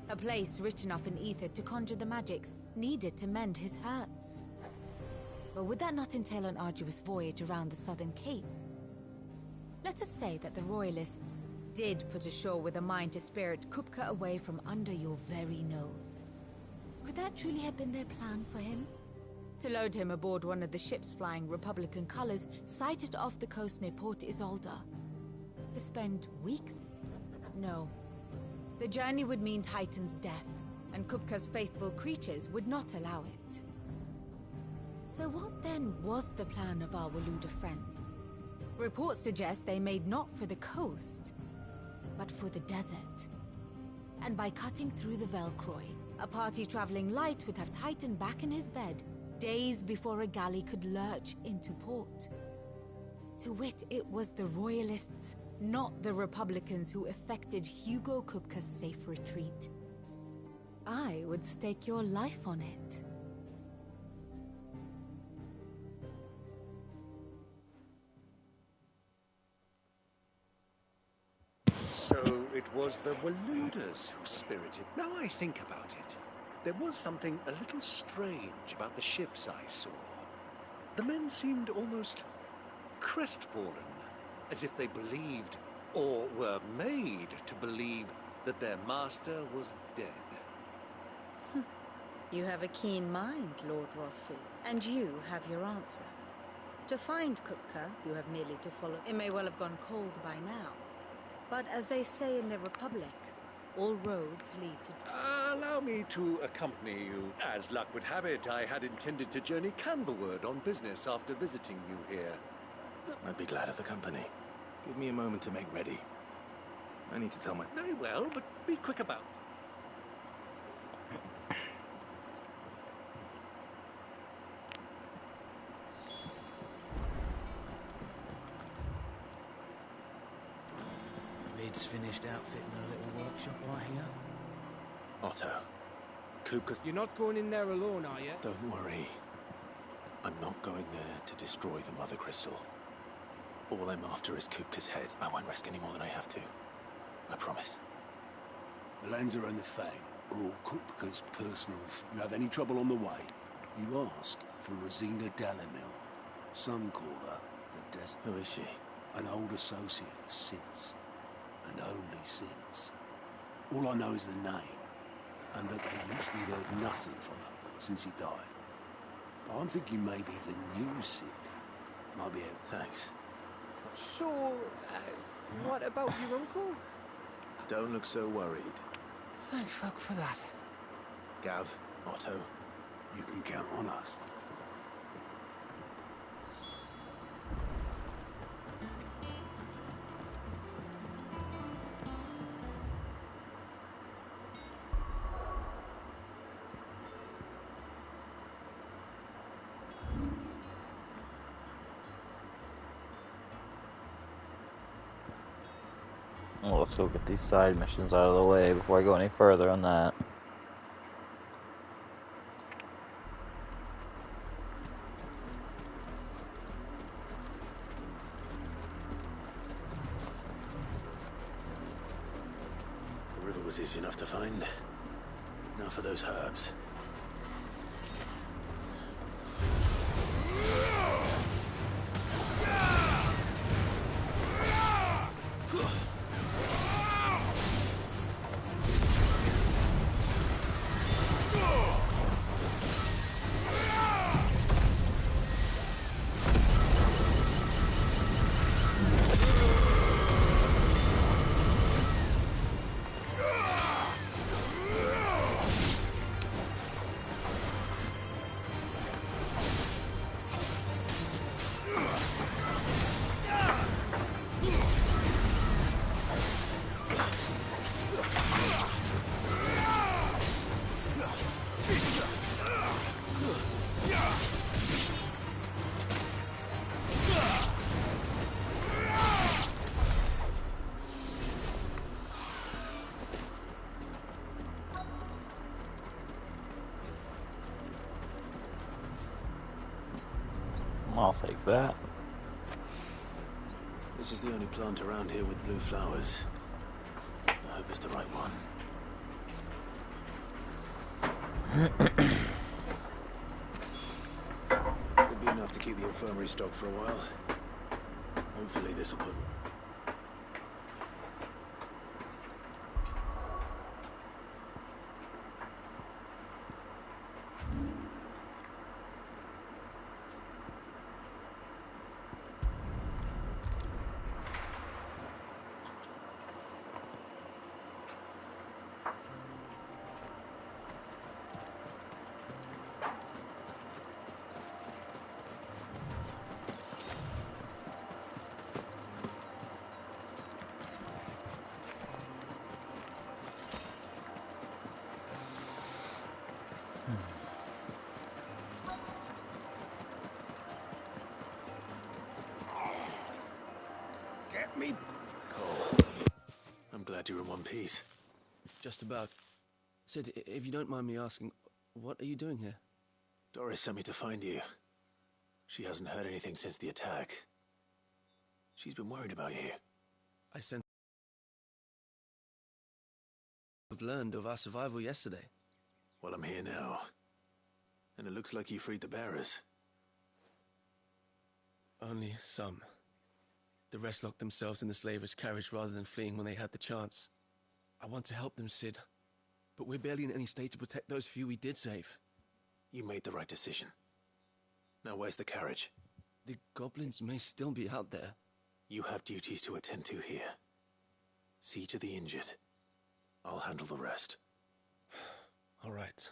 a place rich enough in ether to conjure the magics needed to mend his hurts. But would that not entail an arduous voyage around the southern cape? Let us say that the Royalists did put ashore with a mind to spirit Kupka away from under your very nose. Could that truly have been their plan for him? To load him aboard one of the ships flying Republican colors sighted off the coast near Port Isolde? To spend weeks? No. The journey would mean Titan's death, and Kupka's faithful creatures would not allow it. So what then was the plan of our Waluda friends? Reports suggest they made not for the coast, but for the desert. And by cutting through the Velcroy, a party traveling light would have Titan back in his bed days before a galley could lurch into port. To wit, it was the Royalists, not the Republicans, who effected Hugo Kupka's safe retreat. I would stake your life on it. So it was the Waludas who spirited. Now I think about it, there was something a little strange about the ships I saw. The men seemed almost crestfallen, as if they believed, or were made to believe, that their master was dead. You have a keen mind, Lord Rosfield, and you have your answer. To find Kupka, you have merely to follow. It may well have gone cold by now. But as they say in the Republic, all roads lead to... Allow me to accompany you. As luck would have it, I had intended to journey Candlewood on business after visiting you here. I'd be glad of the company. Give me a moment to make ready. I need to tell my... Very well, but be quick about... Lid's finished outfitting her little workshop, I hear. Otto. Kupka's... You're not going in there alone, are you? Don't worry. I'm not going there to destroy the Mother Crystal. All I'm after is Kupka's head. I won't risk any more than I have to. I promise. The Lanza and the Fang are all Kupka's personal... You have any trouble on the way, you ask for Rosina Dalimil. Some call her the Desert. Who is she? An old associate of Sid's. And only Sid's. All I know is the name, and that they usually heard nothing from her since he died. But I'm thinking maybe the new Sid might be able... Thanks. So, what about your uncle? Don't look so worried. Thank fuck for that. Gav, Otto, you can count on us. Well, let's go get these side missions out of the way before I go any further on that. the river was easy enough to find. Now for those herbs. I'll take that. This is the only plant around here with blue flowers. I hope it's the right one. Could be enough to keep the infirmary stocked for a while. Hopefully this will put... Get me... Cole, I'm glad you're in one piece. Just about. Sid, if you don't mind me asking, what are you doing here? Doris sent me to find you. She hasn't heard anything since the attack. She's been worried about you. I sent... I've learned of our survival yesterday. Well, I'm here now. And it looks like you freed the bearers. Only some. The rest locked themselves in the slaver's carriage rather than fleeing when they had the chance. I want to help them, Sid. But we're barely in any state to protect those few we did save. You made the right decision. Now where's the carriage? The goblins may still be out there. You have duties to attend to here. See to the injured. I'll handle the rest. All right.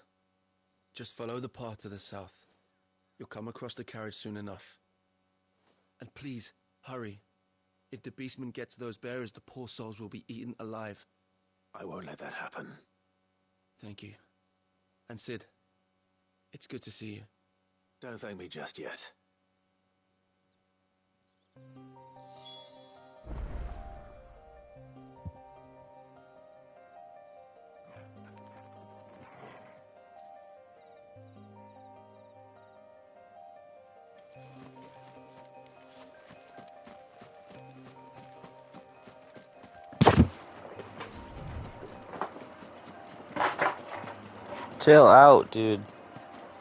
Just follow the path to the south. You'll come across the carriage soon enough. And please, hurry. If the beastmen get to those bearers, the poor souls will be eaten alive. I won't let that happen. Thank you. And Sid, it's good to see you. Don't thank me just yet. Chill out, dude.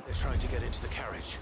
They're trying to get into the carriage.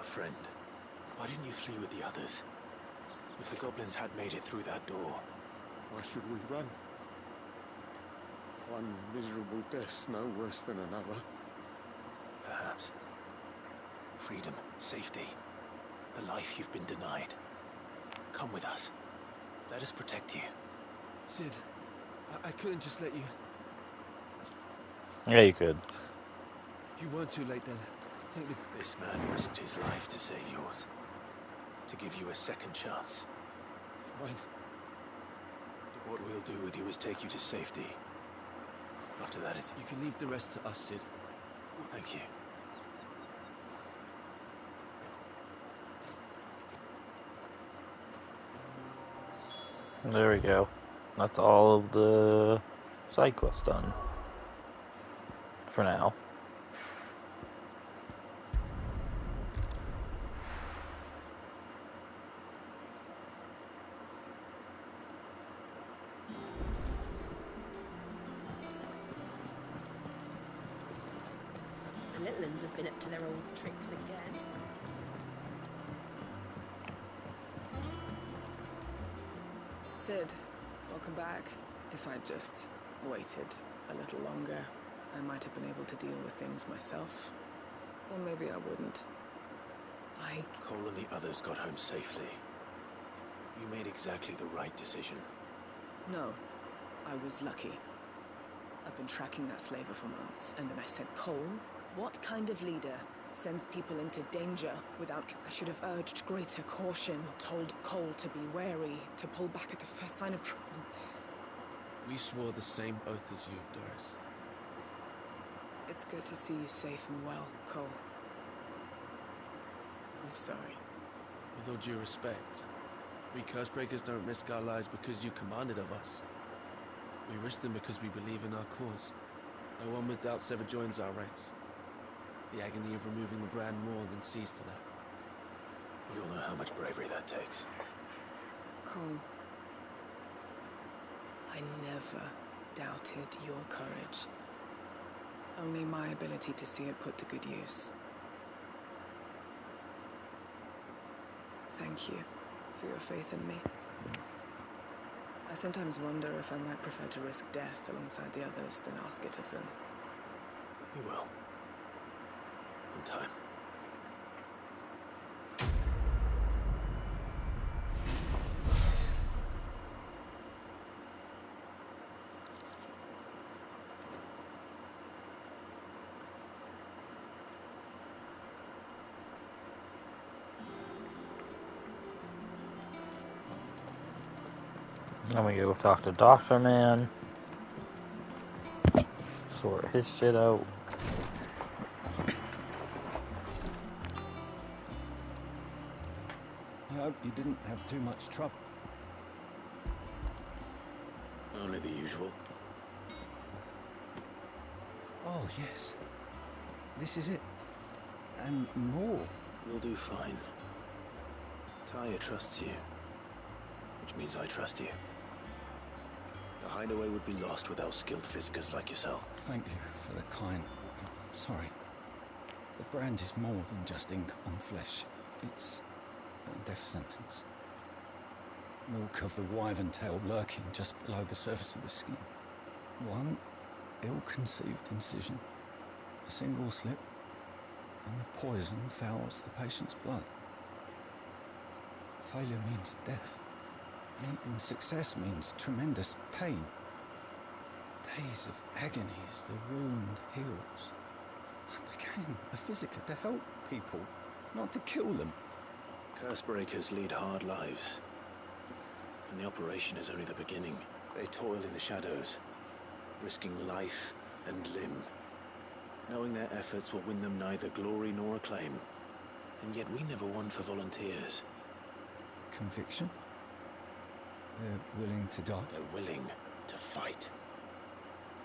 Friend, why didn't you flee with the others? If the goblins had made it through that door... Why should we run? One miserable death's no worse than another. Perhaps. Freedom, safety, the life you've been denied. Come with us. Let us protect you. Sid, I couldn't just let you... Yeah, you could. You weren't too late then. This man risked his life to save yours. To give you a second chance. Fine. What we'll do with you is take you to safety. After that, it's... You can leave the rest to us, Sid. Thank you. There we go. That's all of the side quests done. For now. The little uns have been up to their old tricks again. Sid, welcome back. If I'd just waited a little longer, I might have been able to deal with things myself. Or maybe I wouldn't. Cole and the others got home safely. You made exactly the right decision. No, I was lucky. I've been tracking that slaver for months, and then I sent Cole. What kind of leader sends people into danger without... I should have urged greater caution, told Cole to be wary, to pull back at the first sign of trouble. We swore the same oath as you, Doris. It's good to see you safe and well, Cole. I'm sorry. With all due respect, we Cursebreakers don't risk our lives because you commanded of us. We risk them because we believe in our cause. No one with doubts ever joins our ranks. The agony of removing the brand more than sees to that. We all know how much bravery that takes. Cole, I never doubted your courage. Only my ability to see it put to good use. Thank you for your faith in me. I sometimes wonder if I might prefer to risk death alongside the others than ask it of them. You will. In time. I'm gonna go talk to Dr. Man. Sort his shit out. I hope you didn't have too much trouble. Only the usual. Oh, yes. This is it. And more. You'll do fine. Taya trusts you. Which means I trust you. The hideaway would be lost without skilled physicers like yourself. Thank you for the kind. I'm sorry. The brand is more than just ink on flesh. It's a death sentence. Milk of the wyvern tail lurking just below the surface of the skin. One ill-conceived incision. A single slip, and the poison fouls the patient's blood. Failure means death. And even success means tremendous pain. Days of agony as the wound heals. I became a physiker to help people, not to kill them. Cursebreakers lead hard lives. And the operation is only the beginning. They toil in the shadows, risking life and limb, knowing their efforts will win them neither glory nor acclaim. And yet we never won for volunteers. Conviction? They're willing to die? They're willing to fight.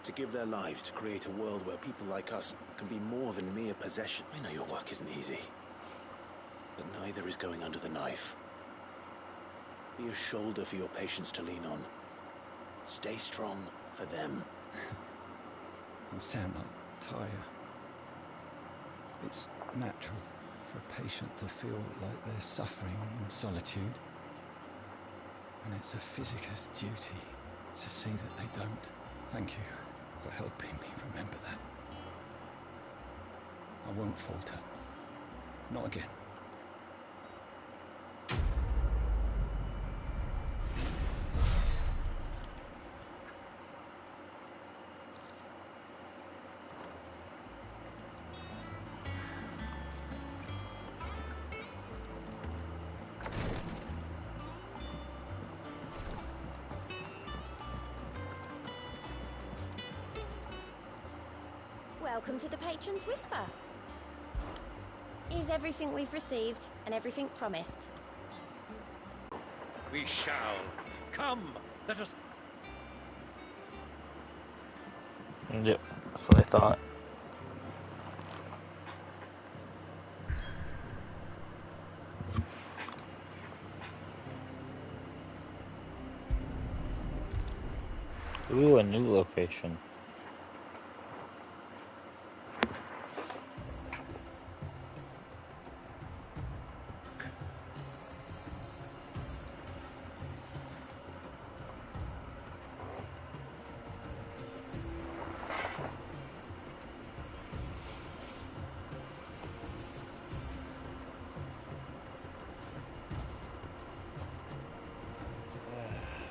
To give their lives to create a world where people like us can be more than mere possession. I know your work isn't easy, but neither is going under the knife. Be a shoulder for your patients to lean on. Stay strong for them. You sound like Taya. It's natural for a patient to feel like they're suffering in solitude. And it's a physicer's duty to see that they don't. Thank you for helping me remember that. I won't falter. Not again. Welcome to the Patron's Whisper. Is everything we've received and everything promised? We shall. Come, let us... Yep, that's what I thought. Ooh, a new location.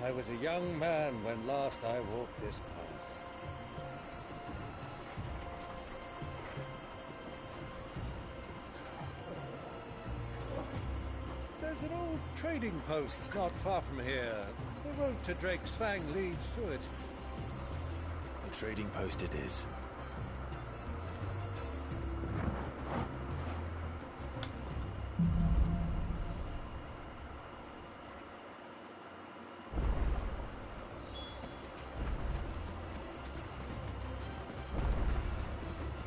I was a young man when last I walked this path. There's an old trading post not far from here. The road to Drake's Fang leads through it. A trading post it is.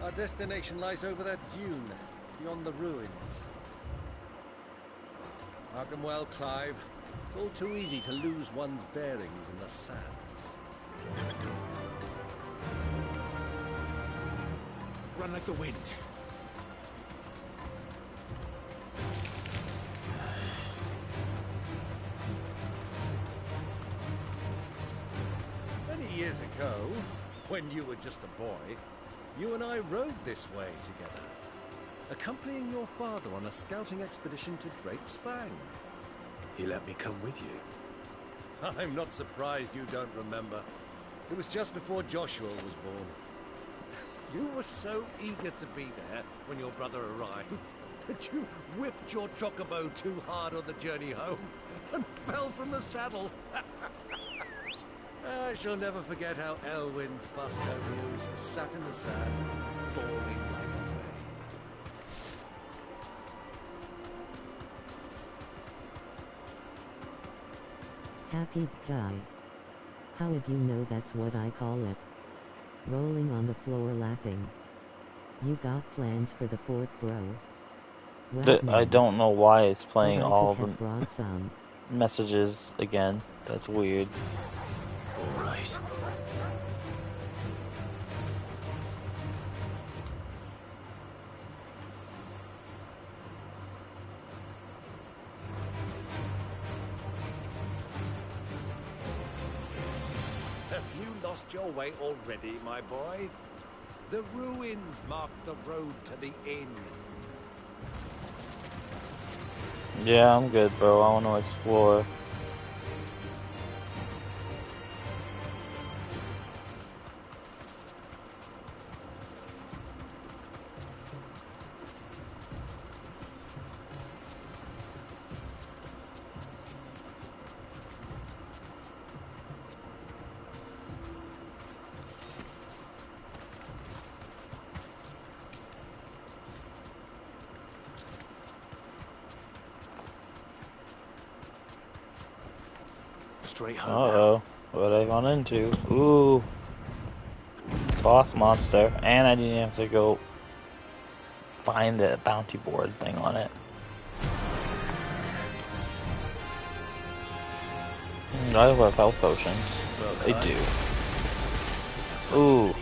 Our destination lies over that dune, beyond the ruins. Mark 'em well, Clive. It's all too easy to lose one's bearings in the sands. Run like the wind. Many years ago, when you were just a boy, you and I rode this way together, accompanying your father on a scouting expedition to Drake's Fang. He let me come with you. I'm not surprised you don't remember. It was just before Joshua was born. You were so eager to be there when your brother arrived that you whipped your chocobo too hard on the journey home and fell from the saddle. I shall never forget how Elwyn fussed over you as you sat in the sand, bawling like a babe. Happy guy. How would you know that's what I call it? Rolling on the floor laughing. You got plans for the fourth bro? I don't know why it's playing But I all could have the brought some. messages again. That's weird. All right. Have you lost your way already, my boy? The ruins mark the road to the inn. Yeah, I'm good, bro. I want to explore. Straight home. Uh-oh. What I run into? Ooh. Boss monster. And I didn't have to go find the bounty board thing on it. I love health potions. They do. Ooh.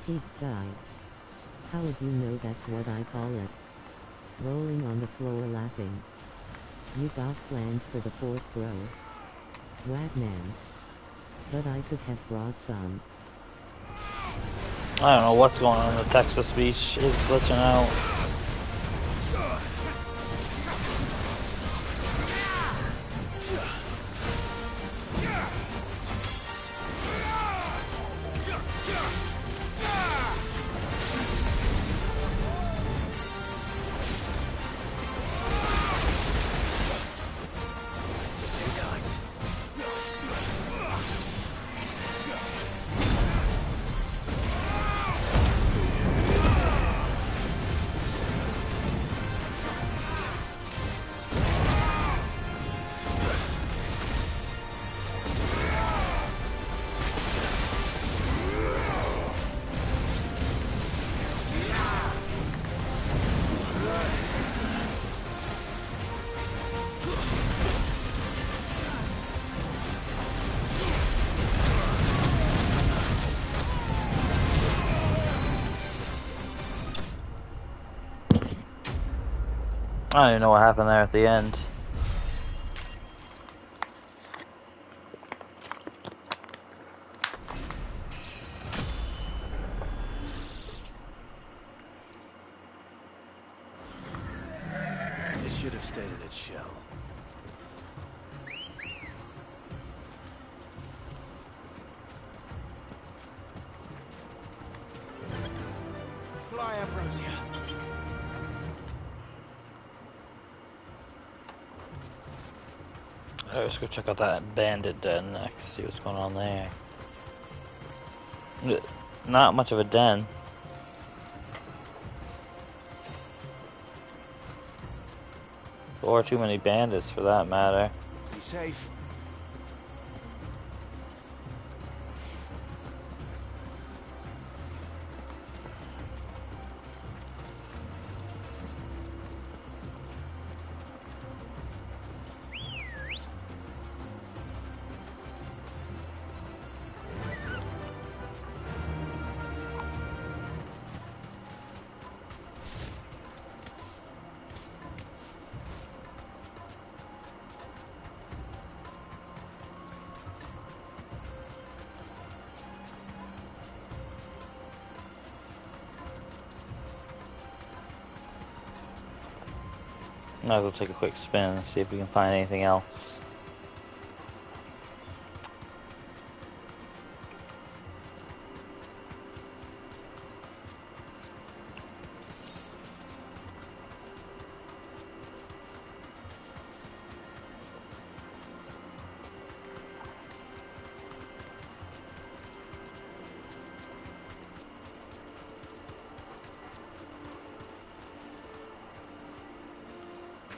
Happy guy. How would you know that's what I call it? Rolling on the floor laughing. You got plans for the fourth bro? Wagman. But I could have brought some. I don't know what's going on. The Texas speech is glitching out. I don't even know what happened there at the end. It should have stayed in its shell. Fly, Ambrosia. Alright, let's go check out that bandit den next, see what's going on there. Not much of a den. Or too many bandits for that matter. Be safe. Might as well take a quick spin and see if we can find anything else.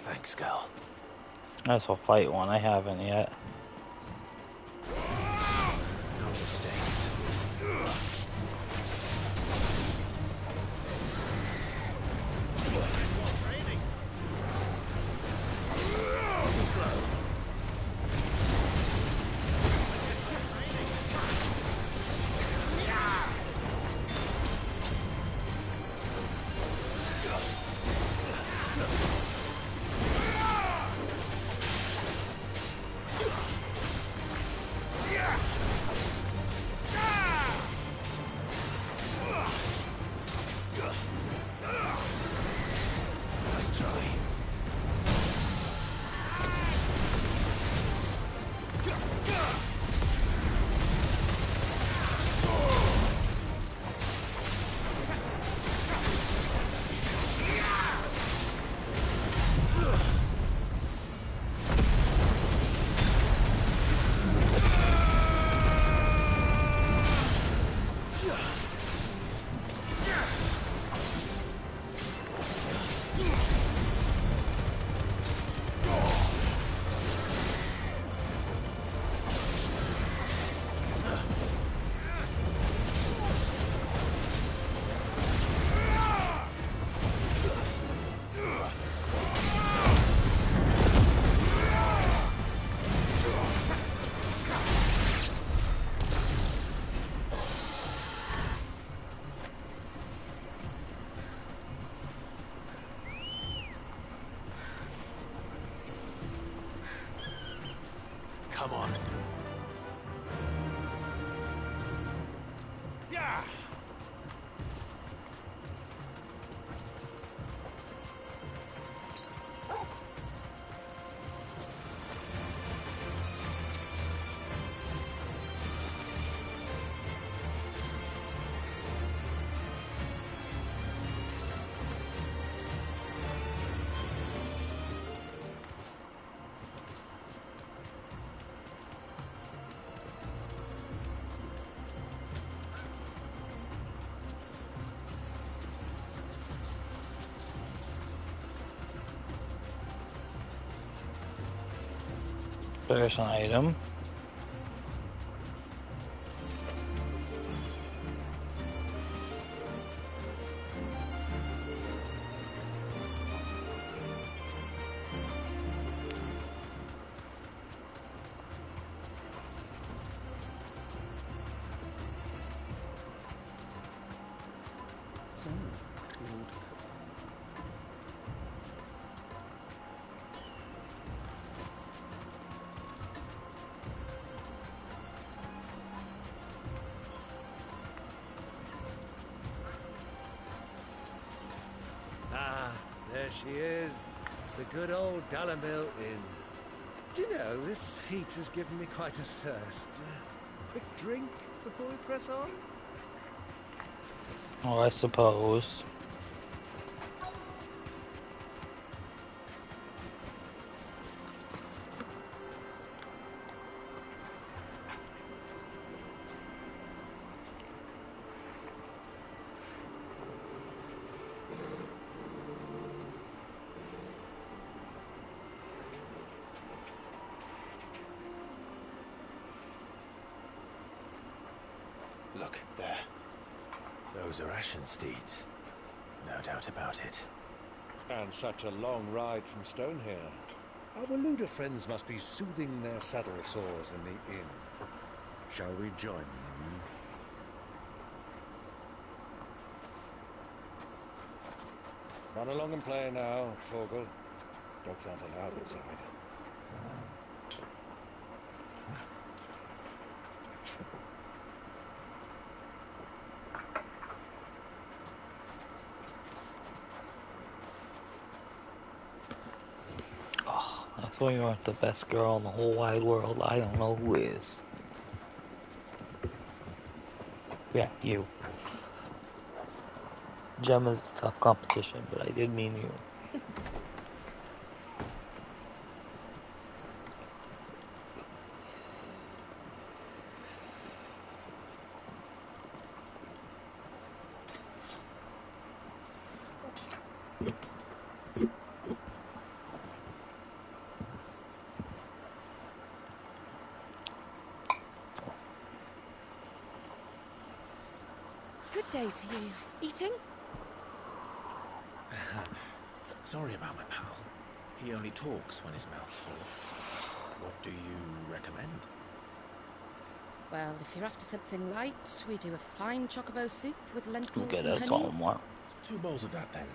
Thanks, girl. Might as well fight one, I haven't yet. No mistakes. Too slow. Come on. Yeah! There's an item. So, Lord. Ah, there she is. The good old Dalamil Inn. Do you know, this heat has given me quite a thirst. Quick drink before we press on? Oh, I suppose. Look, there. Those are Ashen steeds. No doubt about it. And such a long ride from Stonehere. Our Luda friends must be soothing their saddle sores in the inn. Shall we join them? Run along and play now, Torgal. Dogs aren't allowed inside. If we aren't the best girl in the whole wide world, I don't know who is. Yeah, you. Gemma's tough competition, but I did mean you. Good day to you. Eating? Sorry about my pal. He only talks when his mouth's full. What do you recommend? Well, if you're after something light, we do a fine chocobo soup with lentils Get and it honey. on what? 2 bowls of that then.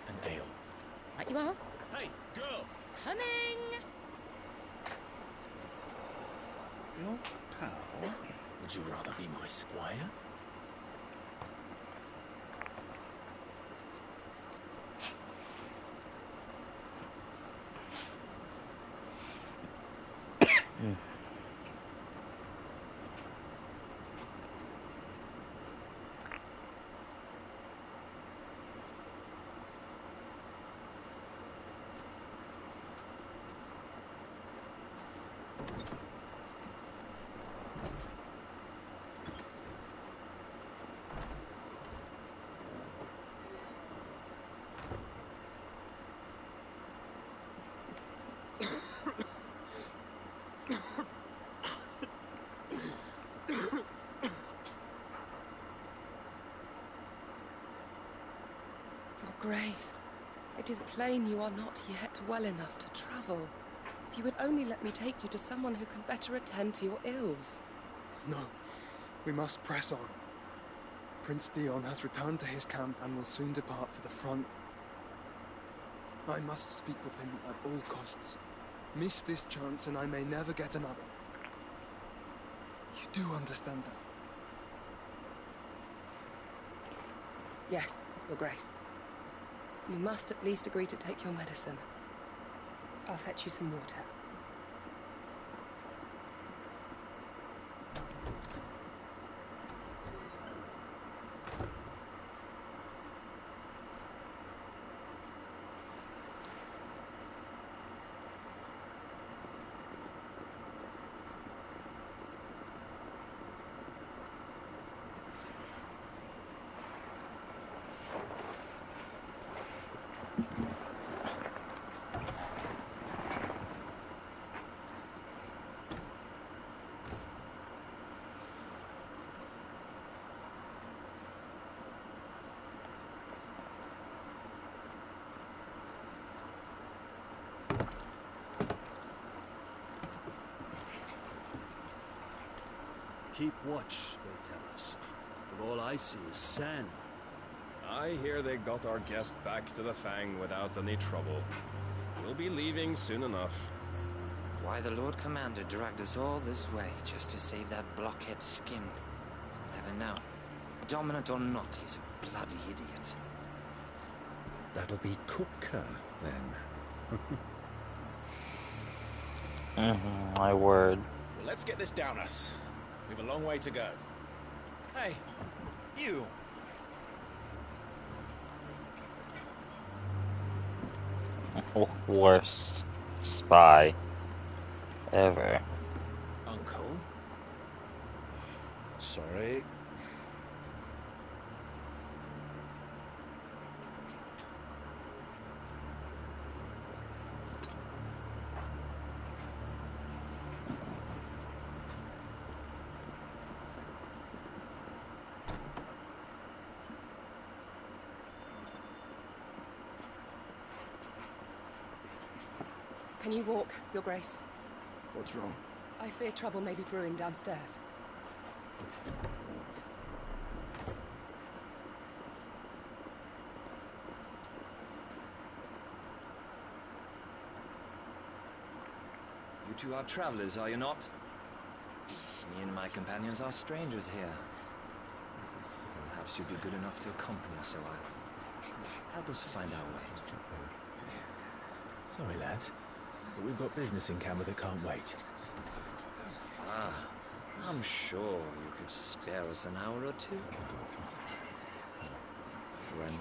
An ale. Right you are. Hey, girl! Coming! Your pal? Would you rather be my squire? Your Grace, it is plain you are not yet well enough to travel. If you would only let me take you to someone who can better attend to your ills. No, we must press on. Prince Dion has returned to his camp and will soon depart for the front. I must speak with him at all costs. Miss this chance and I may never get another. You do understand that? Yes, Your Grace. You must at least agree to take your medicine. I'll fetch you some water. Keep watch, they tell us. But all I see is sand. I hear they got our guest back to the Fang without any trouble. We'll be leaving soon enough. Why the Lord Commander dragged us all this way just to save that blockhead skin, we'll never know. Dominant or not, he's a bloody idiot. That'll be Cooker, then. My word. Well, let's get this down us. We've a long way to go. Hey, you! Worst spy ever. Uncle? Sorry. Can you walk, Your Grace? What's wrong? I fear trouble may be brewing downstairs. You two are travelers, are you not? Me and my companions are strangers here. Perhaps you'd be good enough to accompany us a while. Help us find our way. Sorry, lads, but we've got business in camera that can't wait. Ah, I'm sure you could spare us an hour or two. Friend.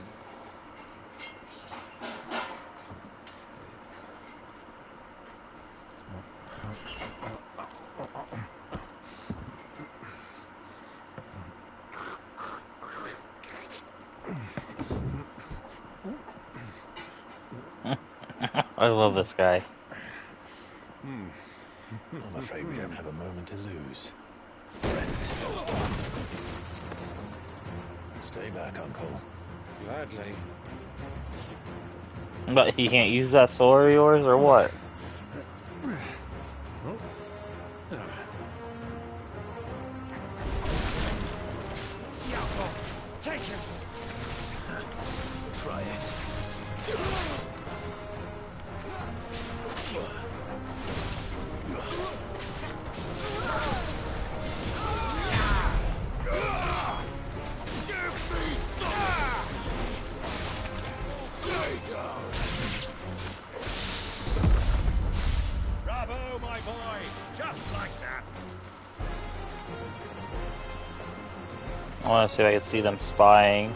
I love this guy. I'm afraid we don't have a moment to lose. Friend. Stay back, Uncle. Gladly. But he can't use that sword of yours, or what? Take him! Try it. Bravo, my boy! Just like that! I want to see if I can see them spying.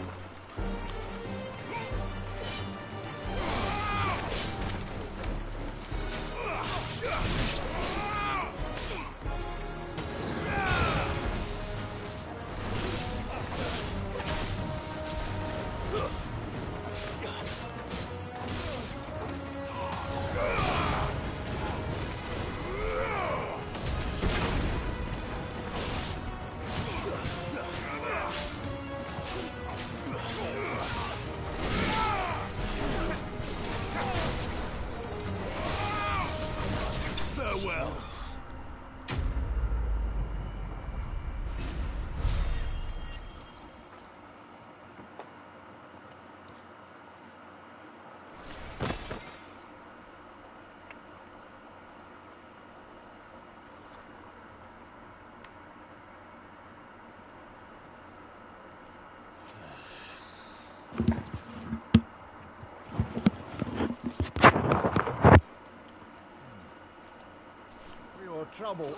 trouble.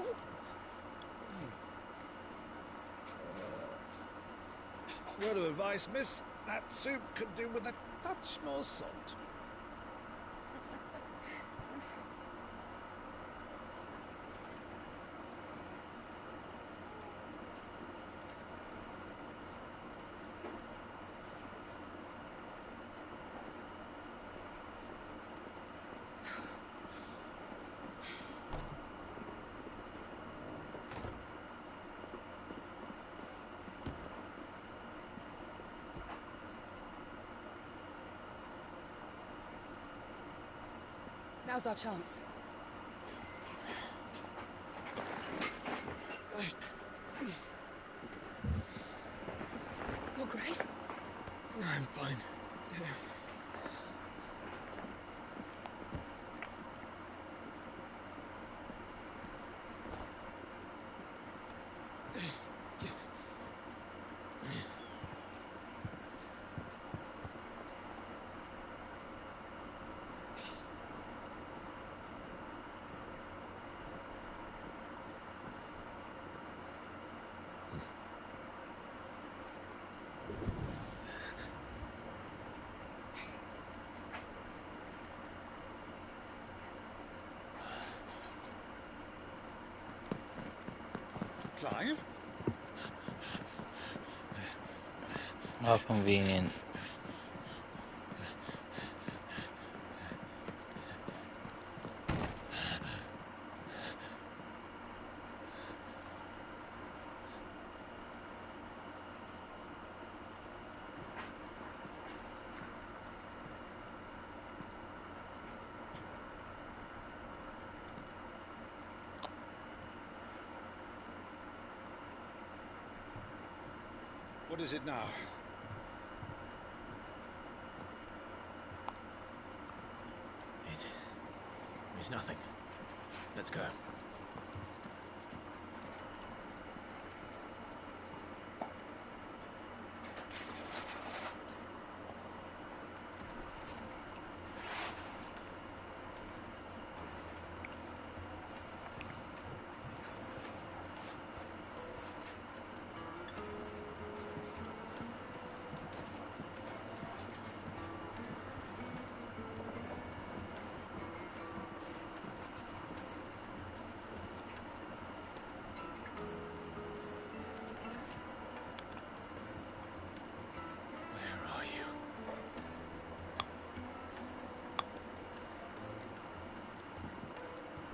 Word of advice, miss. That soup could do with a touch more salt. Now's our chance. Your Grace? I'm fine. Clive? How convenient. What is it now? It's nothing. Let's go.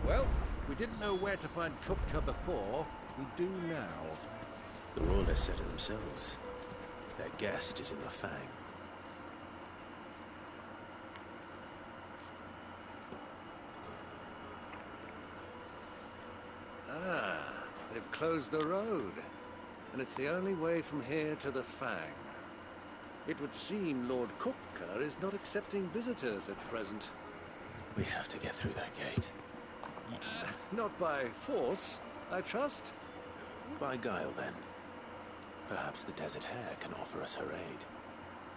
Well, we didn't know where to find Kupka before. We do now. The Royalists said it themselves. Their guest is in the Fang. Ah, they've closed the road. And it's the only way from here to the Fang. It would seem Lord Kupka is not accepting visitors at present. We have to get through that gate. Not by force, I trust. By guile, then. Perhaps the Desert Hare can offer us her aid.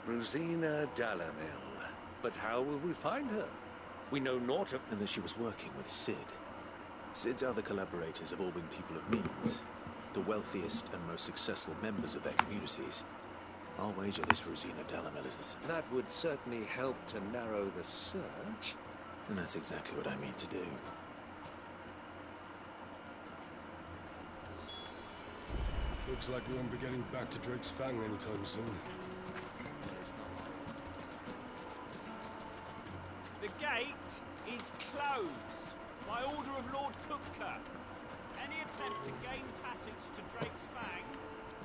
Brusina Dalamil. But how will we find her? We know naught of... And that she was working with Sid. Sid's other collaborators have all been people of means. The wealthiest and most successful members of their communities. I'll wager this Rosina Dalamil is the same. That would certainly help to narrow the search. And that's exactly what I mean to do. Looks like we won't be getting back to Drake's Fang anytime soon. The gate is closed by order of Lord Kupka. Any attempt to gain passage to Drake's Fang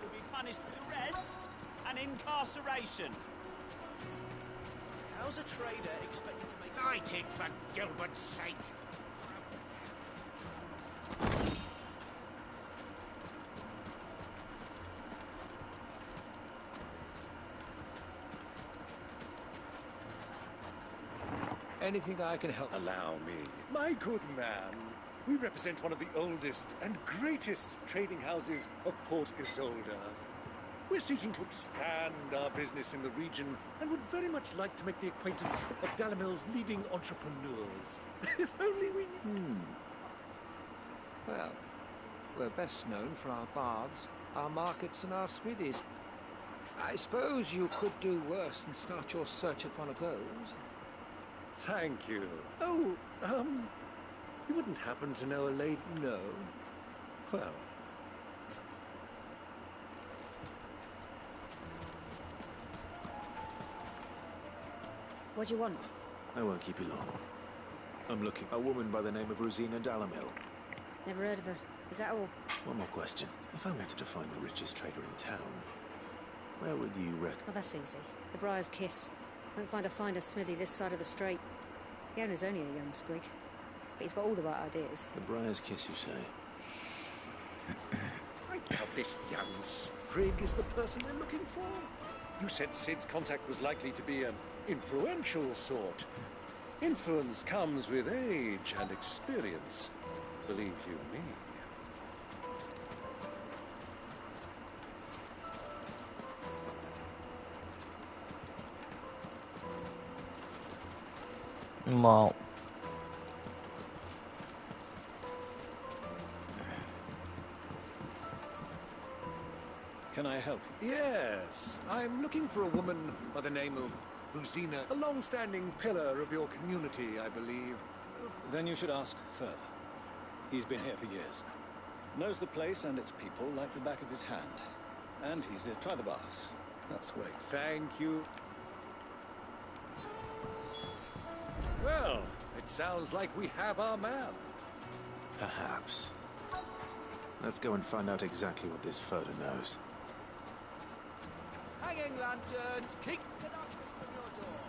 will be punished with arrest and incarceration. How's a trader expected to make... Light it, for Gilbert's sake! Anything I can help... Allow me. My good man, we represent one of the oldest and greatest trading houses of Port Isolde. We're seeking to expand our business in the region and would very much like to make the acquaintance of Dalamil's leading entrepreneurs. If only we... Well, we're best known for our baths, our markets, and our smithies. I suppose you could do worse than start your search at one of those. Thank you. Oh, you wouldn't happen to know a lady? No. Well. What do you want? I won't keep you long. I'm looking a woman by the name of Rosina Dalamil. Never heard of her. Is that all? One more question. If I wanted to find the richest trader in town, where would you reckon? Oh, that's easy. The Briar's Kiss. Won't find a finer smithy this side of the strait. The owner's only a young sprig, but he's got all the right ideas. The Briar's Kiss, you say? I doubt this young sprig is the person we're looking for. You said Sid's contact was likely to be an influential sort. Influence comes with age and experience. Believe you me. Well, can I help you? Yes, I'm looking for a woman by the name of Rosina, a long-standing pillar of your community, I believe. Then you should ask further. He's been here for years. Knows the place and its people like the back of his hand. And he's try the baths. That's wait. Thank you. Well, it sounds like we have our man. Perhaps. Let's go and find out exactly what this Furter knows. Hanging lanterns, keep the darkness from your door.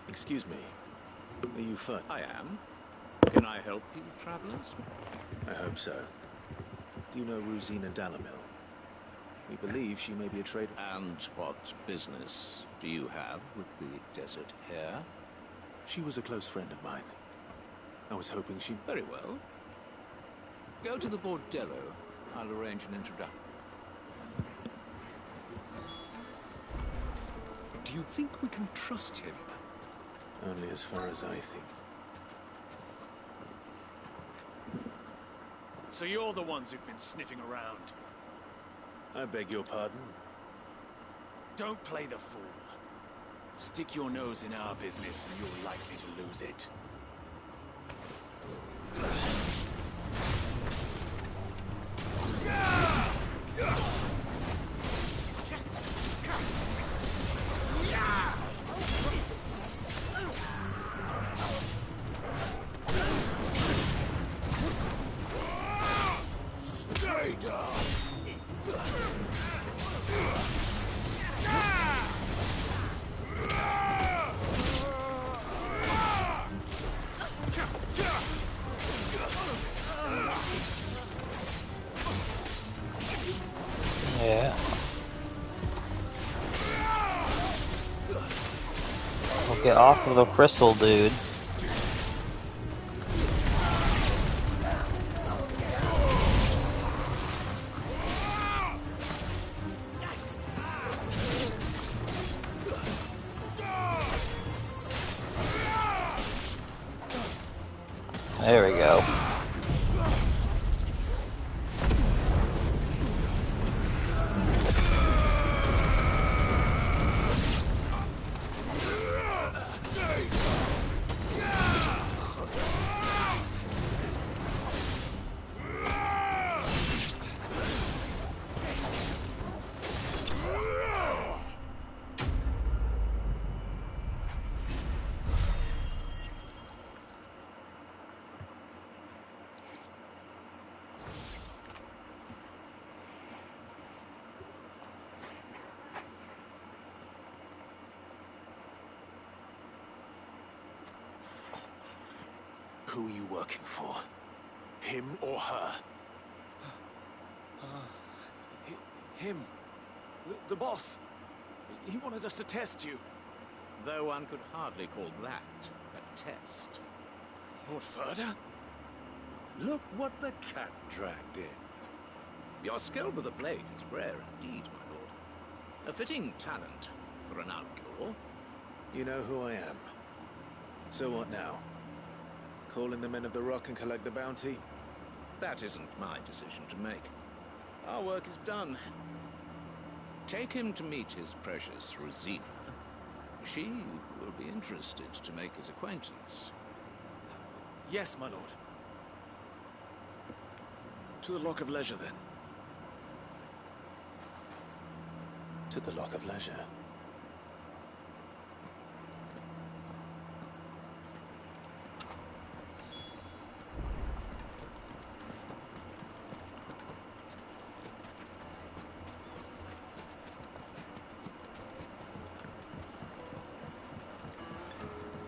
Excuse me. Are you Furter? I am. Can I help you, travelers? I hope so. Do you know Rosina Dalamil? We believe she may be a trader. And what business do you have with the desert hare? She was a close friend of mine. I was hoping she... Very well. Go to the bordello. I'll arrange an introduction. Do you think we can trust him? Only as far as I think. So you're the ones who've been sniffing around. I beg your pardon? Don't play the fool. Stick your nose in our business and you're likely to lose it. Stay down! yeah. Well, get off of the crystal, dude. There we go. Who are you working for? Him or her? Him. The boss. He wanted us to test you. Though one could hardly call that a test. Lord Furter? Look what the cat dragged in. Your skill with the blade is rare indeed, my lord. A fitting talent for an outlaw. You know who I am. So what now? Call in the men of the Rock and collect the bounty? that isn't my decision to make. Our work is done. Take him to meet his precious Rosina. She will be interested to make his acquaintance. Yes, my lord. To the Lock of Leisure, then. To the Lock of Leisure.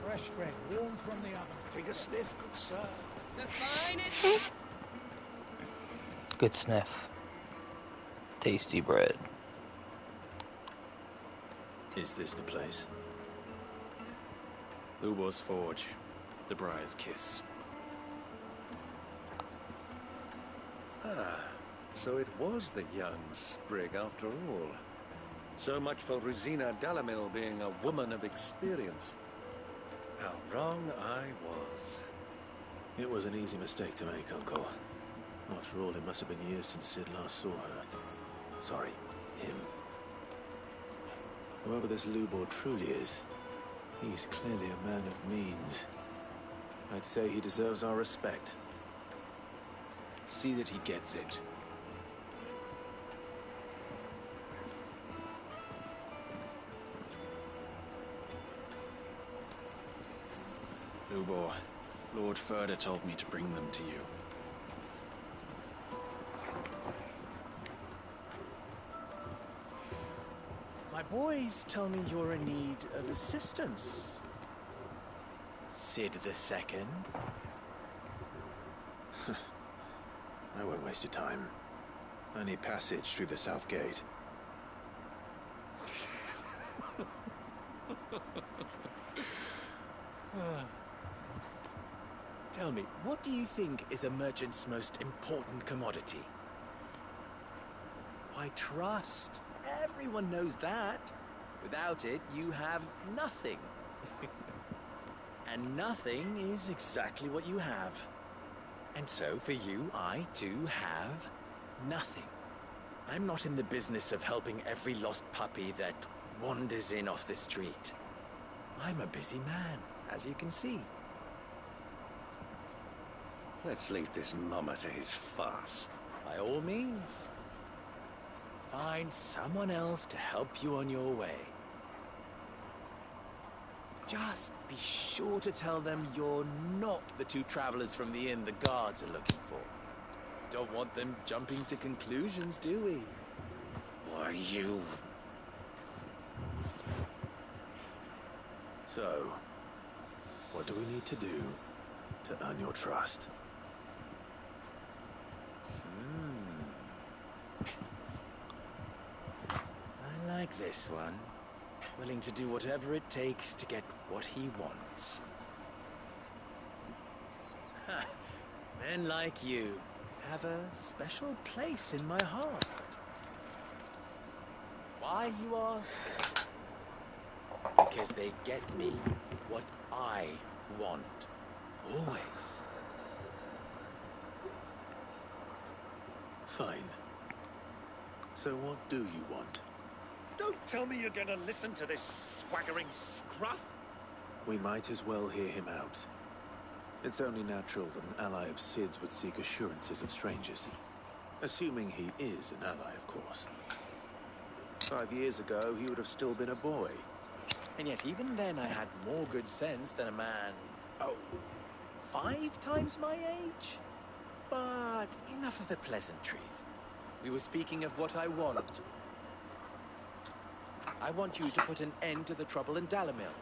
Fresh bread, warm from the oven. Take a sniff, good sir. The finest. Good sniff. Tasty bread. Is this the place? Lubor's Forge. The Briar's Kiss. Ah, so it was the young sprig after all. So much for Rosina Dalamil being a woman of experience. How wrong I was. It was an easy mistake to make, Uncle. After all, it must have been years since Sid last saw her. Sorry, him. Whoever this Lubor truly is, he's clearly a man of means. I'd say he deserves our respect. See that he gets it. Lubor, Lord Furder told me to bring them to you. My boys tell me you're in need of assistance. Sid the Second. I won't waste your time. I need passage through the south gate. Tell me, what do you think is a merchant's most important commodity? Why, trust. Everyone knows that. Without it, you have nothing. And nothing is exactly what you have. And so, for you, I, too, have nothing. I'm not in the business of helping every lost puppy that wanders in off the street. I'm a busy man, as you can see. Let's leave this mummer to his farce. By all means. Find someone else to help you on your way. Just be sure to tell them you're not the two travelers from the inn the guards are looking for. Don't want them jumping to conclusions, do we? Why, you... So, what do we need to do to earn your trust? I like this one. Willing to do whatever it takes to get what he wants. Ha! Men like you have a special place in my heart. Why, you ask? Because they get me what I want. Always. Fine. So what do you want? Don't tell me you're gonna listen to this swaggering scruff! We might as well hear him out. It's only natural that an ally of Sid's would seek assurances of strangers. Assuming he is an ally, of course. 5 years ago, he would have still been a boy. And yet even then I had more good sense than a man, 5 times my age? But enough of the pleasantries. We were speaking of what I want. I want you to put an end to the trouble in Dalamil.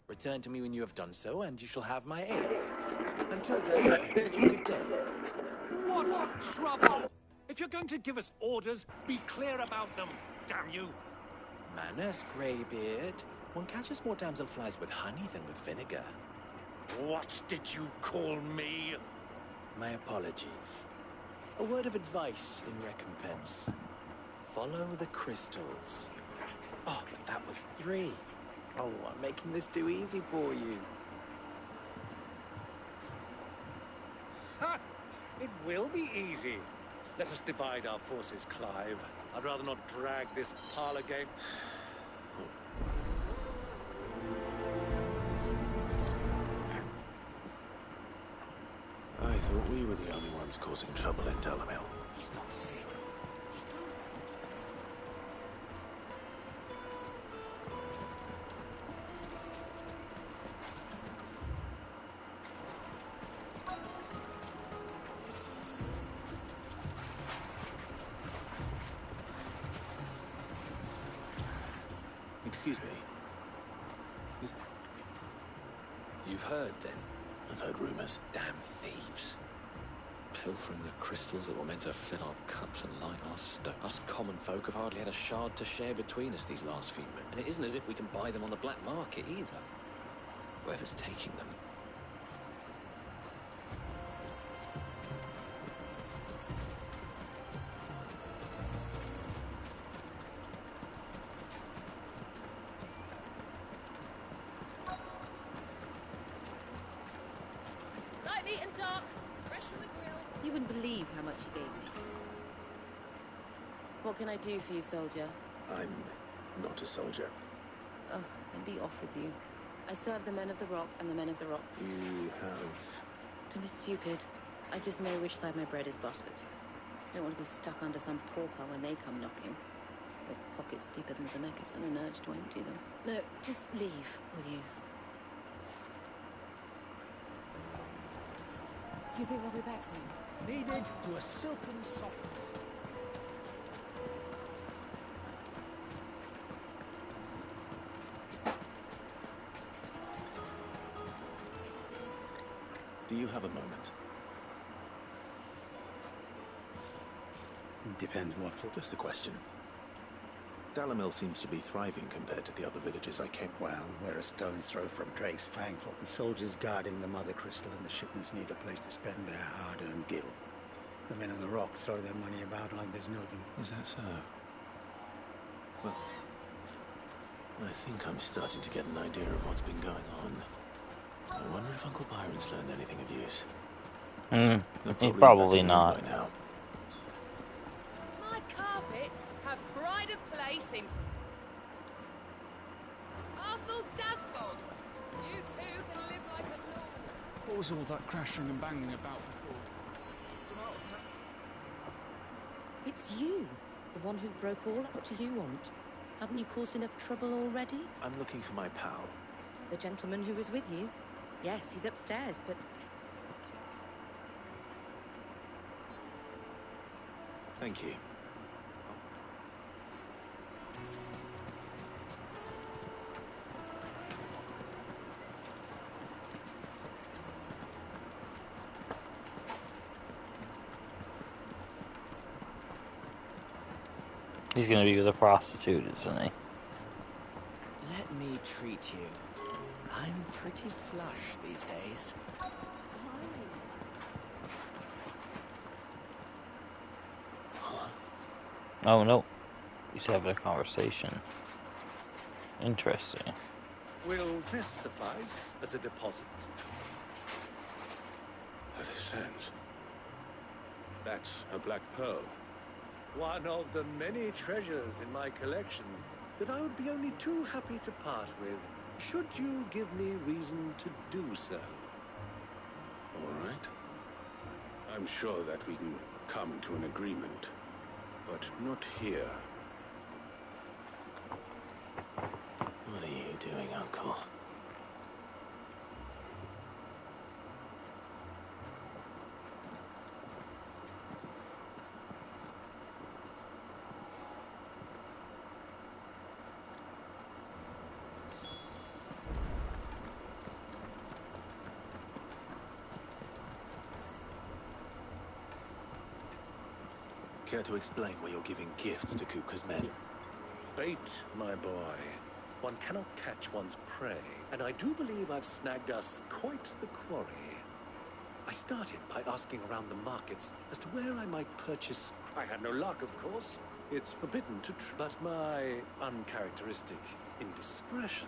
Return to me when you have done so, and you shall have my aid. Until then, I bid you good day. What trouble? If you're going to give us orders, be clear about them, damn you! Manners, Greybeard. One catches more damselflies with honey than with vinegar. What did you call me? My apologies. A word of advice in recompense. Follow the crystals. Oh, but that was 3. Oh, I'm making this too easy for you. Ha! will be easy. Let us divide our forces, Clive. I'd rather not drag this parlor game. I thought we were the only ones causing trouble in Dalamil. He's not sick. Excuse me. You've heard, then? I've heard rumors. Damn thieves. Pilfering the crystals that were meant to fill our cups and light our stone. Us common folk have hardly had a shard to share between us these last few months. And it isn't as if we can buy them on the black market, either. Whoever's taking them. Light, neat and dark. Fresh from the grill. You wouldn't believe how much he gave me. What can I do for you, soldier? I'm not a soldier. Oh, then be off with you. I serve the men of the rock and the men of the rock. You have... Don't be stupid. I just know which side my bread is buttered. Don't want to be stuck under some pauper when they come knocking. With pockets deeper than Zemeckis and an urge to empty them. No, just leave, will you? Do you think they'll be back soon? Needed to a silken softness. Do you have a moment? Depends what for. Just a question. Dalamil seems to be thriving compared to the other villages I came... Well, we're a stone's throw from Drake's Fang. For the soldiers guarding the Mother Crystal and the shipments need a place to spend their hard-earned gil. The men of the rock throw their money about like there's no them. Is that so? Well, I think I'm starting to get an idea of what's been going on. I wonder if Uncle Byron's learned anything of use. Probably not. By now. My carpets have pride of place in Castle Dasbog. You two can live like a lord. What was all that crashing and banging about before? It's you, the one who broke all. What do you want? Haven't you caused enough trouble already? I'm looking for my pal. The gentleman who was with you? Yes, he's upstairs, but... Thank you. He's gonna be with a prostitute, isn't he? Let me treat you. I'm pretty flush these days. Oh no. He's having a conversation. Interesting. Will this suffice as a deposit? This sense. That's a black pearl. One of the many treasures in my collection that I would be only too happy to part with, should you give me reason to do so. All right. I'm sure that we can come to an agreement, but not here. What are you doing, Uncle? Care to explain why you're giving gifts to Kupka's men? Bait, my boy. One cannot catch one's prey, and I do believe I've snagged us quite the quarry. I started by asking around the markets as to where I might purchase... I had no luck, of course. It's forbidden to but my uncharacteristic indiscretion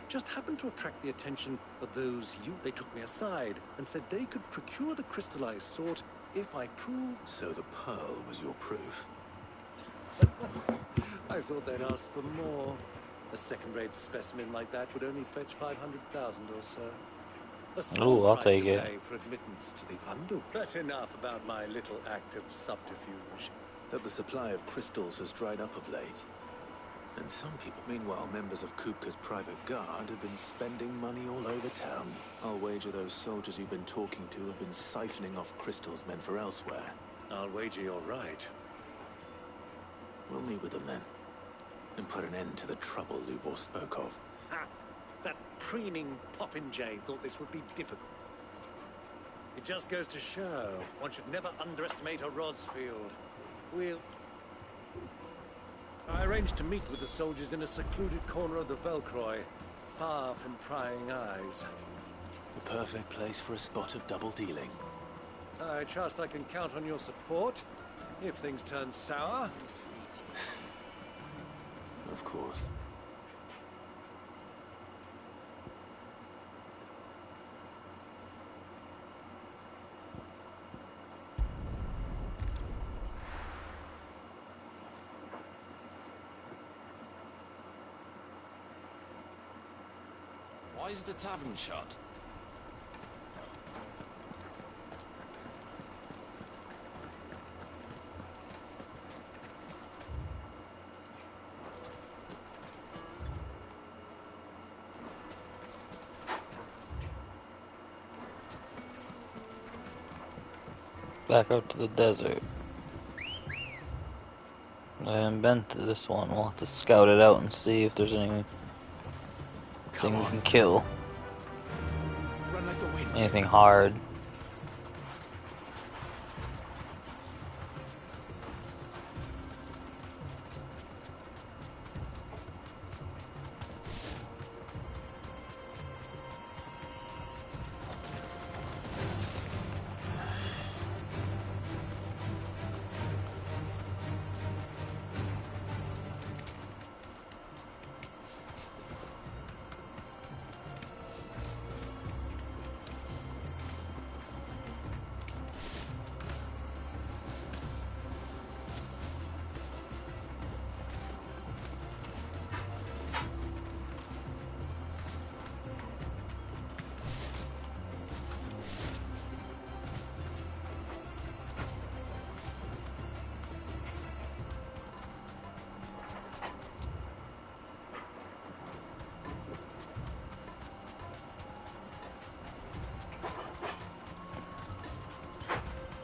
just happened to attract the attention of those They took me aside and said they could procure the crystallized sort if I prove... So the pearl was your proof? I thought they'd ask for more. A second-rate specimen like that would only fetch 500,000 or so. A small Ooh, I'll price take to it. pay for admittance to the underworld. But enough about my little act of subterfuge. That the supply of crystals has dried up of late. And some people... Meanwhile, members of Kupka's private guard have been spending money all over town. I'll wager those soldiers you've been talking to have been siphoning off crystals meant for elsewhere. I'll wager you're right. We'll meet with them then. And put an end to the trouble Lubor spoke of. Ha! That preening popinjay thought this would be difficult. It just goes to show one should never underestimate a Rosfield. I arranged to meet with the soldiers in a secluded corner of the Velcroy, far from prying eyes. The perfect place for a spot of double dealing. I trust I can count on your support, if things turn sour. Of course. Why is the tavern shut? Back out to the desert. I haven't been to this one. We'll have to scout it out and see if there's anything we can kill. Run like the wind. Anything hard.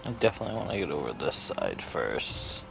I definitely want to get over this side first.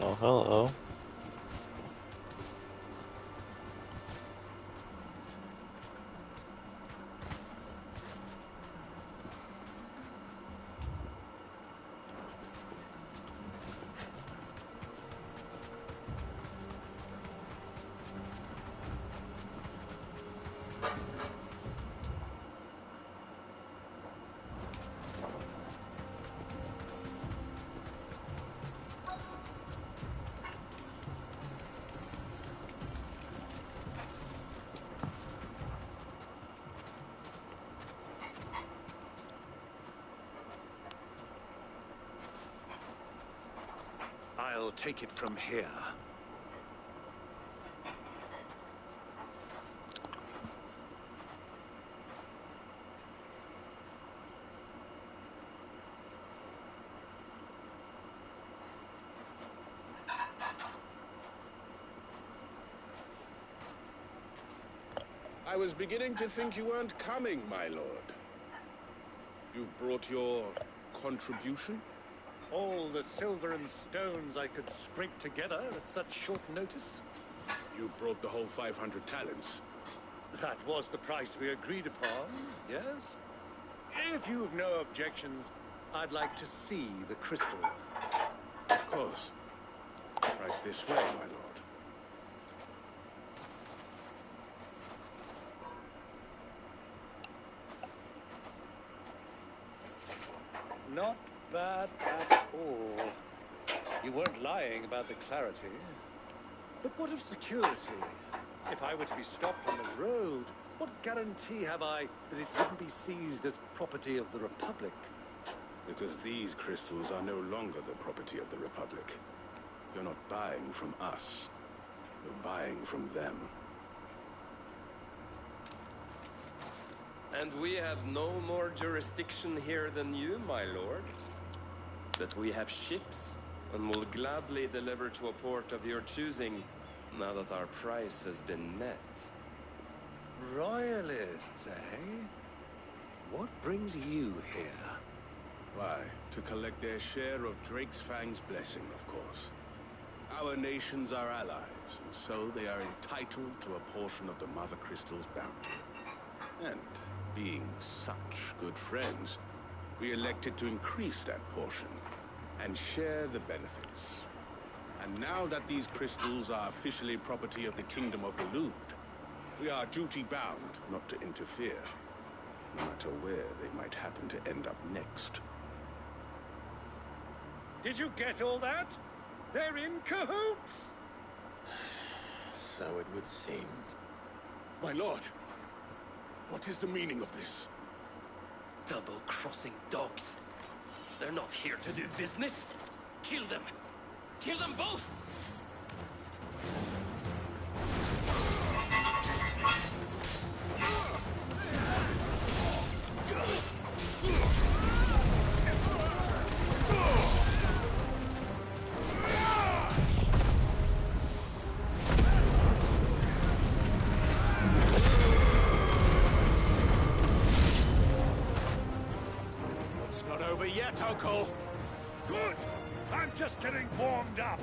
Oh, hello. we'll take it from here. I was beginning to think you weren't coming, my lord. You've brought your contribution? All the silver and stones I could scrape together at such short notice? You brought the whole 500 talents. That was the price we agreed upon, yes? If you've no objections, I'd like to see the crystal. Of course. Right this way, my lord. Not bad at all. You weren't lying about the clarity. But what of security? If I were to be stopped on the road, what guarantee have I that it wouldn't be seized as property of the Republic? Because these crystals are no longer the property of the Republic. You're not buying from us. You're buying from them. And we have no more jurisdiction here than you, my lord. But we have ships, and will gladly deliver to a port of your choosing, now that our price has been met. Royalists, eh? What brings you here? Why, to collect their share of Drake's Fang's blessing, of course. Our nations are allies, and so they are entitled to a portion of the mothercrystals' bounty. And being such good friends, we elected to increase that portion and share the benefits. And now that these crystals are officially property of the Kingdom of the Lude, we are duty-bound not to interfere, no matter where they might happen to end up next. Did you get all that? They're in cahoots! So it would seem. My lord, what is the meaning of this? Double-crossing dogs. They're not here to do business. Kill them. Kill them both! It's not over yet, Uncle. Good. I'm just getting warmed up.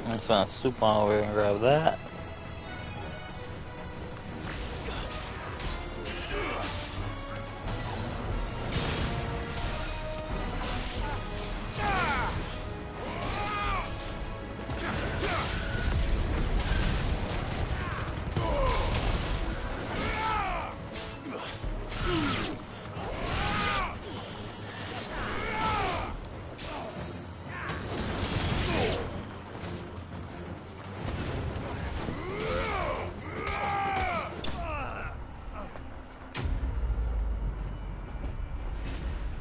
Let's not soup on over here and grab that.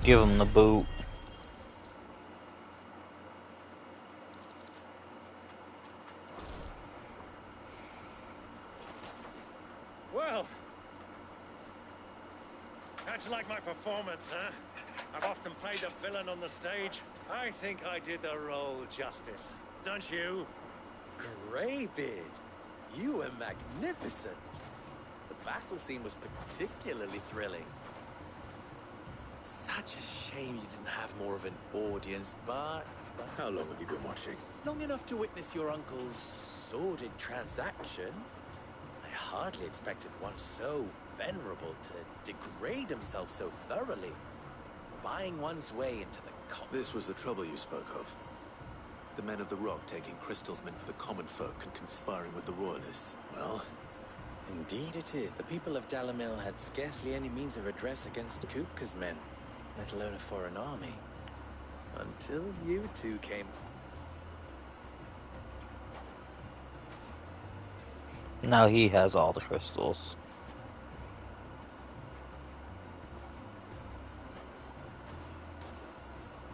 Give him the boot. Well, how'd you like my performance, huh? I've often played a villain on the stage. I think I did the role justice. don't you? Greybeard, you were magnificent. The battle scene was particularly thrilling. Such a shame you didn't have more of an audience, but... How long have you been watching? Long enough to witness your uncle's sordid transaction. I hardly expected one so venerable to degrade himself so thoroughly. Buying one's way into the This was the trouble you spoke of. The men of the Rock taking crystals meant for the common folk and conspiring with the royalists. Well, Indeed it is. The people of Dalamil had scarcely any means of redress against Kupka's men, let alone a foreign army. Until you two came. Now he has all the crystals.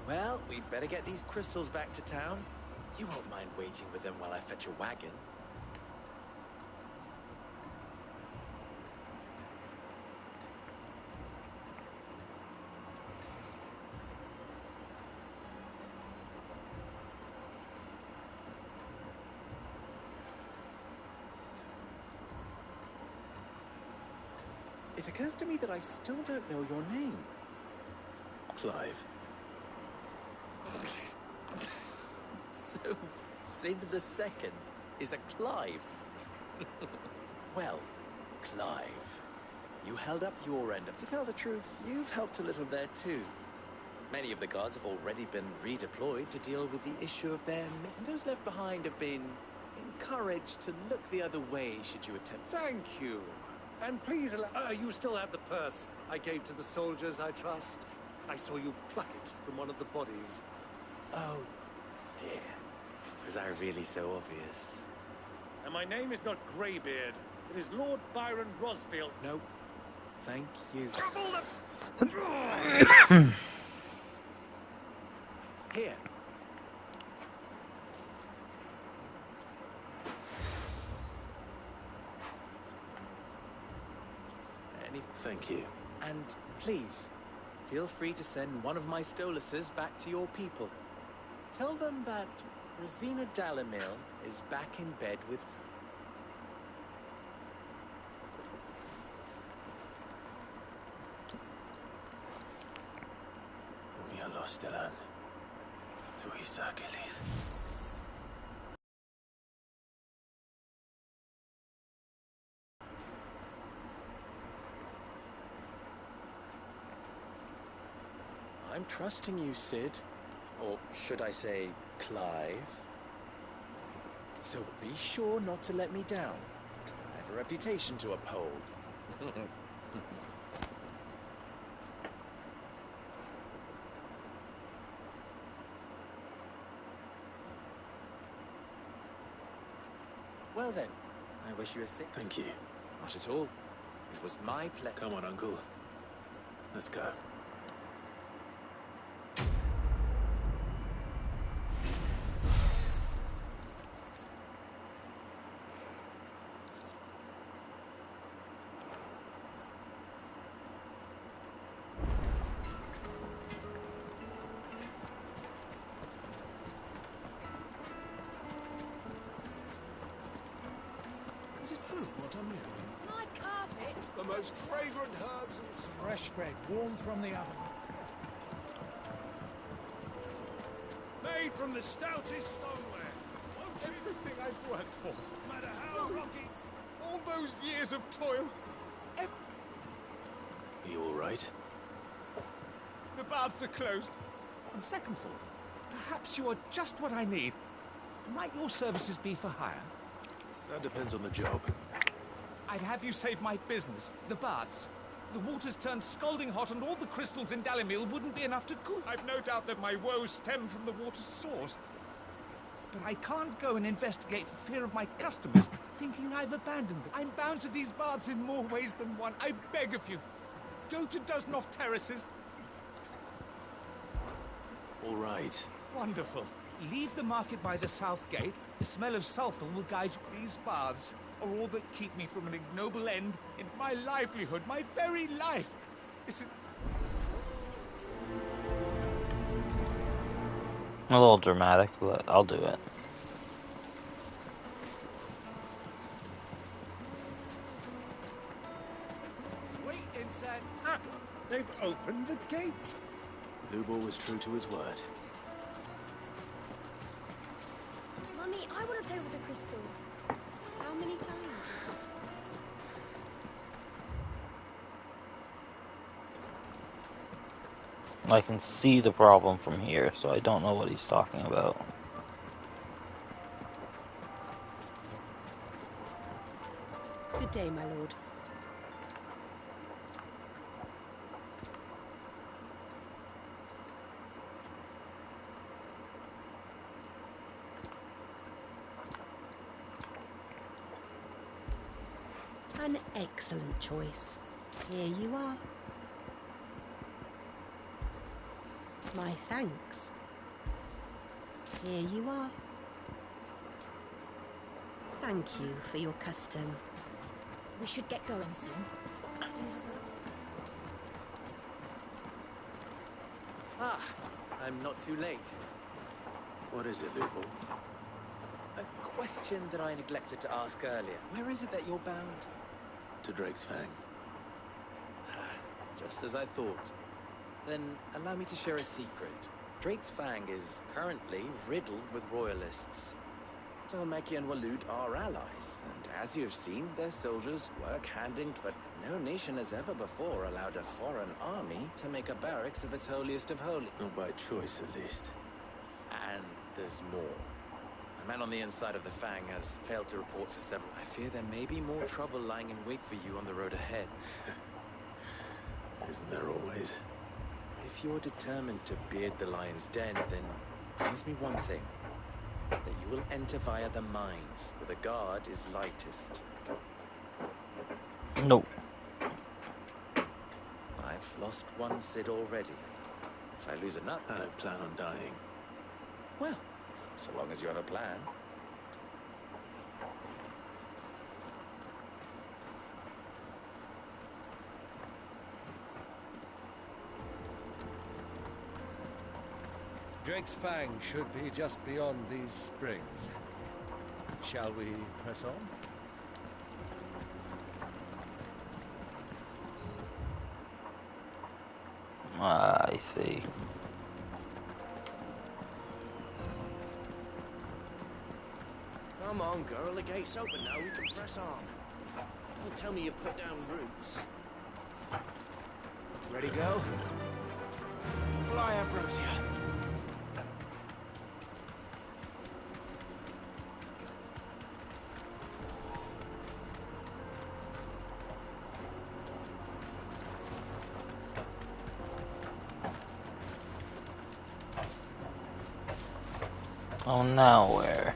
Well, we'd better get these crystals back to town. You won't mind waiting with them while I fetch a wagon. It occurs to me that I still don't know your name. Clive. So, Sid the Second is a Clive. Well, Clive, you held up your end. To tell the truth, you've helped a little there too. Many of the guards have already been redeployed to deal with the issue of their men. Those left behind have been encouraged to look the other way should you attempt. Thank you. And please allow... you still have the purse I gave to the soldiers, I trust. I saw you pluck it from one of the bodies. Oh, dear. Was I really so obvious? And my name is not Greybeard. It is Lord Byron Rosfield. No, thank you. Here. Thank you. And please, feel free to send one of my Stoluses back to your people. Tell them that Rosina Dalamil is back in bed with... Umia los Delan. Tu Isakelis. I'm trusting you, Sid. Or should I say, Clive. So be sure not to let me down. I have a reputation to uphold. Well then, I wish you a safe... Thank you. Not at all. It was my pleasure. Come on, Uncle. Let's go. Is it true what I'm hearing? My carpet. The most fragrant herbs and Fresh bread, warm from the oven. made from the stoutest stoneware. Everything I've worked for, no matter how rocky, all those years of toil. You all right? The baths are closed. On second thought, perhaps you are just what I need. Might your services be for hire? That depends on the job. I'd have you save my business, the baths. The water's turned scalding hot and all the crystals in Dalamil wouldn't be enough to cool. I've no doubt that my woes stem from the water's source. But I can't go and investigate for fear of my customers thinking I've abandoned them. I'm bound to these baths in more ways than one. I beg of you, go to Dusnoff Terraces. All right. Wonderful. Leave the market by the south gate. The smell of sulphur will guide you. These baths are all that keep me from an ignoble end in my livelihood, my very life. Is it... A little dramatic, but I'll do it. said. Ah, they've opened the gate. Lubor was true to his word. Mummy, I want to play with the crystal. How many times? I can see the problem from here, so I don't know what he's talking about. Good day, my lord. An excellent choice. Here you are. My thanks. Here you are. Thank you for your custom. We should get going soon. Ah, I'm not too late. What is it, Lubor? A question that I neglected to ask earlier. Where is it that you're bound? To Drake's Fang. Just as I thought. Then allow me to share a secret. Drake's Fang is currently riddled with royalists. Tolmeki and Waloed are allies, and as you've seen, their soldiers work hand-in, but no nation has ever before allowed a foreign army to make a barracks of its holiest of holy. Not by choice, at least. And there's more. A man on the inside of the Fang has failed to report for several. I fear there may be more trouble lying in wait for you on the road ahead. Isn't there always? If you're determined to beard the lion's den, then promise me one thing. That you will enter via the mines, where the guard is lightest. Nope. I've lost one Cid already. If I lose another... I don't plan on dying. Well, so long as you have a plan. Drake's Fang should be just beyond these springs. Shall we press on? I see. Come on, girl, the gate's open now, we can press on. Don't tell me you put down roots. Ready, go? Fly, Ambrosia. Oh, now where?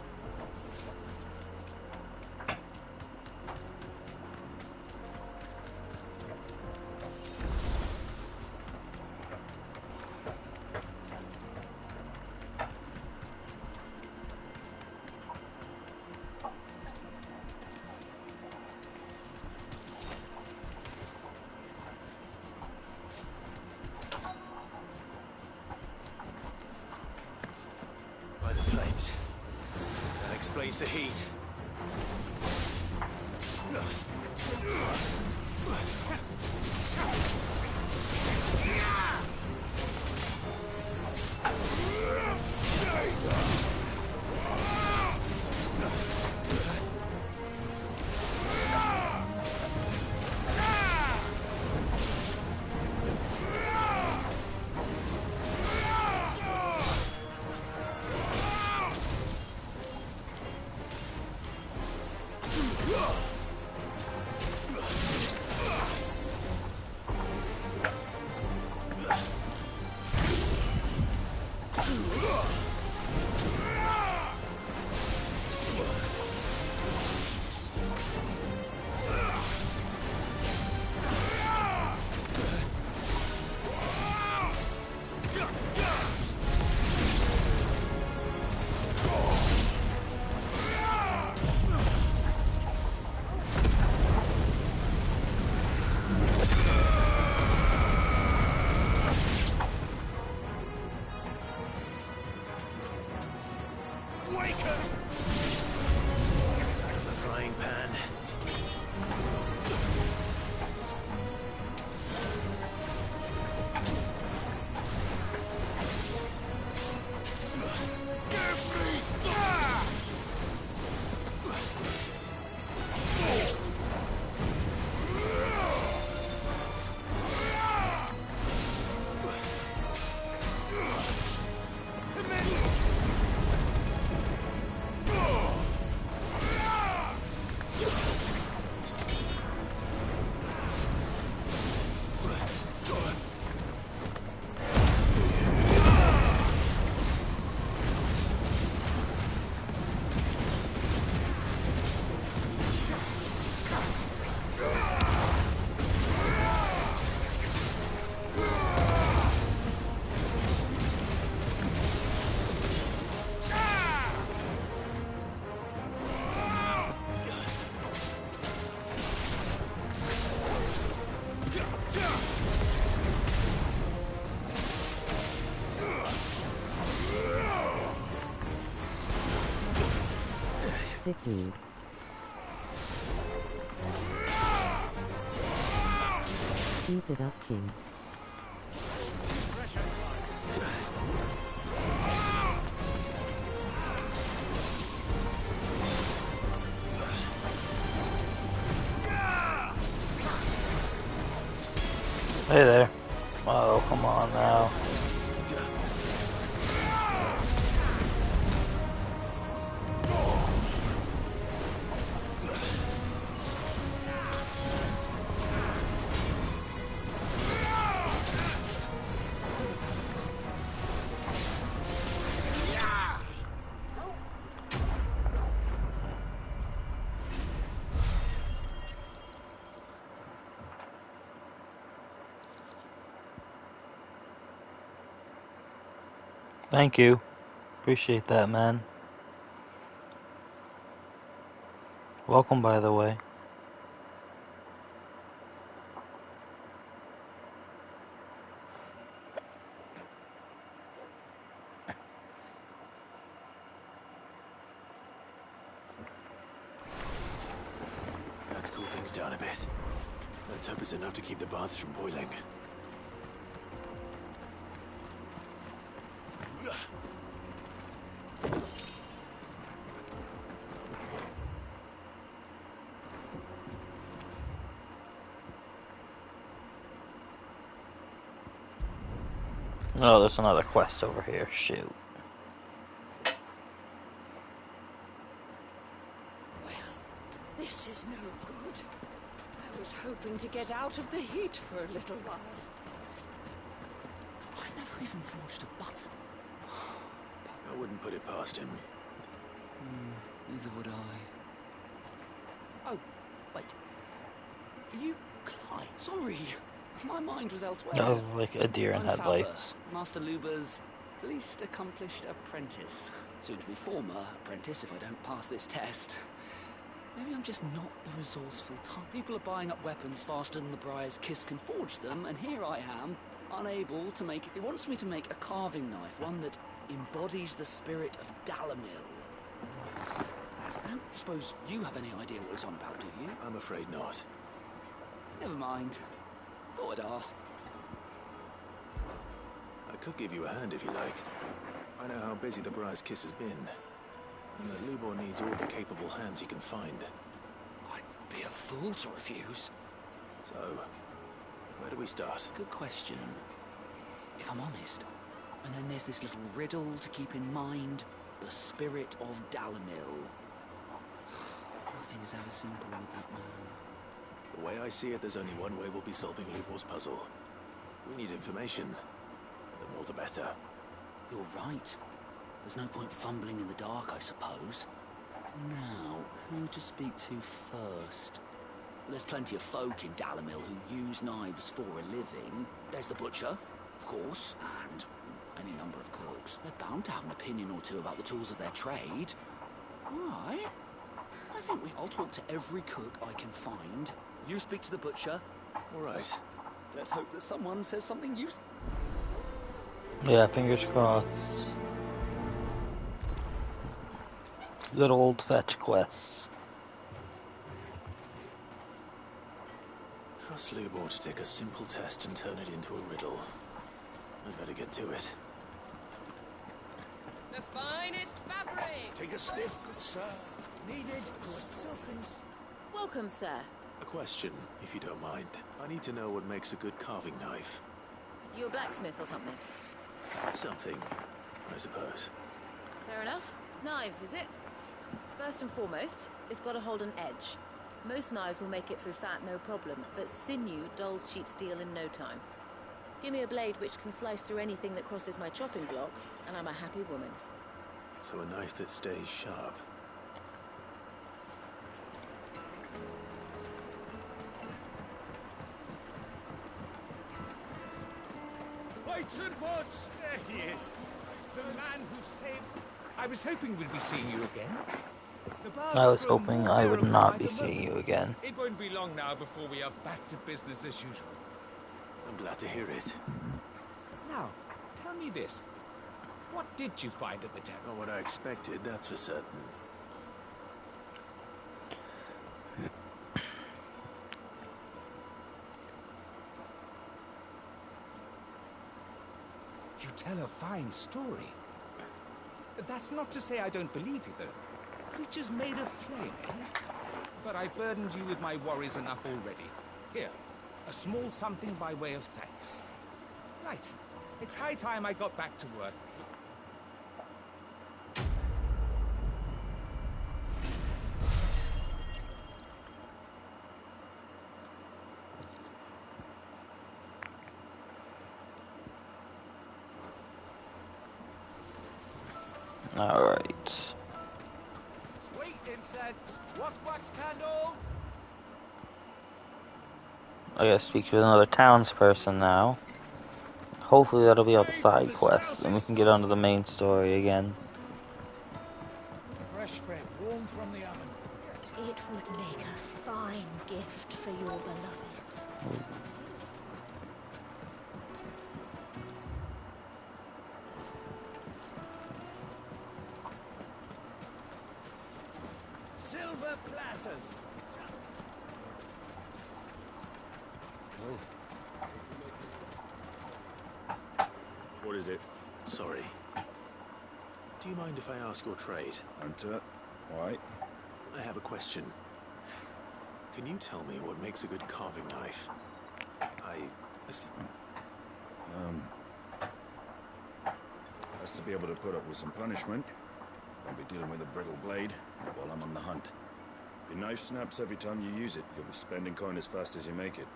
By the flames. That explains the heat. Sicky. Keep it up, King. Hey there. Oh, come on now. Thank you. Appreciate that, man. Welcome, by the way. Let's cool things down a bit. Let's hope it's enough to keep the baths from boiling. Oh, there's another quest over here. Shoot. This is no good. I was hoping to get out of the heat for a little while. I've never even forged a button. I wouldn't put it past him. Neither would I. Oh, wait. Are you Clyde? Sorry. My mind was elsewhere. That was like a deer in I'm headlights. Salva, Master Luber's least accomplished apprentice. Soon to be former apprentice if I don't pass this test. Maybe I'm just not the resourceful type. People are buying up weapons faster than the Briar's Kiss can forge them, and here I am, unable to make it. It wants me to make a carving knife, one that embodies the spirit of Dalamil. I don't suppose you have any idea what it's on about, do you? I'm afraid not. Never mind. Thought I'd ask. I could give you a hand if you like. I know how busy the Briar's Kiss has been, and that Lubor needs all the capable hands he can find. I'd be a fool to refuse. So, where do we start? Good question. If I'm honest. And then there's this little riddle to keep in mind. The spirit of Dalamil. Nothing is ever simple with that man. The way I see it, there's only one way we'll be solving Lubor's puzzle. We need information. The more the better. You're right. There's no point fumbling in the dark, I suppose. Now, who to speak to first? There's plenty of folk in Dalamil who use knives for a living. There's the butcher, of course, and any number of cooks. They're bound to have an opinion or two about the tools of their trade. All right. I think I'll talk to every cook I can find. You speak to the butcher. All right. Let's hope that someone says something useful. Yeah, fingers crossed. Good old fetch quests. Trust Lubor to take a simple test and turn it into a riddle. I better get to it. The finest fabric! Take a sniff, good sir. Needed to a silken... Welcome, sir. A question, if you don't mind. I need to know what makes a good carving knife. You a blacksmith or something? Something, I suppose. Fair enough. Knives, is it? First and foremost, it's got to hold an edge. Most knives will make it through fat, no problem, but sinew dulls cheap steel in no time. Give me a blade which can slice through anything that crosses my chopping block, and I'm a happy woman. So a knife that stays sharp. Lights and Woods! There he is. It's the man who saved... I was hoping we'd be seeing you again. The bath's I was grown hoping more I would bearable not by be the seeing moment. you again. It won't be long now before we are back to business as usual. I'm glad to hear it. Now, tell me this. What did you find at the temple? Not what I expected, that's for certain. You tell a fine story. That's not to say I don't believe you, though. Creatures made of flame, eh? But I burdened you with my worries enough already. Here, a small something by way of thanks. Right. It's high time I got back to work. Alright. Sweet incense! Wax candles! I gotta speak to another townsperson now. Hopefully that'll be all the side quests, and we can get onto the main story again. Fresh bread, warm from the oven. It would make a fine gift for your beloved. Silver platters! What is it? Sorry. Do you mind if I ask your trade? Hunter. Why? I have a question. Can you tell me what makes a good carving knife? Has to be able to put up with some punishment. Can't be dealing with a brittle blade while I'm on the hunt. Your knife snaps every time you use it. You'll be spending coin as fast as you make it.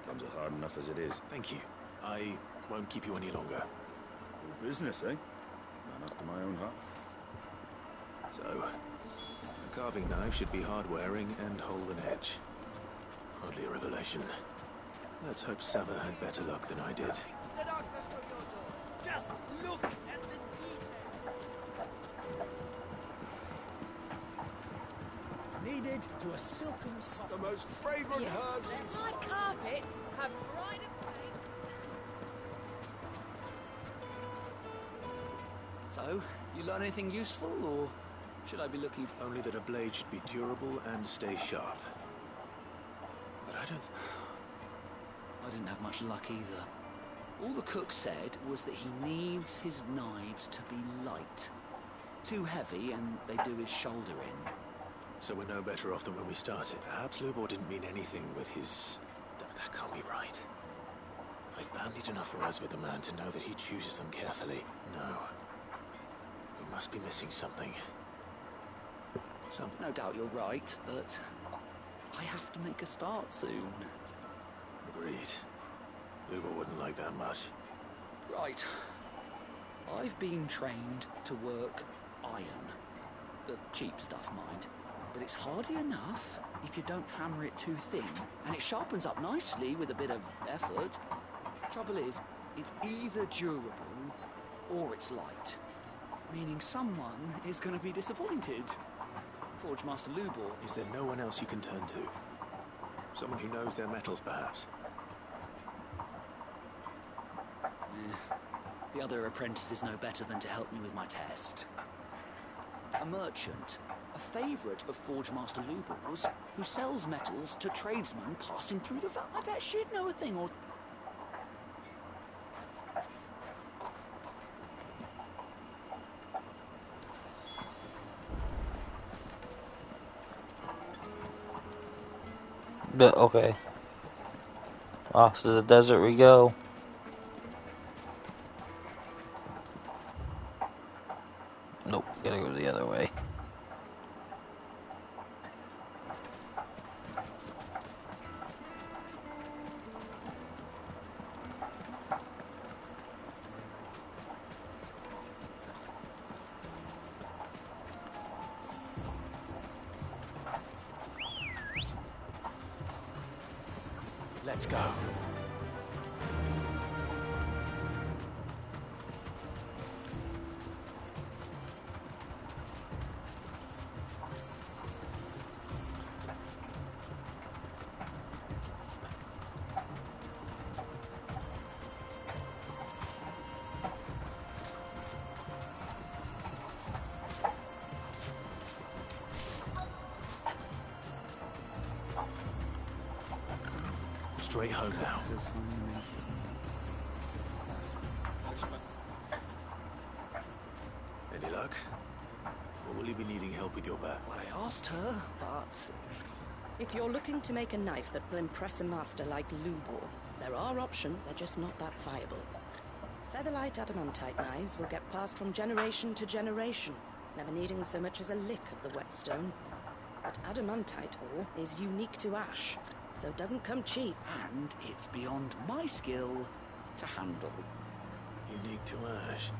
Times are hard enough as it is. Thank you. I won't keep you any longer. All business, eh? Man after my own heart. So, a carving knife should be hard-wearing and hold an edge. Hardly a revelation. Let's hope Sava had better luck than I did. The darkness from your door. Just look at the detail. Needed to a silken soft. The most fragrant herbs in My carpets have pride of place. So, you learn anything useful, or should I be looking for... Only that a blade should be durable and stay sharp. But I don't... I didn't have much luck either. All the cook said was that he needs his knives to be light. Too heavy, and they do his shoulder in. So we're no better off than when we started. Perhaps Lubor didn't mean anything with his... That can't be right. I've bandied enough words with the man to know that he chooses them carefully. No. We must be missing something. No doubt you're right, but I have to make a start soon. Agreed. Lubor wouldn't like that much. Right. I've been trained to work iron. The cheap stuff, mind. But it's hardy enough if you don't hammer it too thin, and it sharpens up nicely with a bit of effort. Trouble is, it's either durable or it's light. Meaning someone is going to be disappointed. Forge Master Lubor. Is there no one else you can turn to? Someone who knows their metals, perhaps? The other apprentices know better than to help me with my test. A merchant, a favourite of Forge Master Lubor's, who sells metals to tradesmen passing through the valley. I bet she'd know a thing or... Okay. Off to the desert we go. Nope, gotta go the other way. Let's go. Straight home now. Any luck? Or will you be needing help with your bat? Well, I asked her, but... If you're looking to make a knife that will impress a master like Lubor, there are options, they're just not that viable. Featherlight adamantite knives will get passed from generation to generation, never needing so much as a lick of the whetstone. But adamantite ore is unique to ash, so it doesn't come cheap. And it's beyond my skill to handle. Unique to ash?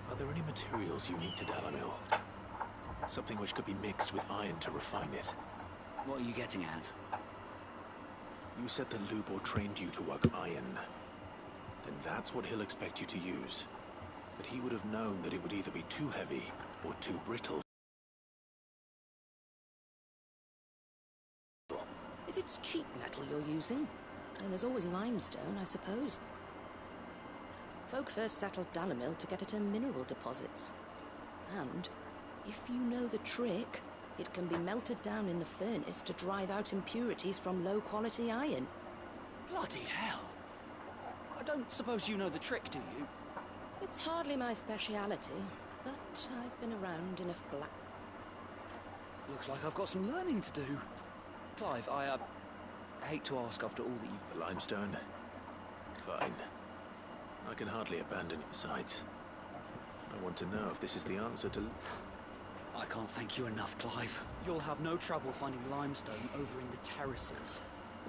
Are there any materials unique to Dalamil? Something which could be mixed with iron to refine it? What are you getting at? You said that Lubor trained you to work iron. Then that's what he'll expect you to use. But he would have known that it would either be too heavy or too brittle. If it's cheap metal you're using, then there's always limestone, I suppose. Folk first settled Dalamil to get at her mineral deposits. And if you know the trick, it can be melted down in the furnace to drive out impurities from low-quality iron. Bloody hell! I don't suppose you know the trick, do you? It's hardly my speciality, but I've been around enough black... Looks like I've got some learning to do. Clive, I hate to ask after all that you've... Limestone? Fine. I can hardly abandon it. Besides, I want to know if this is the answer to... I can't thank you enough, Clive. You'll have no trouble finding limestone over in the terraces.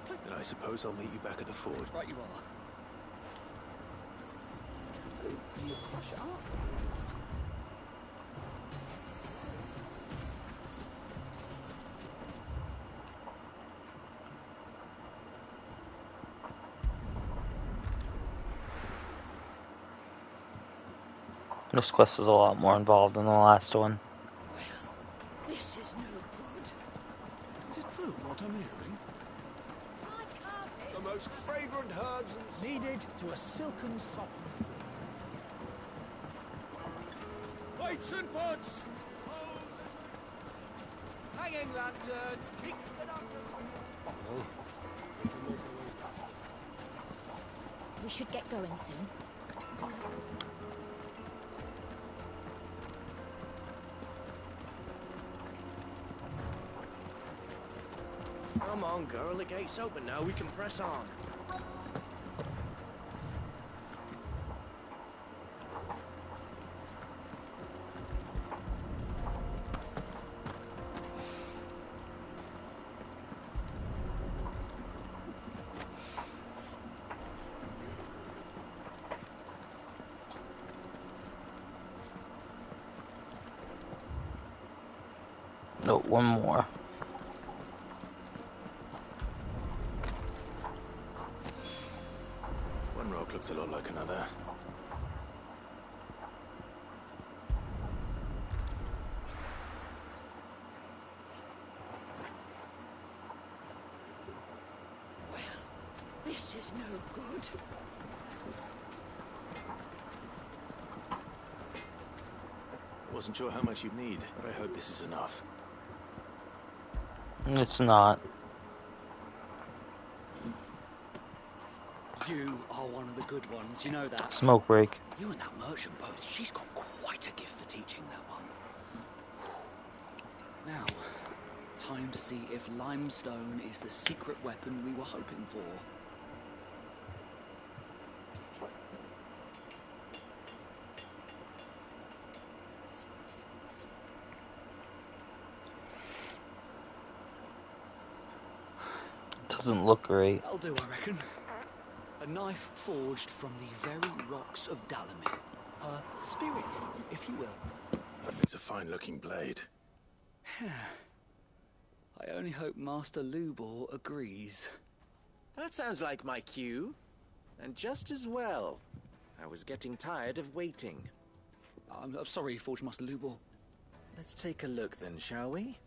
Then I suppose I'll meet you back at the fort. Right you are. You crush it up. This quest is a lot more involved than the last one. This is no good. Is it true what I'm hearing? The most fragrant herbs and... Needed to a silken softness. Weights and pots! Hanging lanterns! Keep the doctor... We should get going soon. Come on, girl, the gate's open now, we can press on. No, one more. One rock looks a lot like another. Well, this is no good. Wasn't sure how much you'd need, but I hope this is enough. It's not. You are one of the good ones, you know that. Smoke break. You and that merchant boat, she's got quite a gift for teaching that one. Now, time to see if limestone is the secret weapon we were hoping for. Doesn't look great. That'll do, I reckon. A knife forged from the very rocks of Dalamir. Her spirit, if you will. It's a fine-looking blade. I only hope Master Lubor agrees. That sounds like my cue. And just as well. I was getting tired of waiting. I'm sorry, Forge Master Lubor. Let's take a look then, shall we?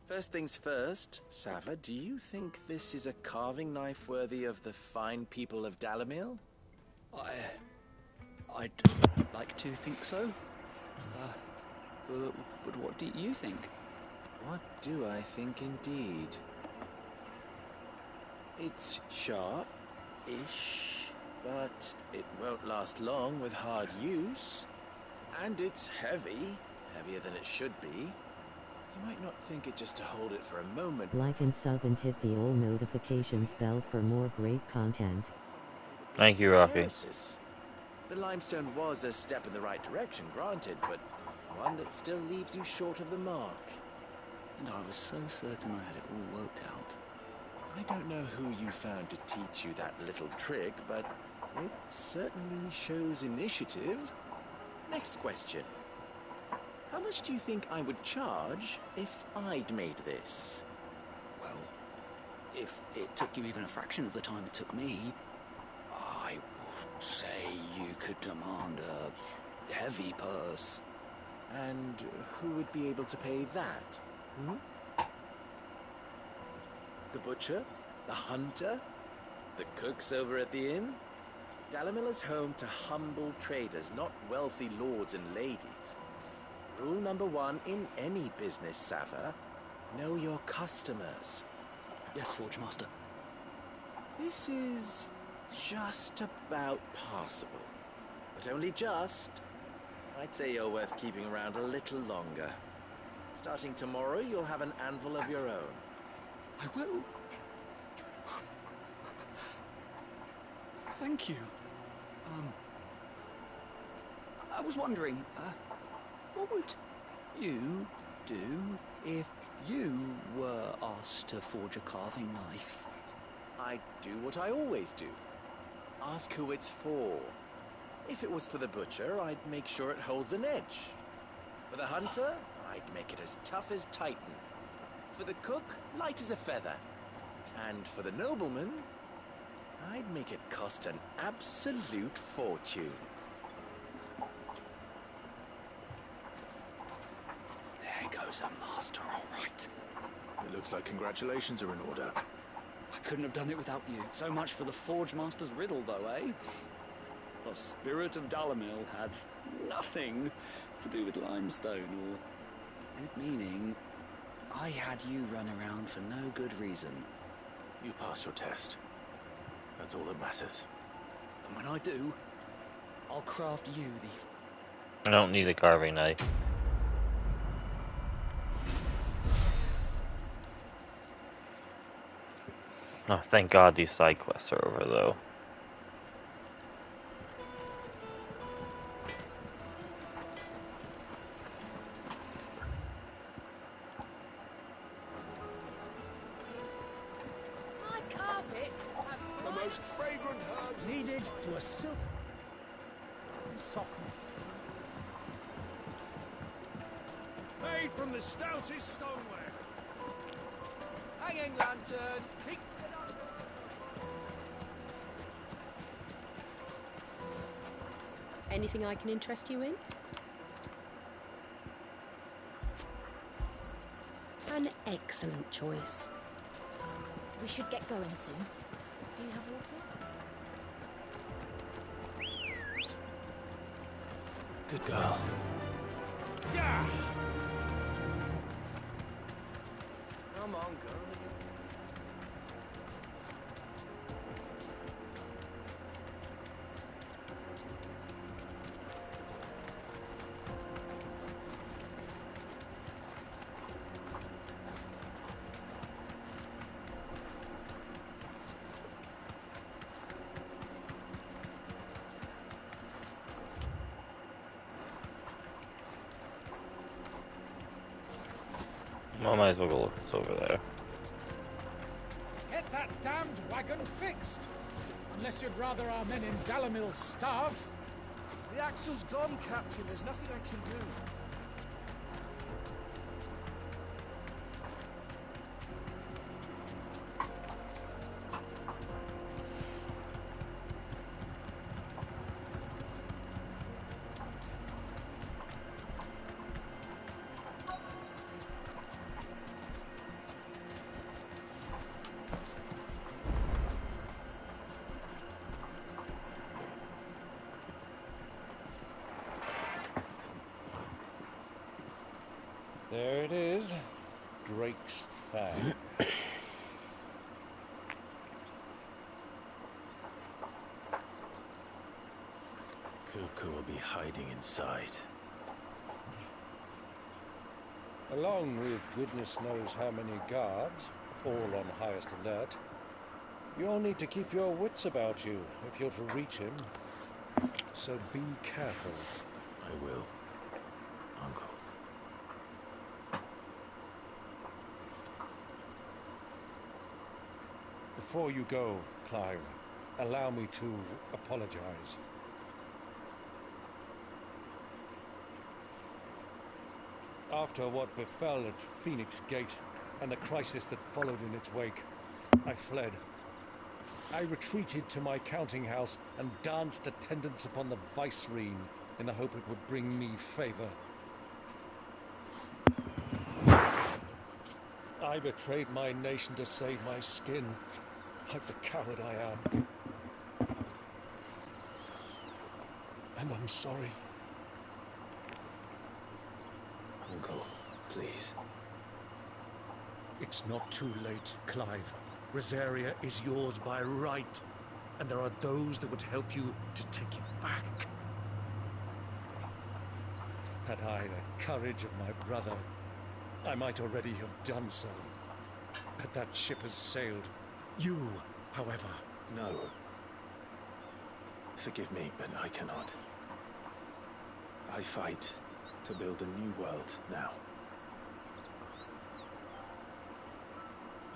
First things first, Sava, do you think this is a carving knife worthy of the fine people of Dalamil? I'd like to think so. But what do you think? What do I think indeed? It's sharp-ish, but it won't last long with hard use. And it's heavy, heavier than it should be. You might not think it just to hold it for a moment. Like and sub and hit the all notifications bell for more great content. Thank you, Rocky. Terraces. The limestone was a step in the right direction, granted, but one that still leaves you short of the mark. And I was so certain I had it all worked out. I don't know who you found to teach you that little trick, but it certainly shows initiative. Next question. How much do you think I would charge if I'd made this? Well, if it took you even a fraction of the time it took me, I would say you could demand a heavy purse. And who would be able to pay that? The butcher? The hunter? The cooks over at the inn? Dalamil is home to humble traders, not wealthy lords and ladies. Rule number 1 in any business, Sava: know your customers. Yes, Forge Master. This is just about passable. But only just. I'd say you're worth keeping around a little longer. Starting tomorrow, you'll have an anvil of your own. I will. Thank you. I was wondering, what would you do if you were asked to forge a carving knife? I'd do what I always do. Ask who it's for. If it was for the butcher, I'd make sure it holds an edge. For the hunter, I'd make it as tough as Titan. For the cook, light as a feather. And for the nobleman, I'd make it cost an absolute fortune. There goes a master, all right. It looks like congratulations are in order. I couldn't have done it without you. So much for the Forge Master's riddle, though, eh? The spirit of Dalamil had nothing to do with limestone or anything, meaning I had you run around for no good reason. You've passed your test. That's all that matters. And when I do, I'll craft you the... I don't need a carving knife. Oh, thank God these side quests are over, though. My carpets have the most fragrant herbs needed to a silk softness. Made from the stoutest stoneware. Hanging lanterns, keep it up. Anything I can interest you in? An excellent choice. We should get going soon. Do you have water? Good girl. Yeah! Come on, girl. I might as well go look what's over there. Get that damned wagon fixed! Unless you'd rather our men in Dalamil starved. The axle's gone, Captain. There's nothing I can do. There it is. Drake's Fang. Kupka will be hiding inside. Along with goodness knows how many guards, all on highest alert. You'll need to keep your wits about you if you're to reach him. So be careful. I will, Uncle. Before you go, Clive, allow me to apologize. After what befell at Phoenix Gate and the crisis that followed in its wake, I fled. I retreated to my counting house and danced attendance upon the vicereine in the hope it would bring me favor. I betrayed my nation to save my skin, like the coward I am. And I'm sorry. Uncle, please. It's not too late, Clive. Rosaria is yours by right, and there are those that would help you to take it back. Had I the courage of my brother, I might already have done so. But that ship has sailed. You, however... No. Forgive me, but I cannot. I fight to build a new world now.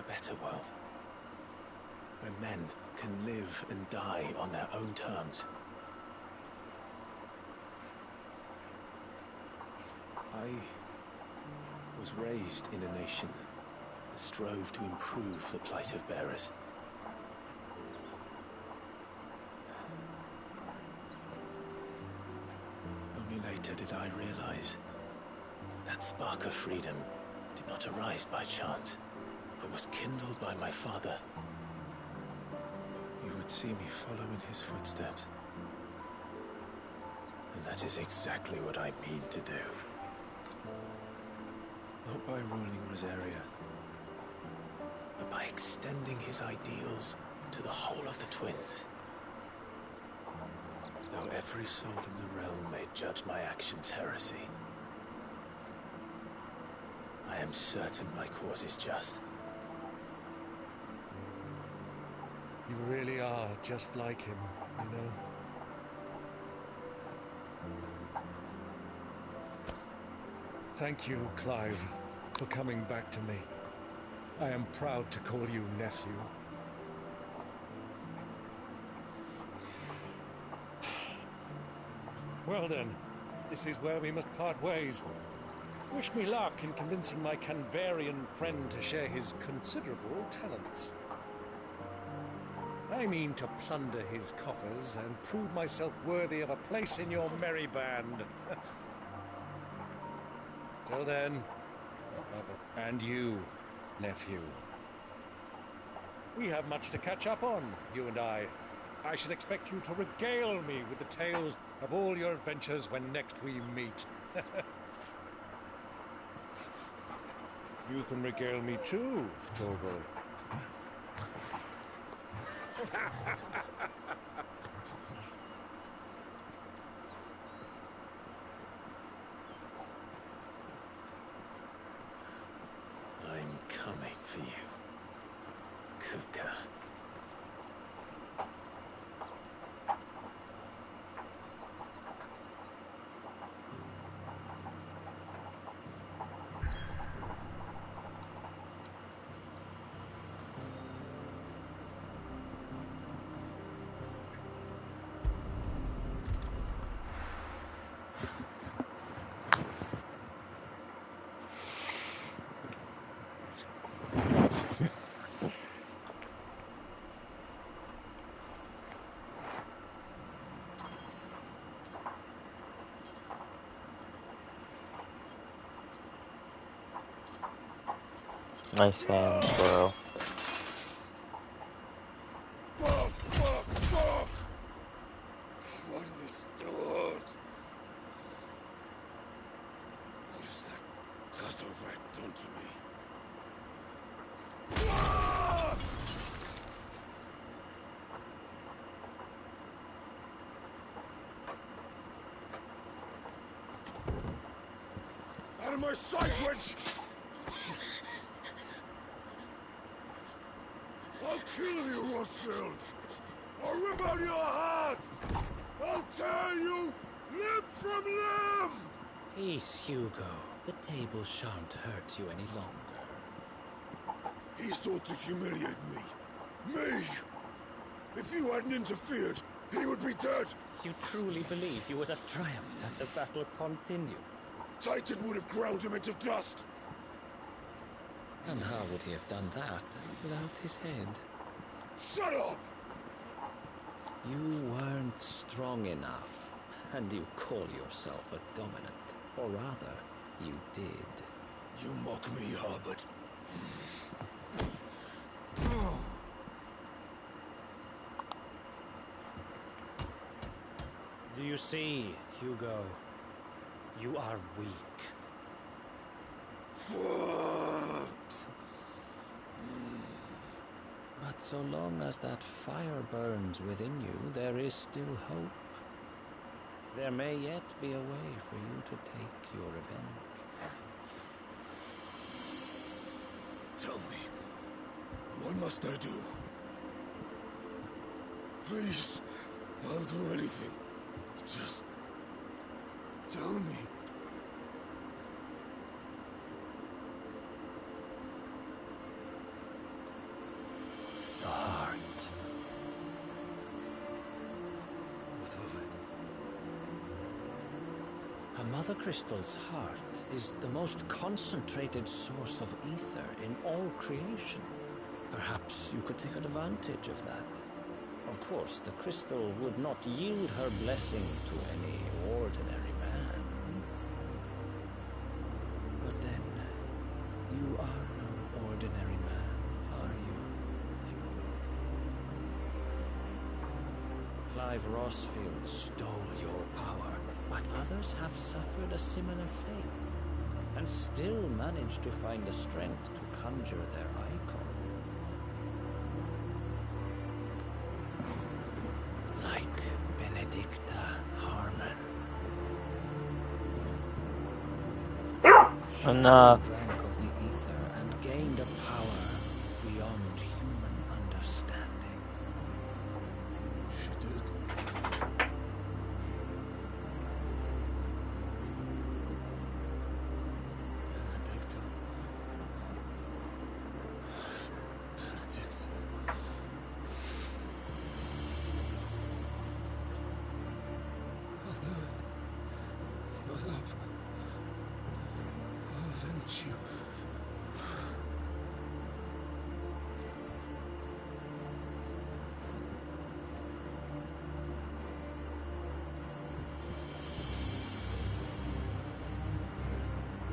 A better world. Where men can live and die on their own terms. I was raised in a nation that strove to improve the plight of bearers. Only later did I realize that spark of freedom did not arise by chance, but was kindled by my father. You would see me follow in his footsteps. And that is exactly what I mean to do. Not by ruling Rosaria, but by extending his ideals to the whole of the twins. Though every soul in the realm may judge my actions heresy, I am certain my cause is just. You really are just like him, you know? Thank you, Clive, for coming back to me. I am proud to call you nephew. Well then, this is where we must part ways. Wish me luck in convincing my Canvarian friend to share his considerable talents. I mean to plunder his coffers and prove myself worthy of a place in your merry band. Till then, and you, nephew. We have much to catch up on, you and I. I shall expect you to regale me with the tales of all your adventures when next we meet. You can regale me too, Torgal. I'm coming for you, Kupka. Nice man, bro. Fuck! What is stored? What has that gutter rat done to me? of my sight, witch! I'll kill you, Rosfield! I'll rip out your heart! I'll tear you limb from limb! Peace, Hugo. The table shan't hurt you any longer. He sought to humiliate me. Me! If you hadn't interfered, he would be dead! You truly believe you would have triumphed had the battle continued? Titan would have ground him into dust! And how would he have done that without his head? Shut up! You weren't strong enough, and you call yourself a dominant. Or rather, you did. You mock me, Harbert. Do you see, Hugo? You are weak. Fuck! But so long as that fire burns within you, there is still hope. There may yet be a way for you to take your revenge. Tell me, what must I do? Please, I'll do anything. Just tell me. The heart. What of it? A mother crystal's heart is the most concentrated source of ether in all creation. Perhaps you could take advantage of that. Of course, the crystal would not yield her blessing to any ordinary man. But then, you are no ordinary man, are you, Hugo? Clive Rosfield stole your power, but others have suffered a similar fate, and still managed to find the strength to conjure their icon. Like Benedicta Harmon. She Enough. drank of the ether and gained a power beyond human understanding. She did. Benedicta. Benedicta. I'll do it. My love. I'll avenge you.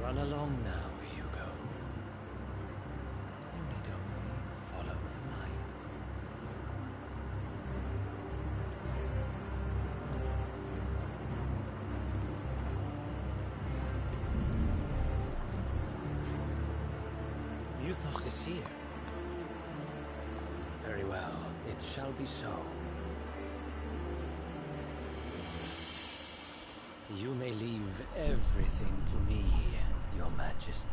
Run along now, Hugo. You need only follow the light. Muthos is here. Very well, it shall be so. You may leave everything to me, Your Majesty.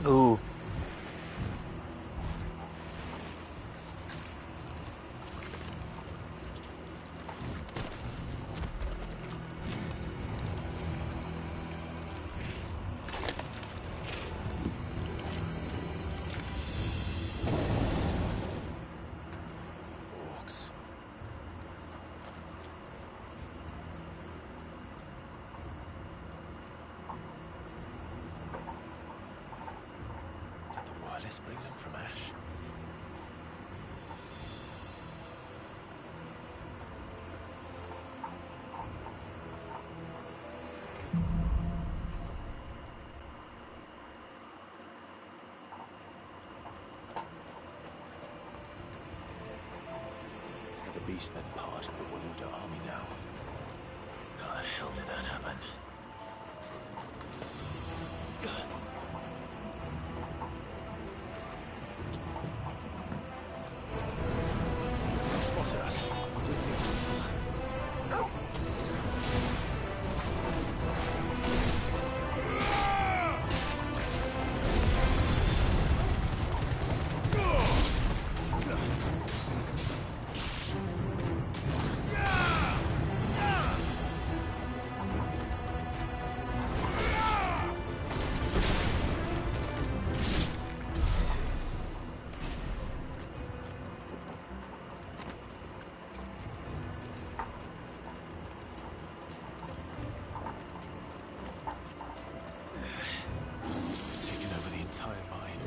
Ooh. Orcs. let's bring them from Ash. Are the Beastmen part of the Waluda army now? How the hell did that happen? They spotted us. Taken over the entire mine.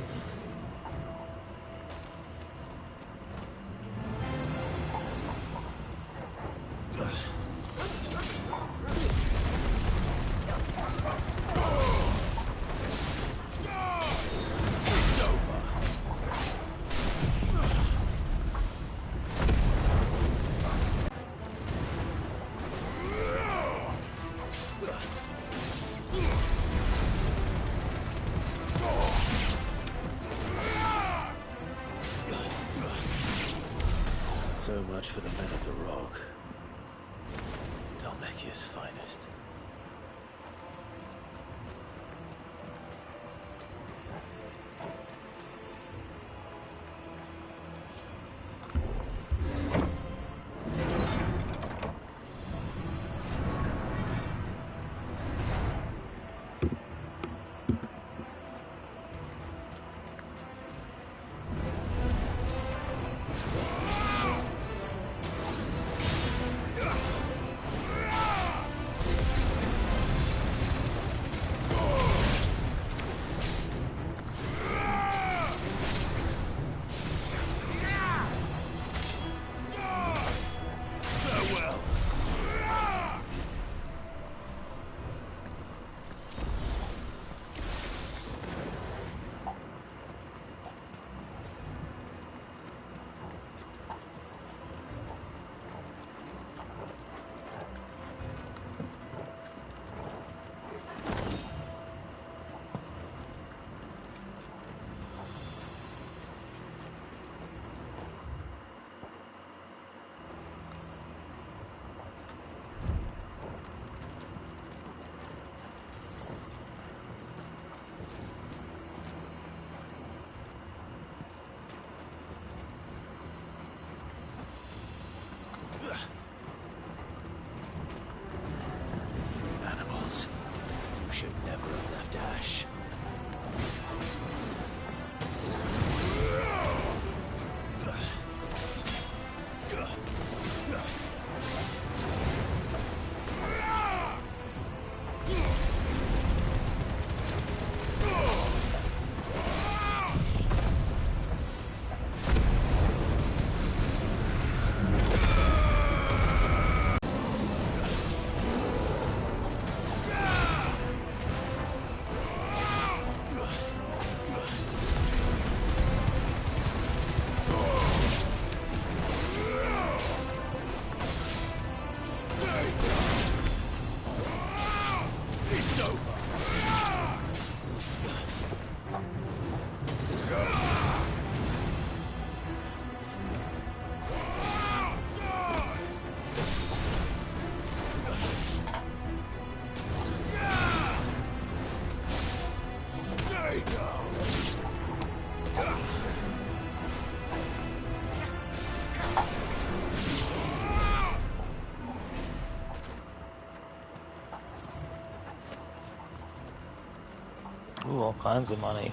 It's over. So much for the men of the Rock. Dalmekia's finest. Farewell. Animals. You should never have left Ash. It's over. Stay down. Ooh, all kinds of money.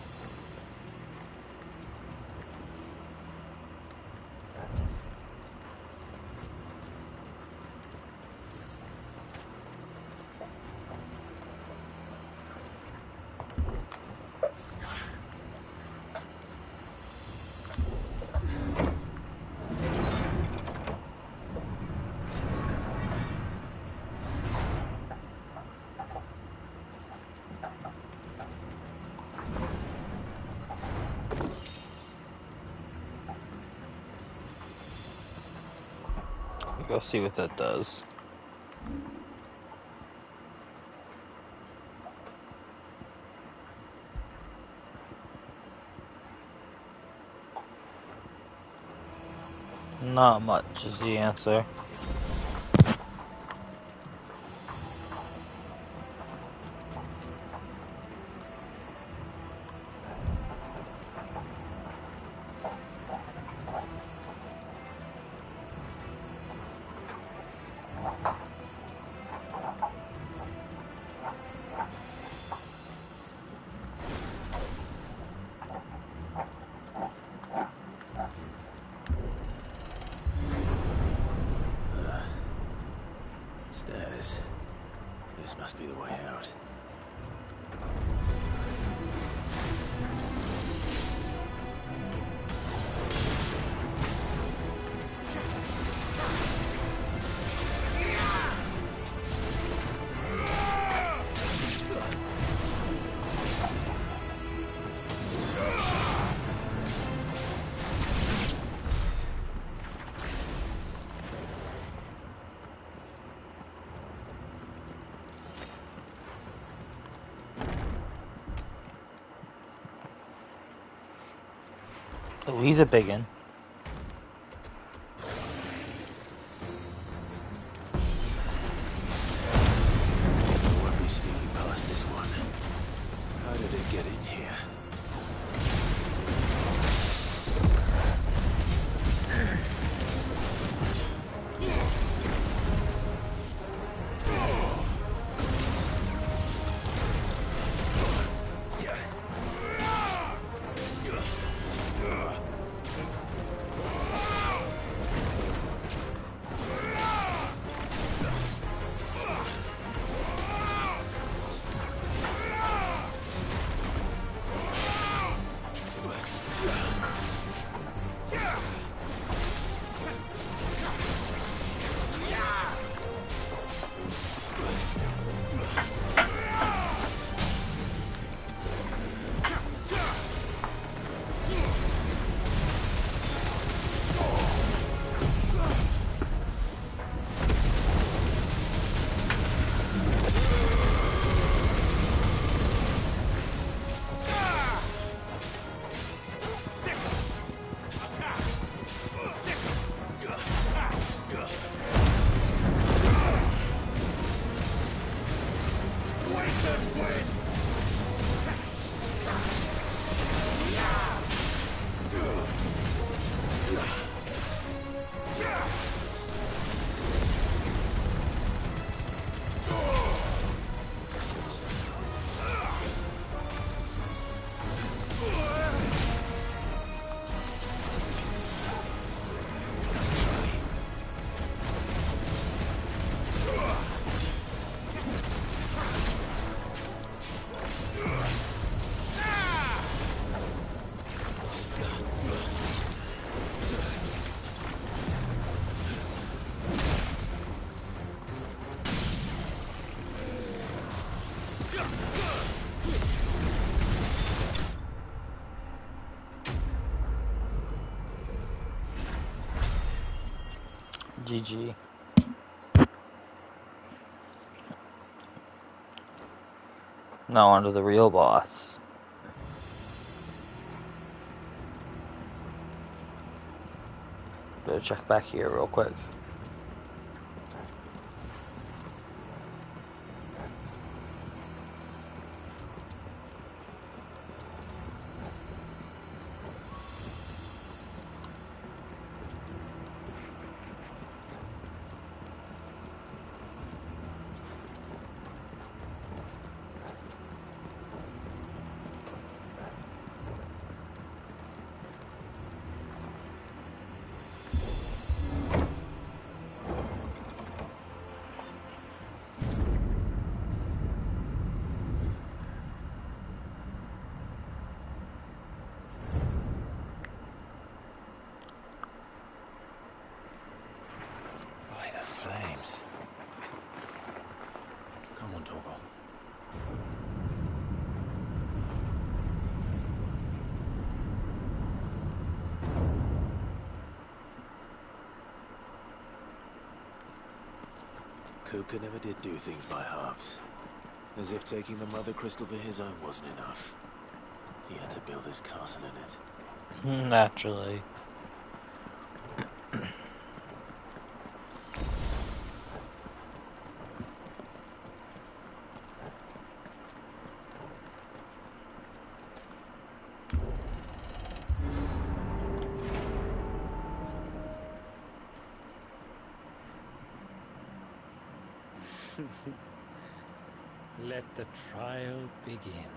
go see what that does. Not much is the answer. Stairs. This must be the way out. Oh, he's a biggin. I won't be sneaking past this one. How did it get in here? GG. Now onto the real boss. Better check back here real quick. Kupka never did do things by halves. As if taking the Mother Crystal for his own wasn't enough. He had to build his castle in it. Naturally. Let the trial begin.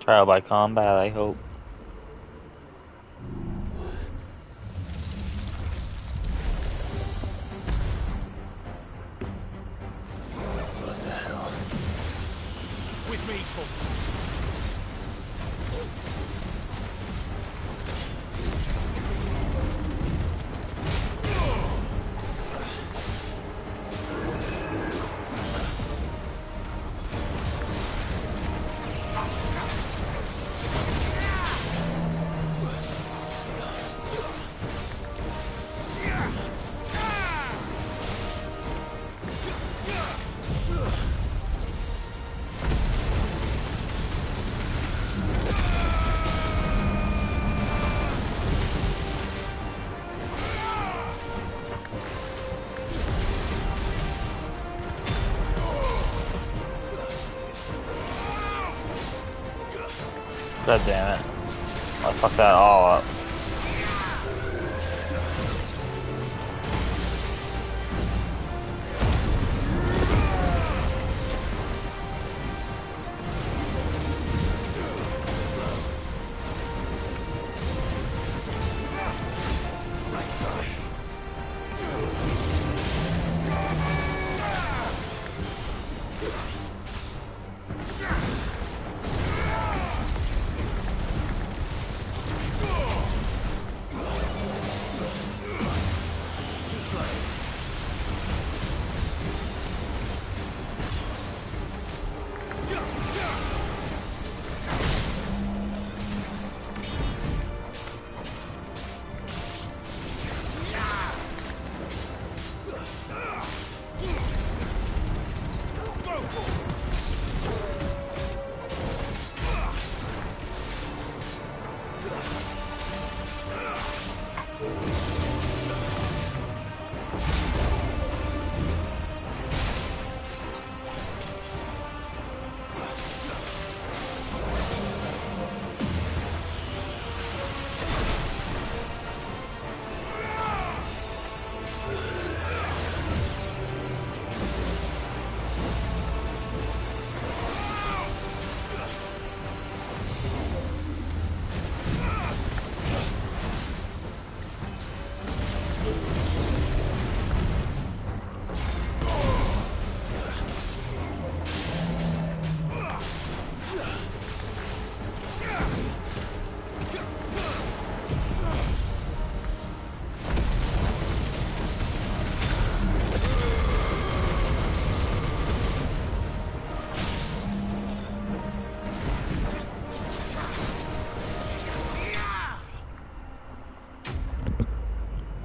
Trial by combat, I hope. What the hell? With me, Paul. God damn it. I fucked that all up.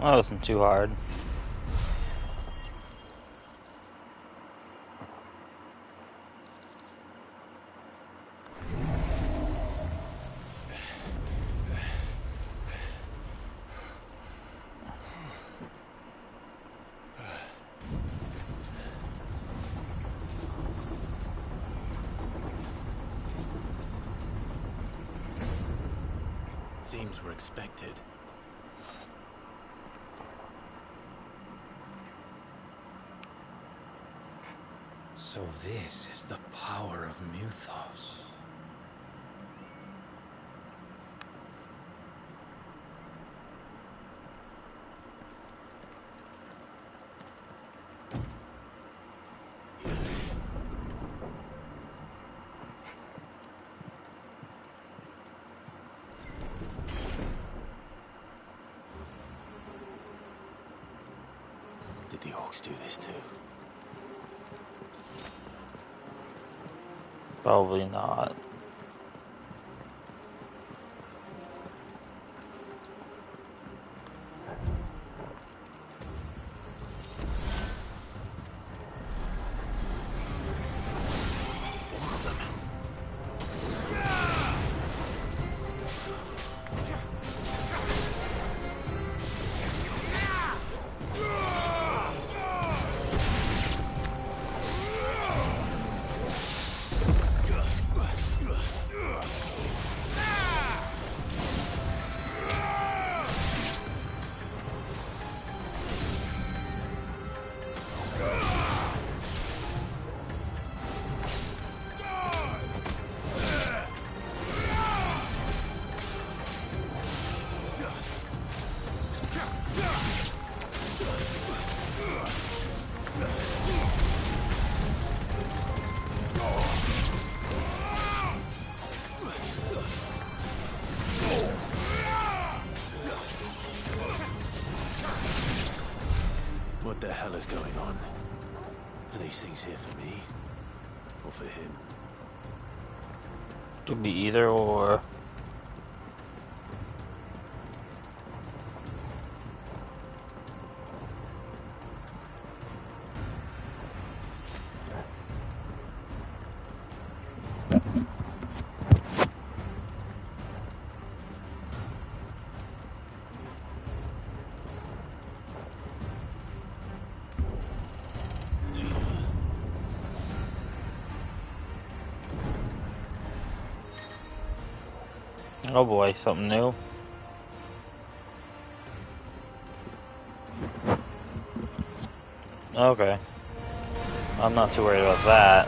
That wasn't too hard. Seems we're expected. So this is the power of Muthos. Did the orcs do this too? Probably not. hell is going on? Are these things here for me? Or for him? Could be either or. Oh boy, something new. Okay. I'm not too worried about that.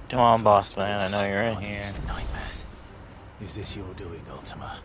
Come on, boss man, I know you're in here. Nightmares. Is this your doing, Ultima?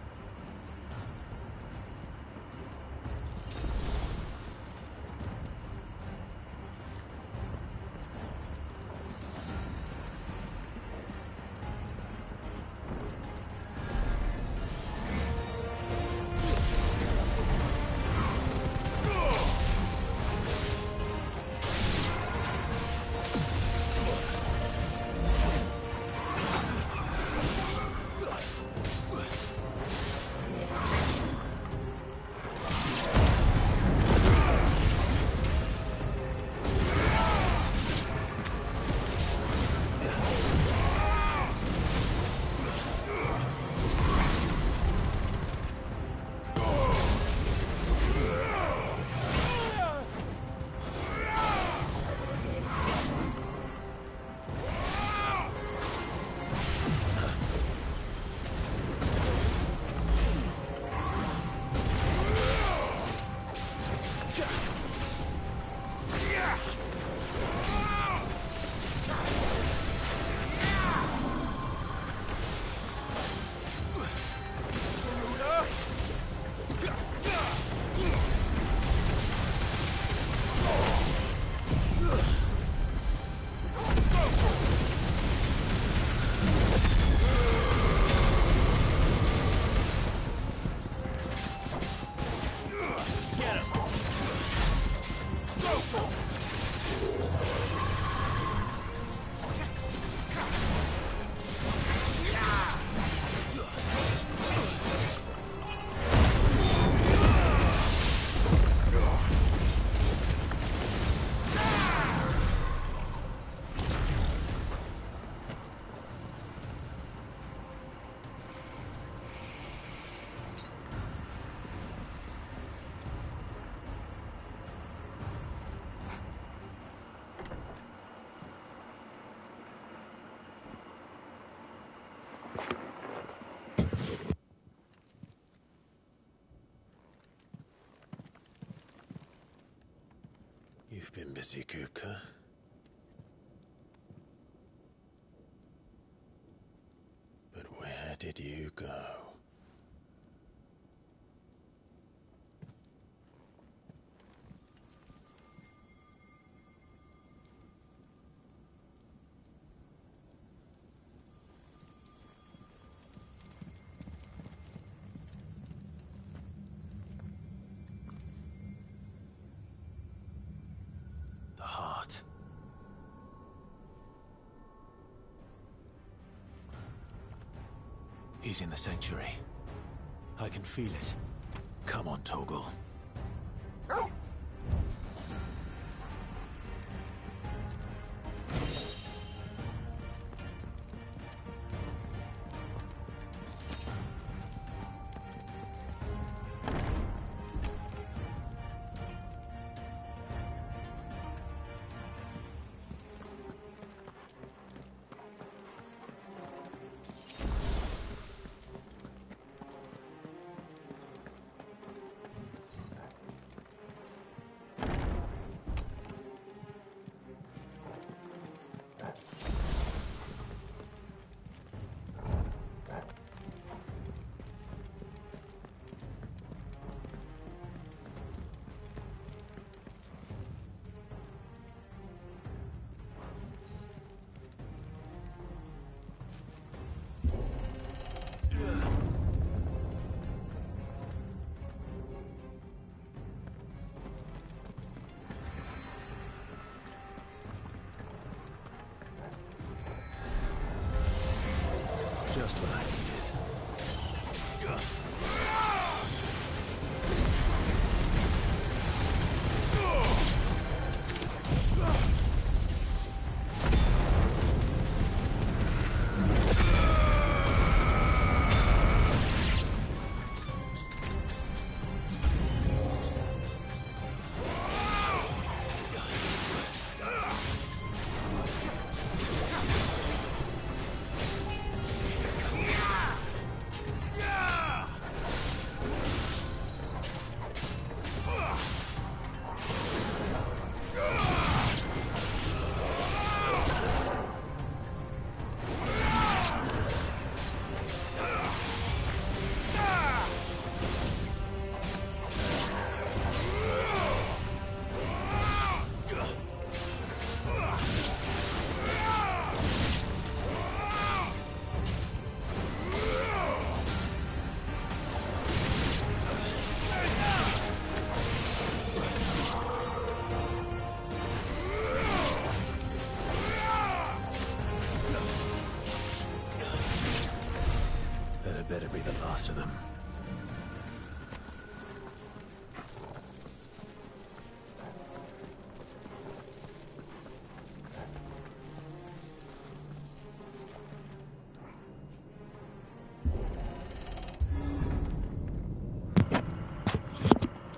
You've been busy, Kupka. did you go? The heart. He's in the sanctuary. I can feel it. Come on, Toggle. Just what I needed. Better be the last of them.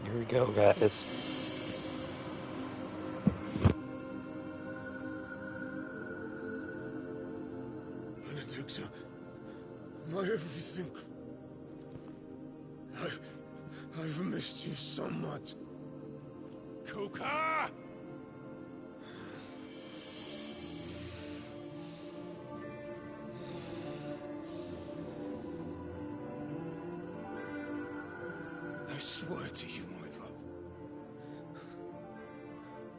Here we go, guys. Benedicta, my everything. I've missed you so much. Kuka! I swear to you, my love,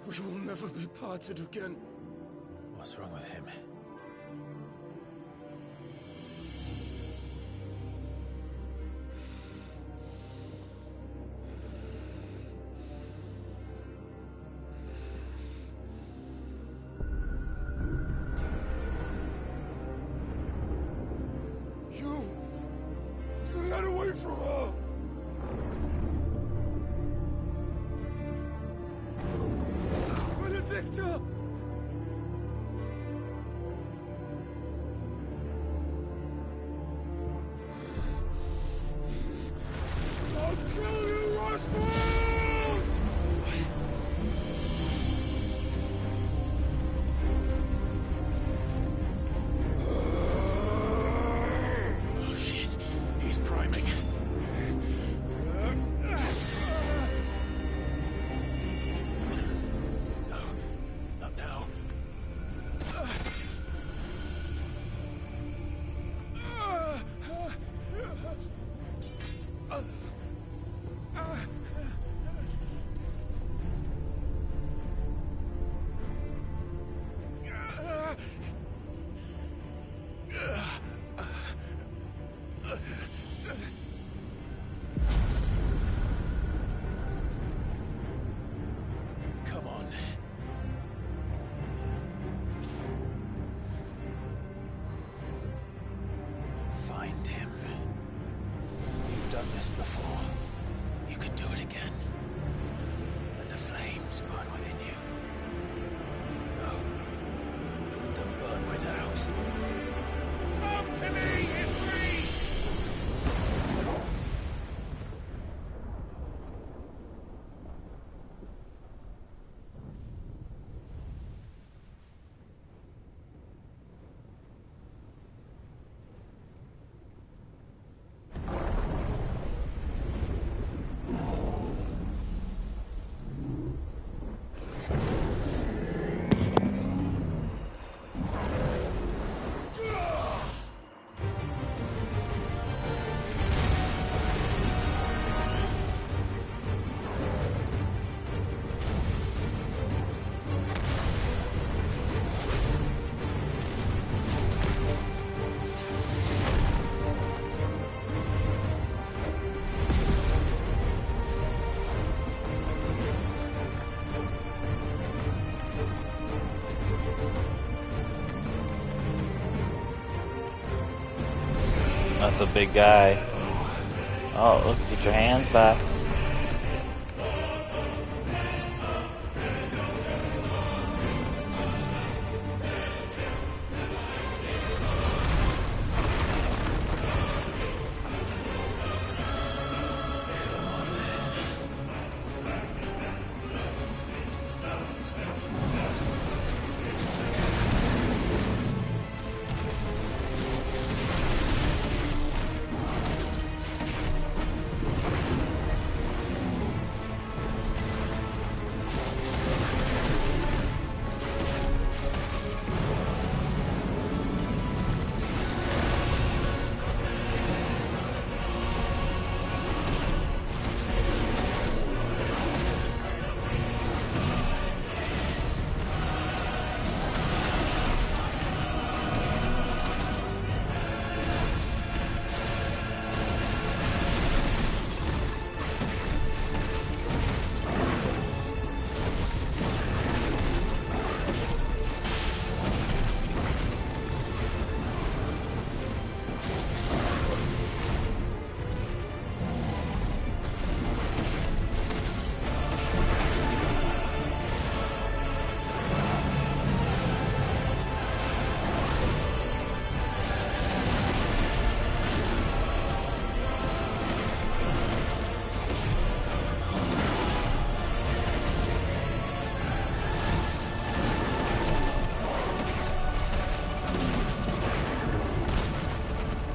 we will never be parted again. What's wrong with him? Get away from her! Benedicta! I'll kill you, Roswell! Oh shit, he's priming. No, done this before. You can do it again. Let the flames burn within you. No. Let them burn without. Come to me, you free! That's a big guy. Oh, let's get your hands back.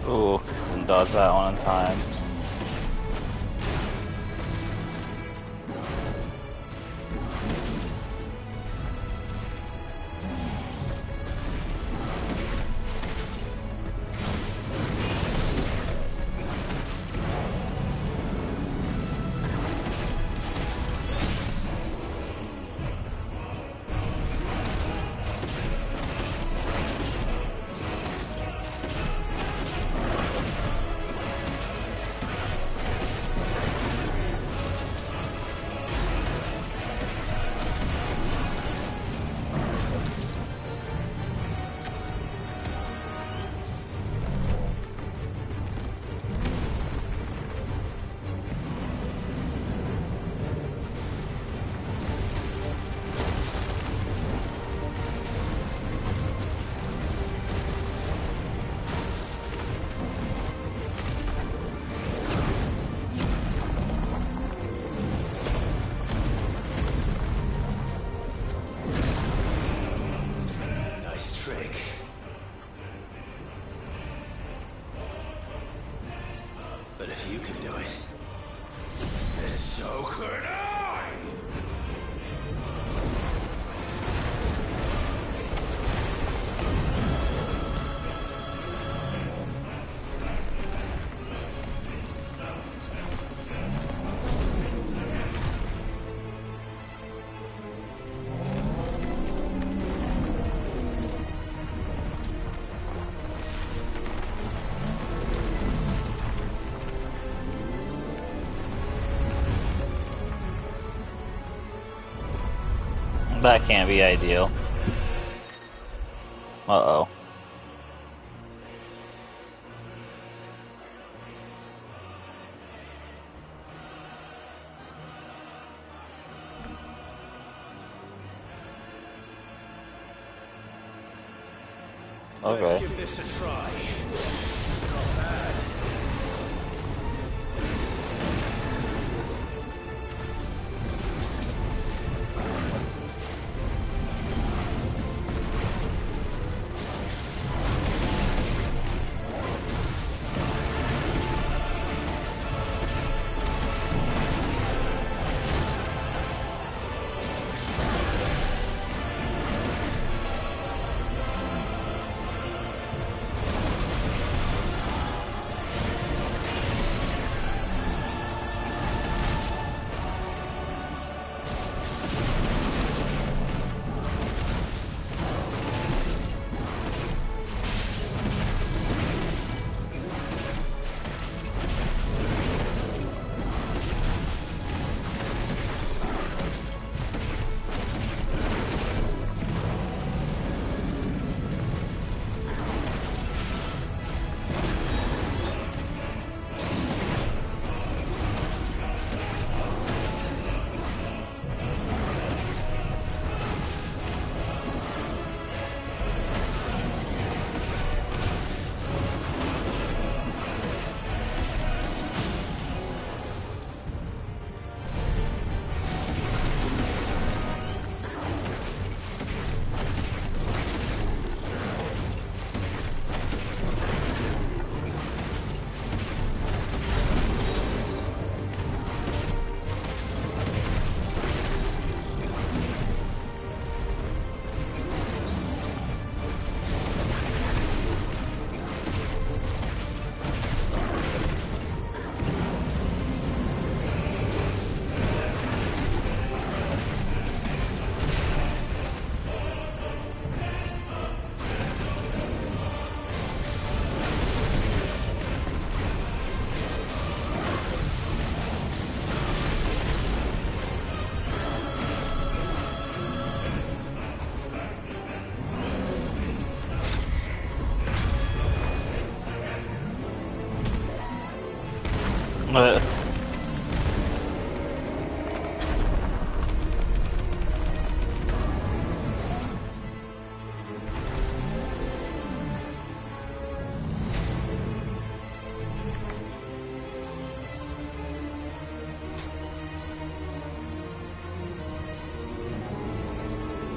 Ooh, didn't dodge that one in time. But if you can do it, then so could I! That can't be ideal. Uh-oh. Okay. Let's give this a try. Not bad.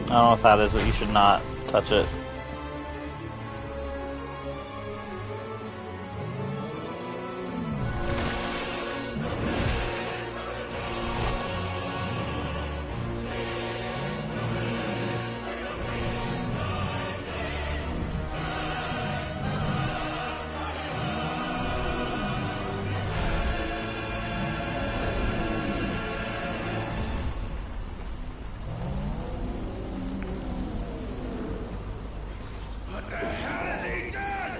I don't know if that is, but you should not touch it. What the hell has he done?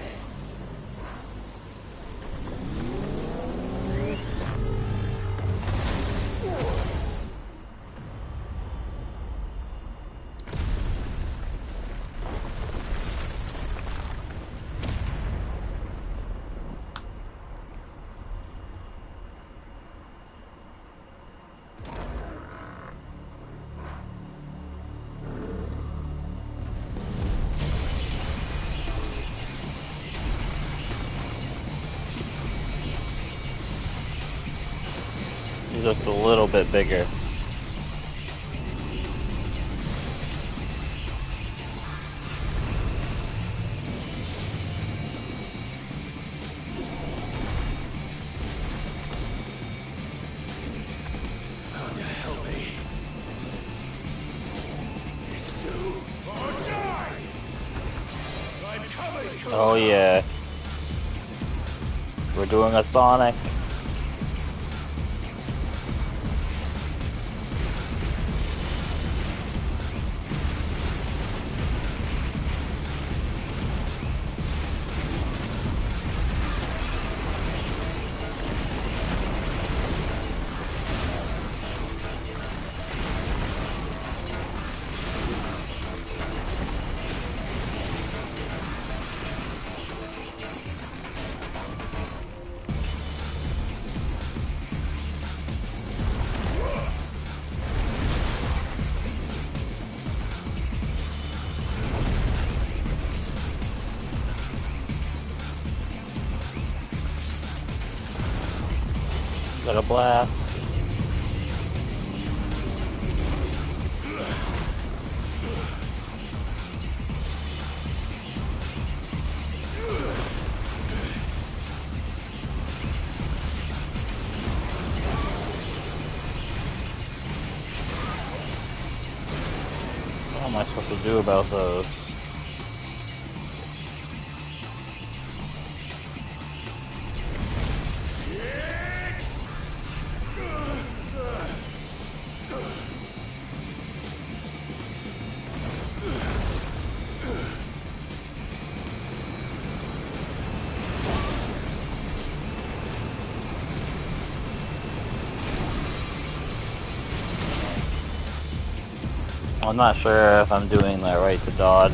He's just a little bit bigger. Father, help me. It's you or die! I'm coming! Oh yeah. We're doing a Sonic. Got a blast. What am I supposed to do about those? I'm not sure if I'm doing that right to dodge.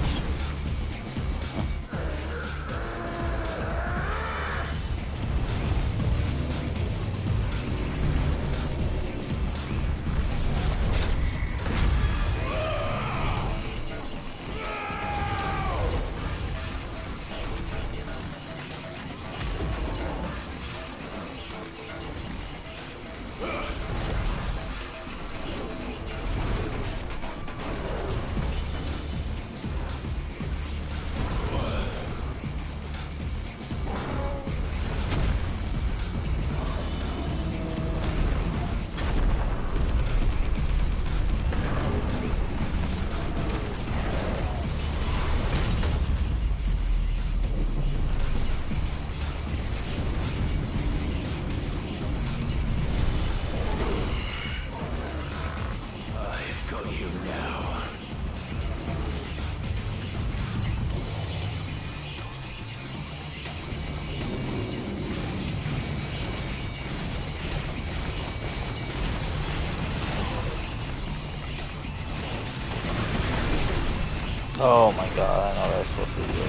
Oh my god, I know what I was supposed to do.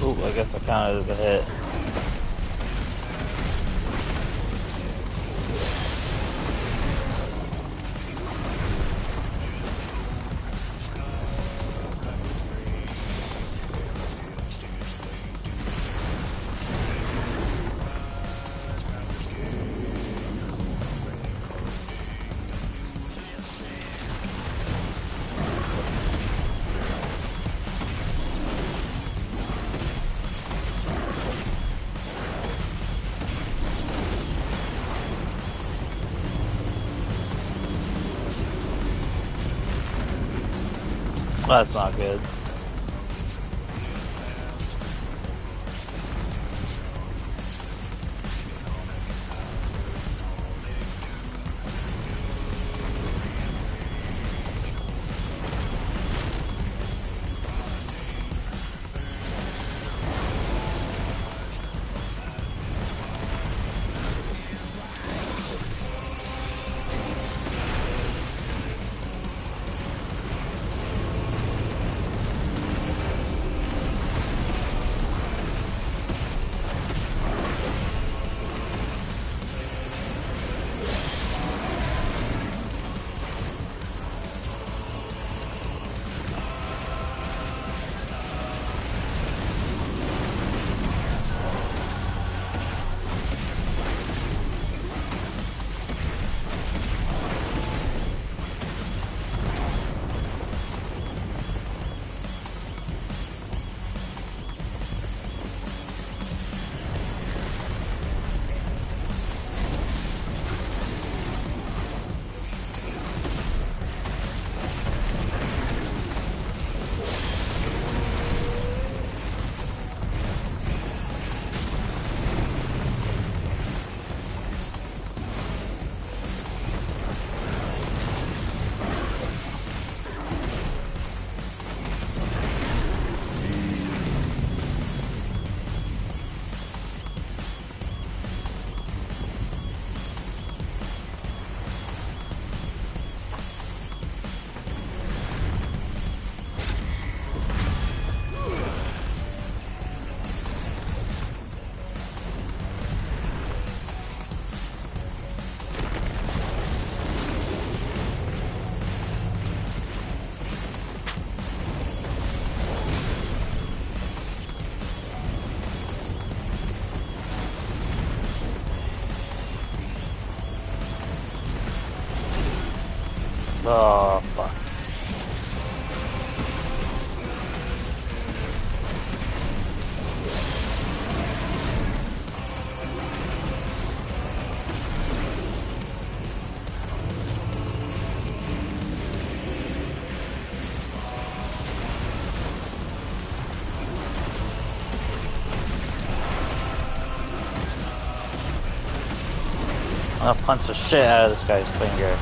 Ooh, I guess I counted as a hit. That's not good. Oh, fuck. I'll punch the shit out of this guy's finger.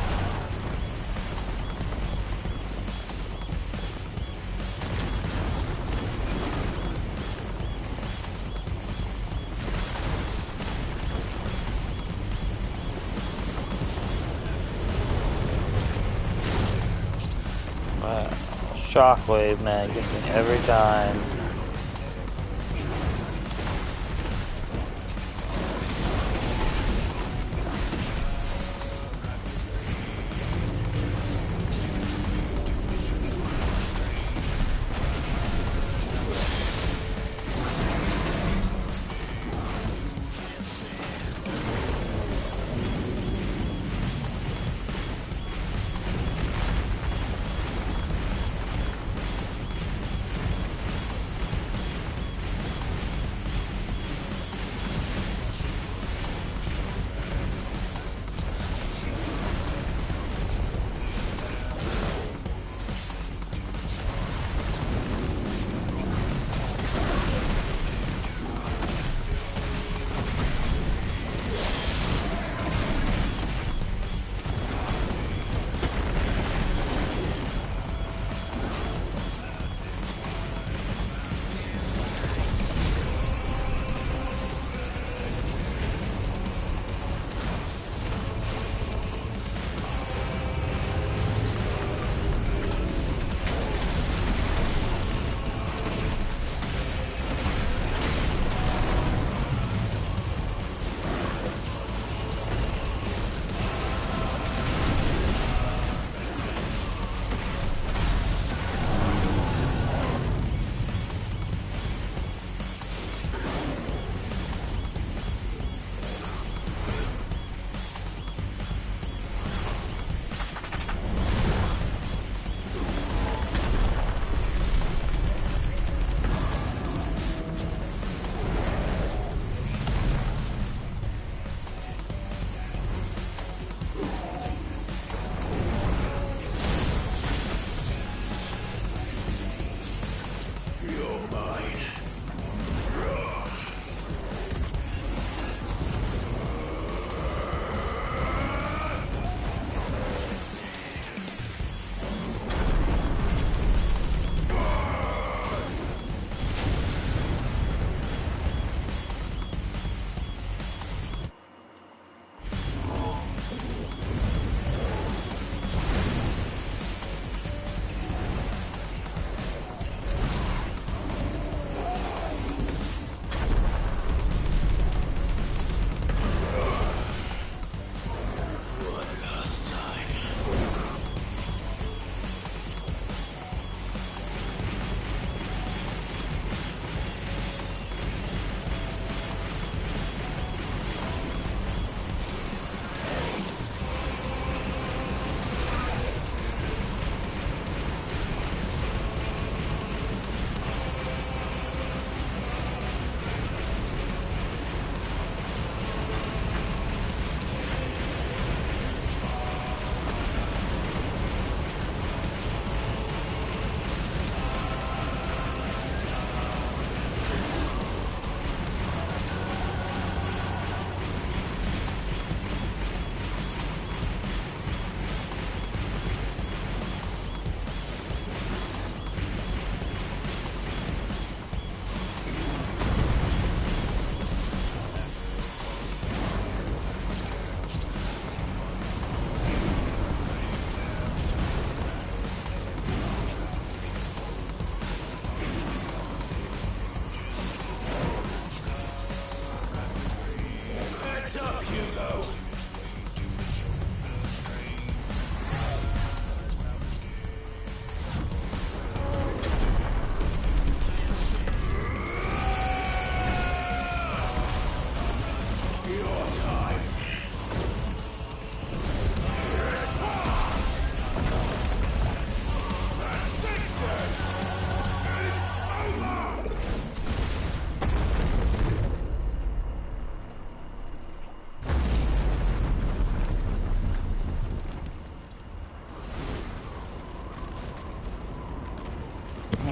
Shockwave, man, gets me every time.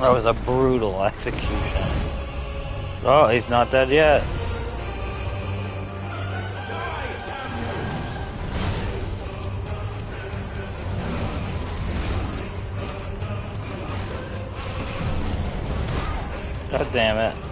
That was a brutal execution. Oh, he's not dead yet. God damn it.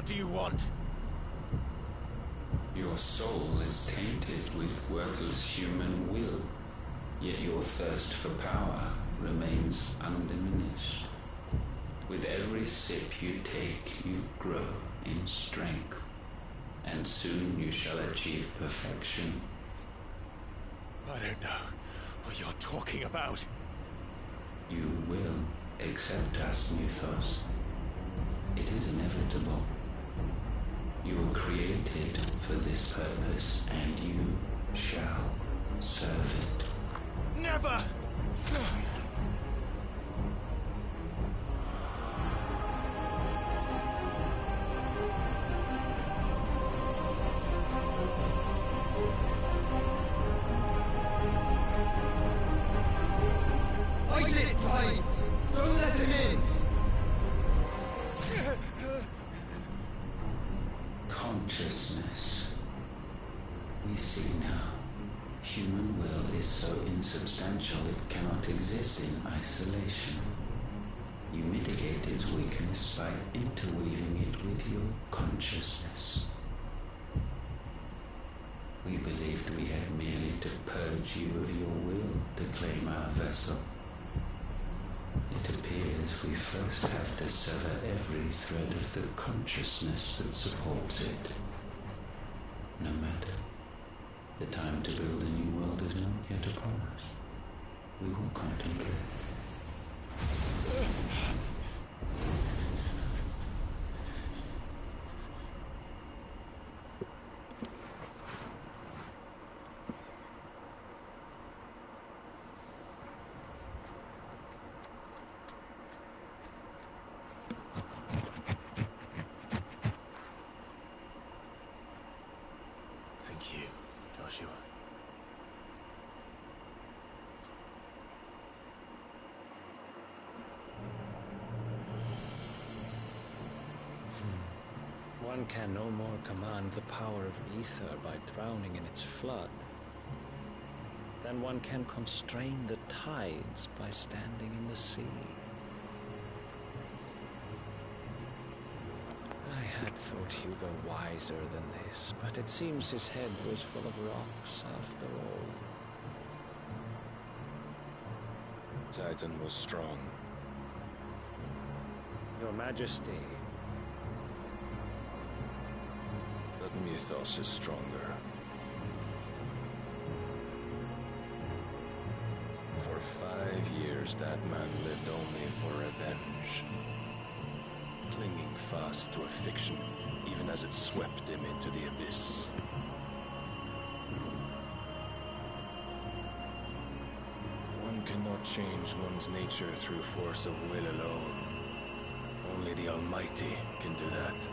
What do you want? Your soul is tainted with worthless human will, yet your thirst for power remains undiminished. With every sip you take, you grow in strength, and soon you shall achieve perfection. I don't know what you're talking about. You will accept us, Mythos. It is inevitable. You were created for this purpose, and you shall serve it. Never! Fight it, Clive! Don't let him in! Consciousness. We see now. Human will is so insubstantial it cannot exist in isolation. You mitigate its weakness by interweaving it with your consciousness. We believed we had merely to purge you of your will to claim our vessel. It appears we first have to sever every thread of the consciousness that supports it. No matter. The time to build a new world is not yet upon us. We will contemplate. Thank you, Joshua. One can no more command the power of ether by drowning in its flood than one can constrain the tides by standing in the sea. I had thought Hugo wiser than this, but it seems his head was full of rocks after all. Titan was strong. Your Majesty. But Mythos is stronger. For 5 years, that man lived only for revenge. Clinging fast to a fiction, even as it swept him into the abyss. One cannot change one's nature through force of will alone. Only the Almighty can do that.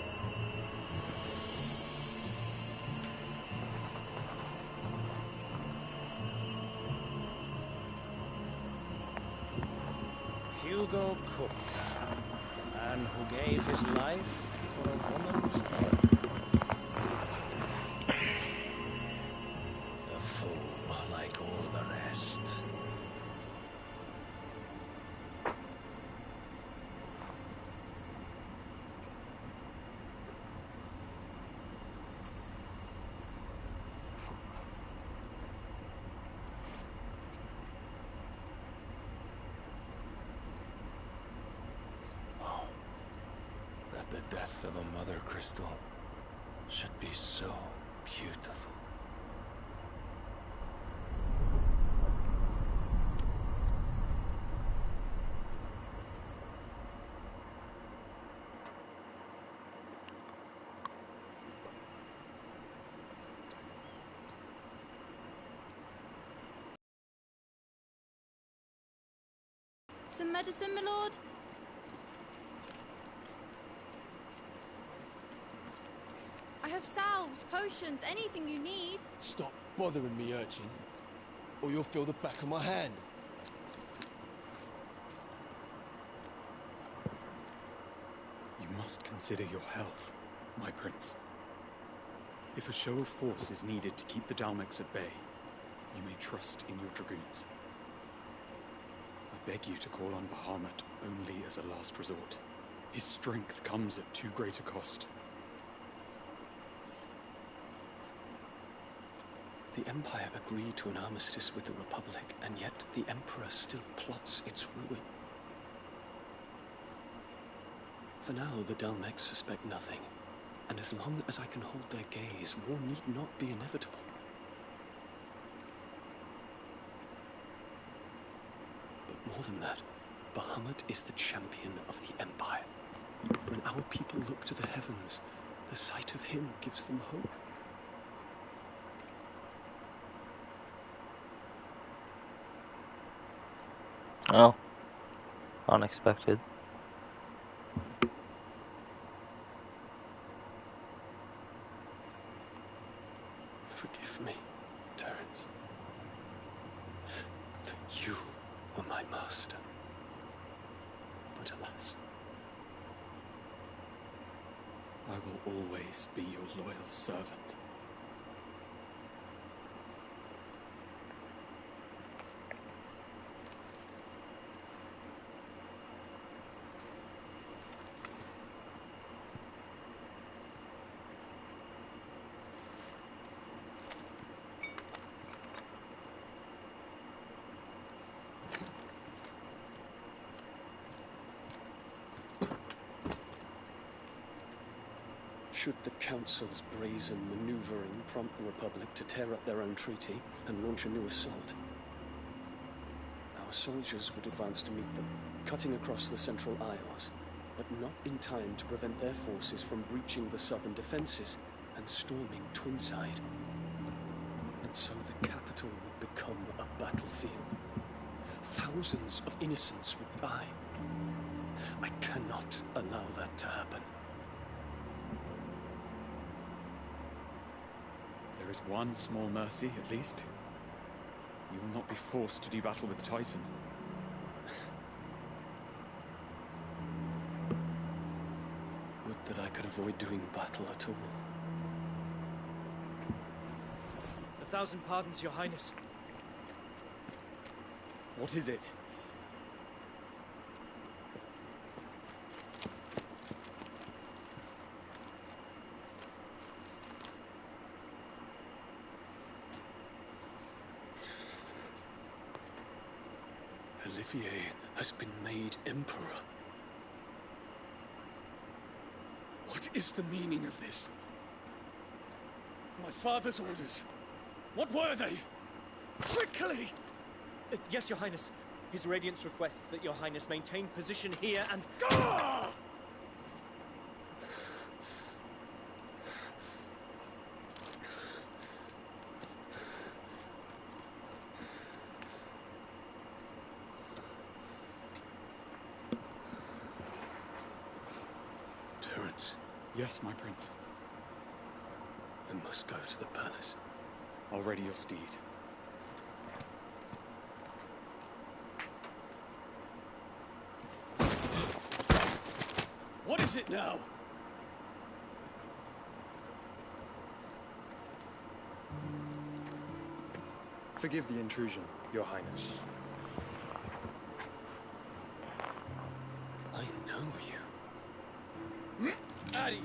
Hugo Kupka, the man who gave his life for a woman's head. A fool like all the rest. That the death of a mother crystal should be so beautiful. Some medicine, my lord? I have salves, potions, anything you need. Stop bothering me, urchin, or you'll feel the back of my hand. You must consider your health, my prince. If a show of force is needed to keep the Dalmex at bay, you may trust in your dragoons. I beg you to call on Bahamut only as a last resort. His strength comes at too great a cost. The Empire agreed to an armistice with the Republic, and yet the Emperor still plots its ruin. For now, the Dalmex suspect nothing, and as long as I can hold their gaze, war need not be inevitable. But more than that, Bahamut is the champion of the Empire. When our people look to the heavens, the sight of him gives them hope. Oh. Unexpected. Forgive me, Terence, that you were my master. But alas, I will always be your loyal servant. should the Council's brazen maneuvering prompt the Republic to tear up their own treaty and launch a new assault, our soldiers would advance to meet them, cutting across the Central Isles, but not in time to prevent their forces from breaching the southern defenses and storming Twinside. And so the capital would become a battlefield. Thousands of innocents would die. I cannot allow that to happen. There is one small mercy, at least. You will not be forced to do battle with Titan. Would that I could avoid doing battle at all. 1,000 pardons, Your Highness. What is it? Olivier has been made Emperor. What is the meaning of this? My father's orders. What were they? Quickly! Yes, Your Highness. His Radiance requests that Your Highness maintain position here and... Ah! Terence. Yes, my prince. I must go to the palace. I'll ready your steed. What is it now? Forgive the intrusion, Your Highness. I know you. At ease.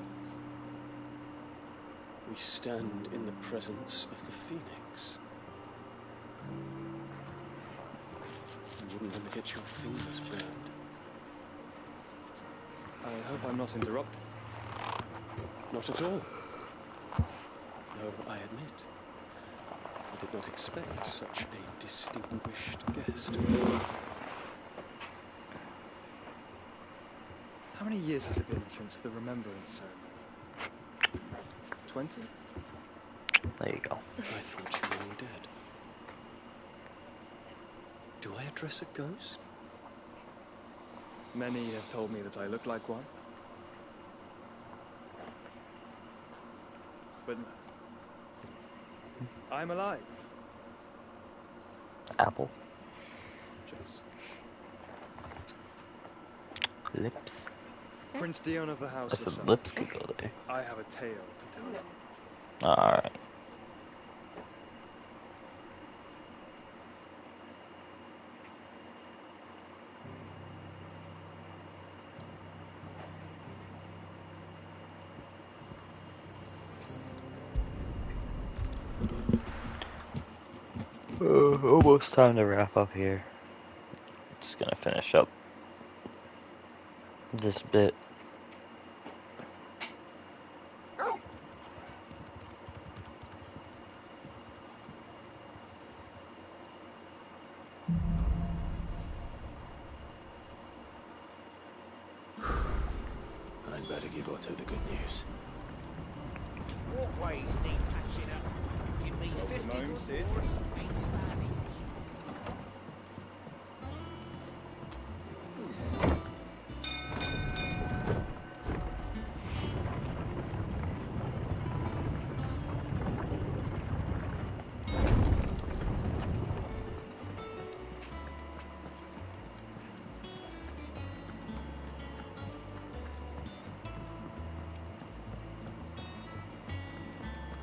We stand in the presence of the Phoenix. You wouldn't want to get your fingers burned. I hope I'm not interrupting. Not at all. Though I admit, I did not expect such a distinguished guest. How many years has it been since the Remembrance Ceremony? 20? There you go. I thought you were all dead. Do I address a ghost? Many have told me that I look like one. But no. I'm alive. Apple. Just. Lips. Prince Dion of the House I of said lips could go there. I have a tale to tell you. Alright. Almost time to wrap up here. Just gonna finish up this bit. I'd better give Otto the good news. Walkways need patching up. Give me 50 good boards, 8 Spanish.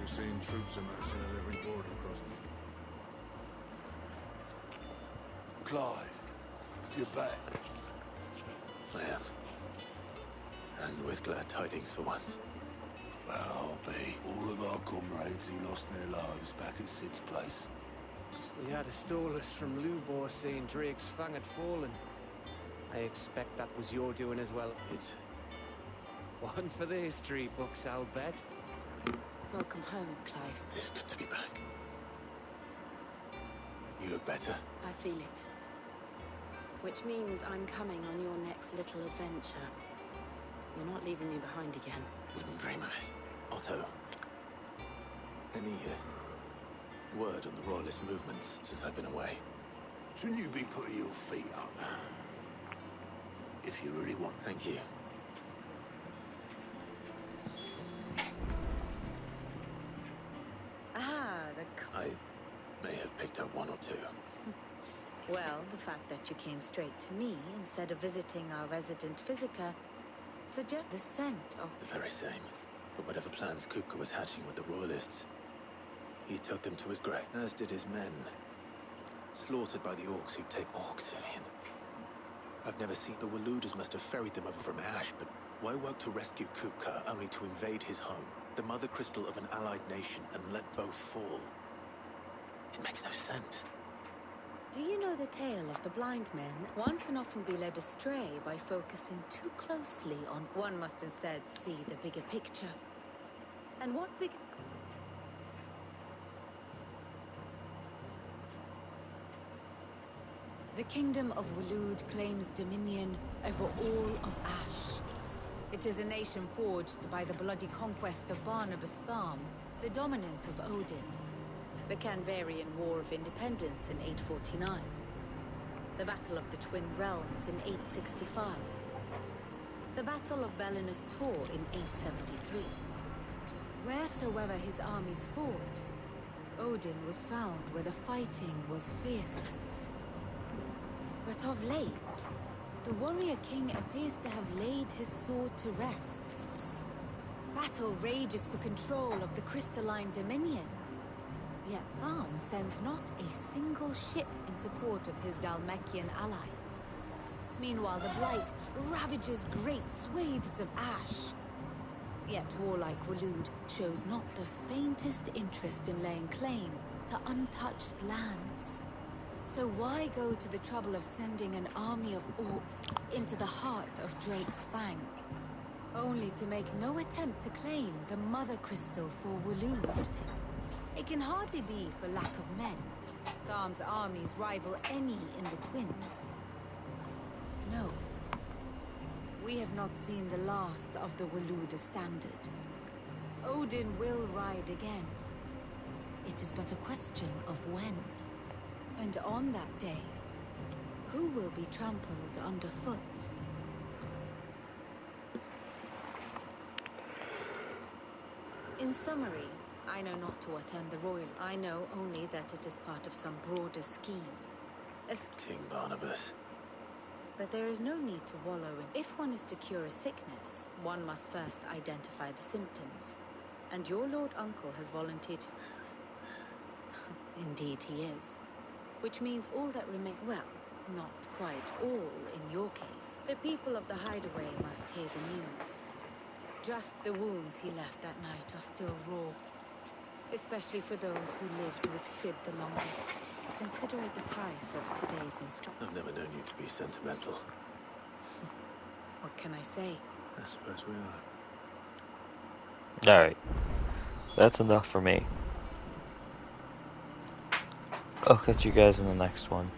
We're seeing troops amassing at every border crossing. Clive, you're back. I am. And with glad tidings for once. Well, I'll be. All of our comrades who lost their lives back at Sid's place. We had a Stolus from Lubor saying Drake's Fang had fallen. I expect that was your doing as well. It's... One for the history books, I'll bet. Welcome home, Clive. It's good to be back. You look better. I feel it. Which means I'm coming on your next little adventure. You're not leaving me behind again. Wouldn't dream of it. Otto. Any word on the Royalist movements since I've been away? Shouldn't you be putting your feet up? If you really want. Thank you. I may have picked up one or two. Well, the fact that you came straight to me instead of visiting our resident Physica suggests the scent of... The very same. But whatever plans Kupka was hatching with the Royalists, he took them to his grave, as did his men. Slaughtered by the orcs who'd take Oxyvian. I've never seen... The Waluders must have ferried them over from Ash, but why work to rescue Kupka only to invade his home, the mother crystal of an allied nation, and let both fall? It makes no sense. Do you know the tale of the blind men? One can often be led astray by focusing too closely on... One must instead see the bigger picture. And what big... The kingdom of Walud claims dominion over all of Ash. It is a nation forged by the bloody conquest of Barnabas Tharm, the dominant of Odin. The Canvarian War of Independence in 849. The Battle of the Twin Realms in 865. The Battle of Belinus Tor in 873. Wheresoever his armies fought, Odin was found where the fighting was fiercest. But of late, the warrior king appears to have laid his sword to rest. Battle rages for control of the crystalline dominion. Yet Tharm sends not a single ship in support of his Dalmekian allies. Meanwhile, the Blight ravages great swathes of Ash. Yet warlike Walud shows not the faintest interest in laying claim to untouched lands. So why go to the trouble of sending an army of orcs into the heart of Drake's Fang, only to make no attempt to claim the mother crystal for Walud? It can hardly be for lack of men. Tharm's armies rival any in the Twins. No. We have not seen the last of the Waluda standard. Odin will ride again. It is but a question of when. And on that day, who will be trampled underfoot? In summary, I know not to attend the royal. I know only that it is part of some broader scheme. King Barnabas. But there is no need to wallow in... If one is to cure a sickness, one must first identify the symptoms. And your Lord Uncle has volunteered... Indeed he is. Which means all that remains... Well, not quite all in your case. The people of the Hideaway must hear the news. Just the wounds he left that night are still raw. Especially for those who lived with Sid the longest. Consider it the price of today's instruction. I've never known you to be sentimental. What can I say? I suppose we are. Alright. That's enough for me. I'll catch you guys in the next one.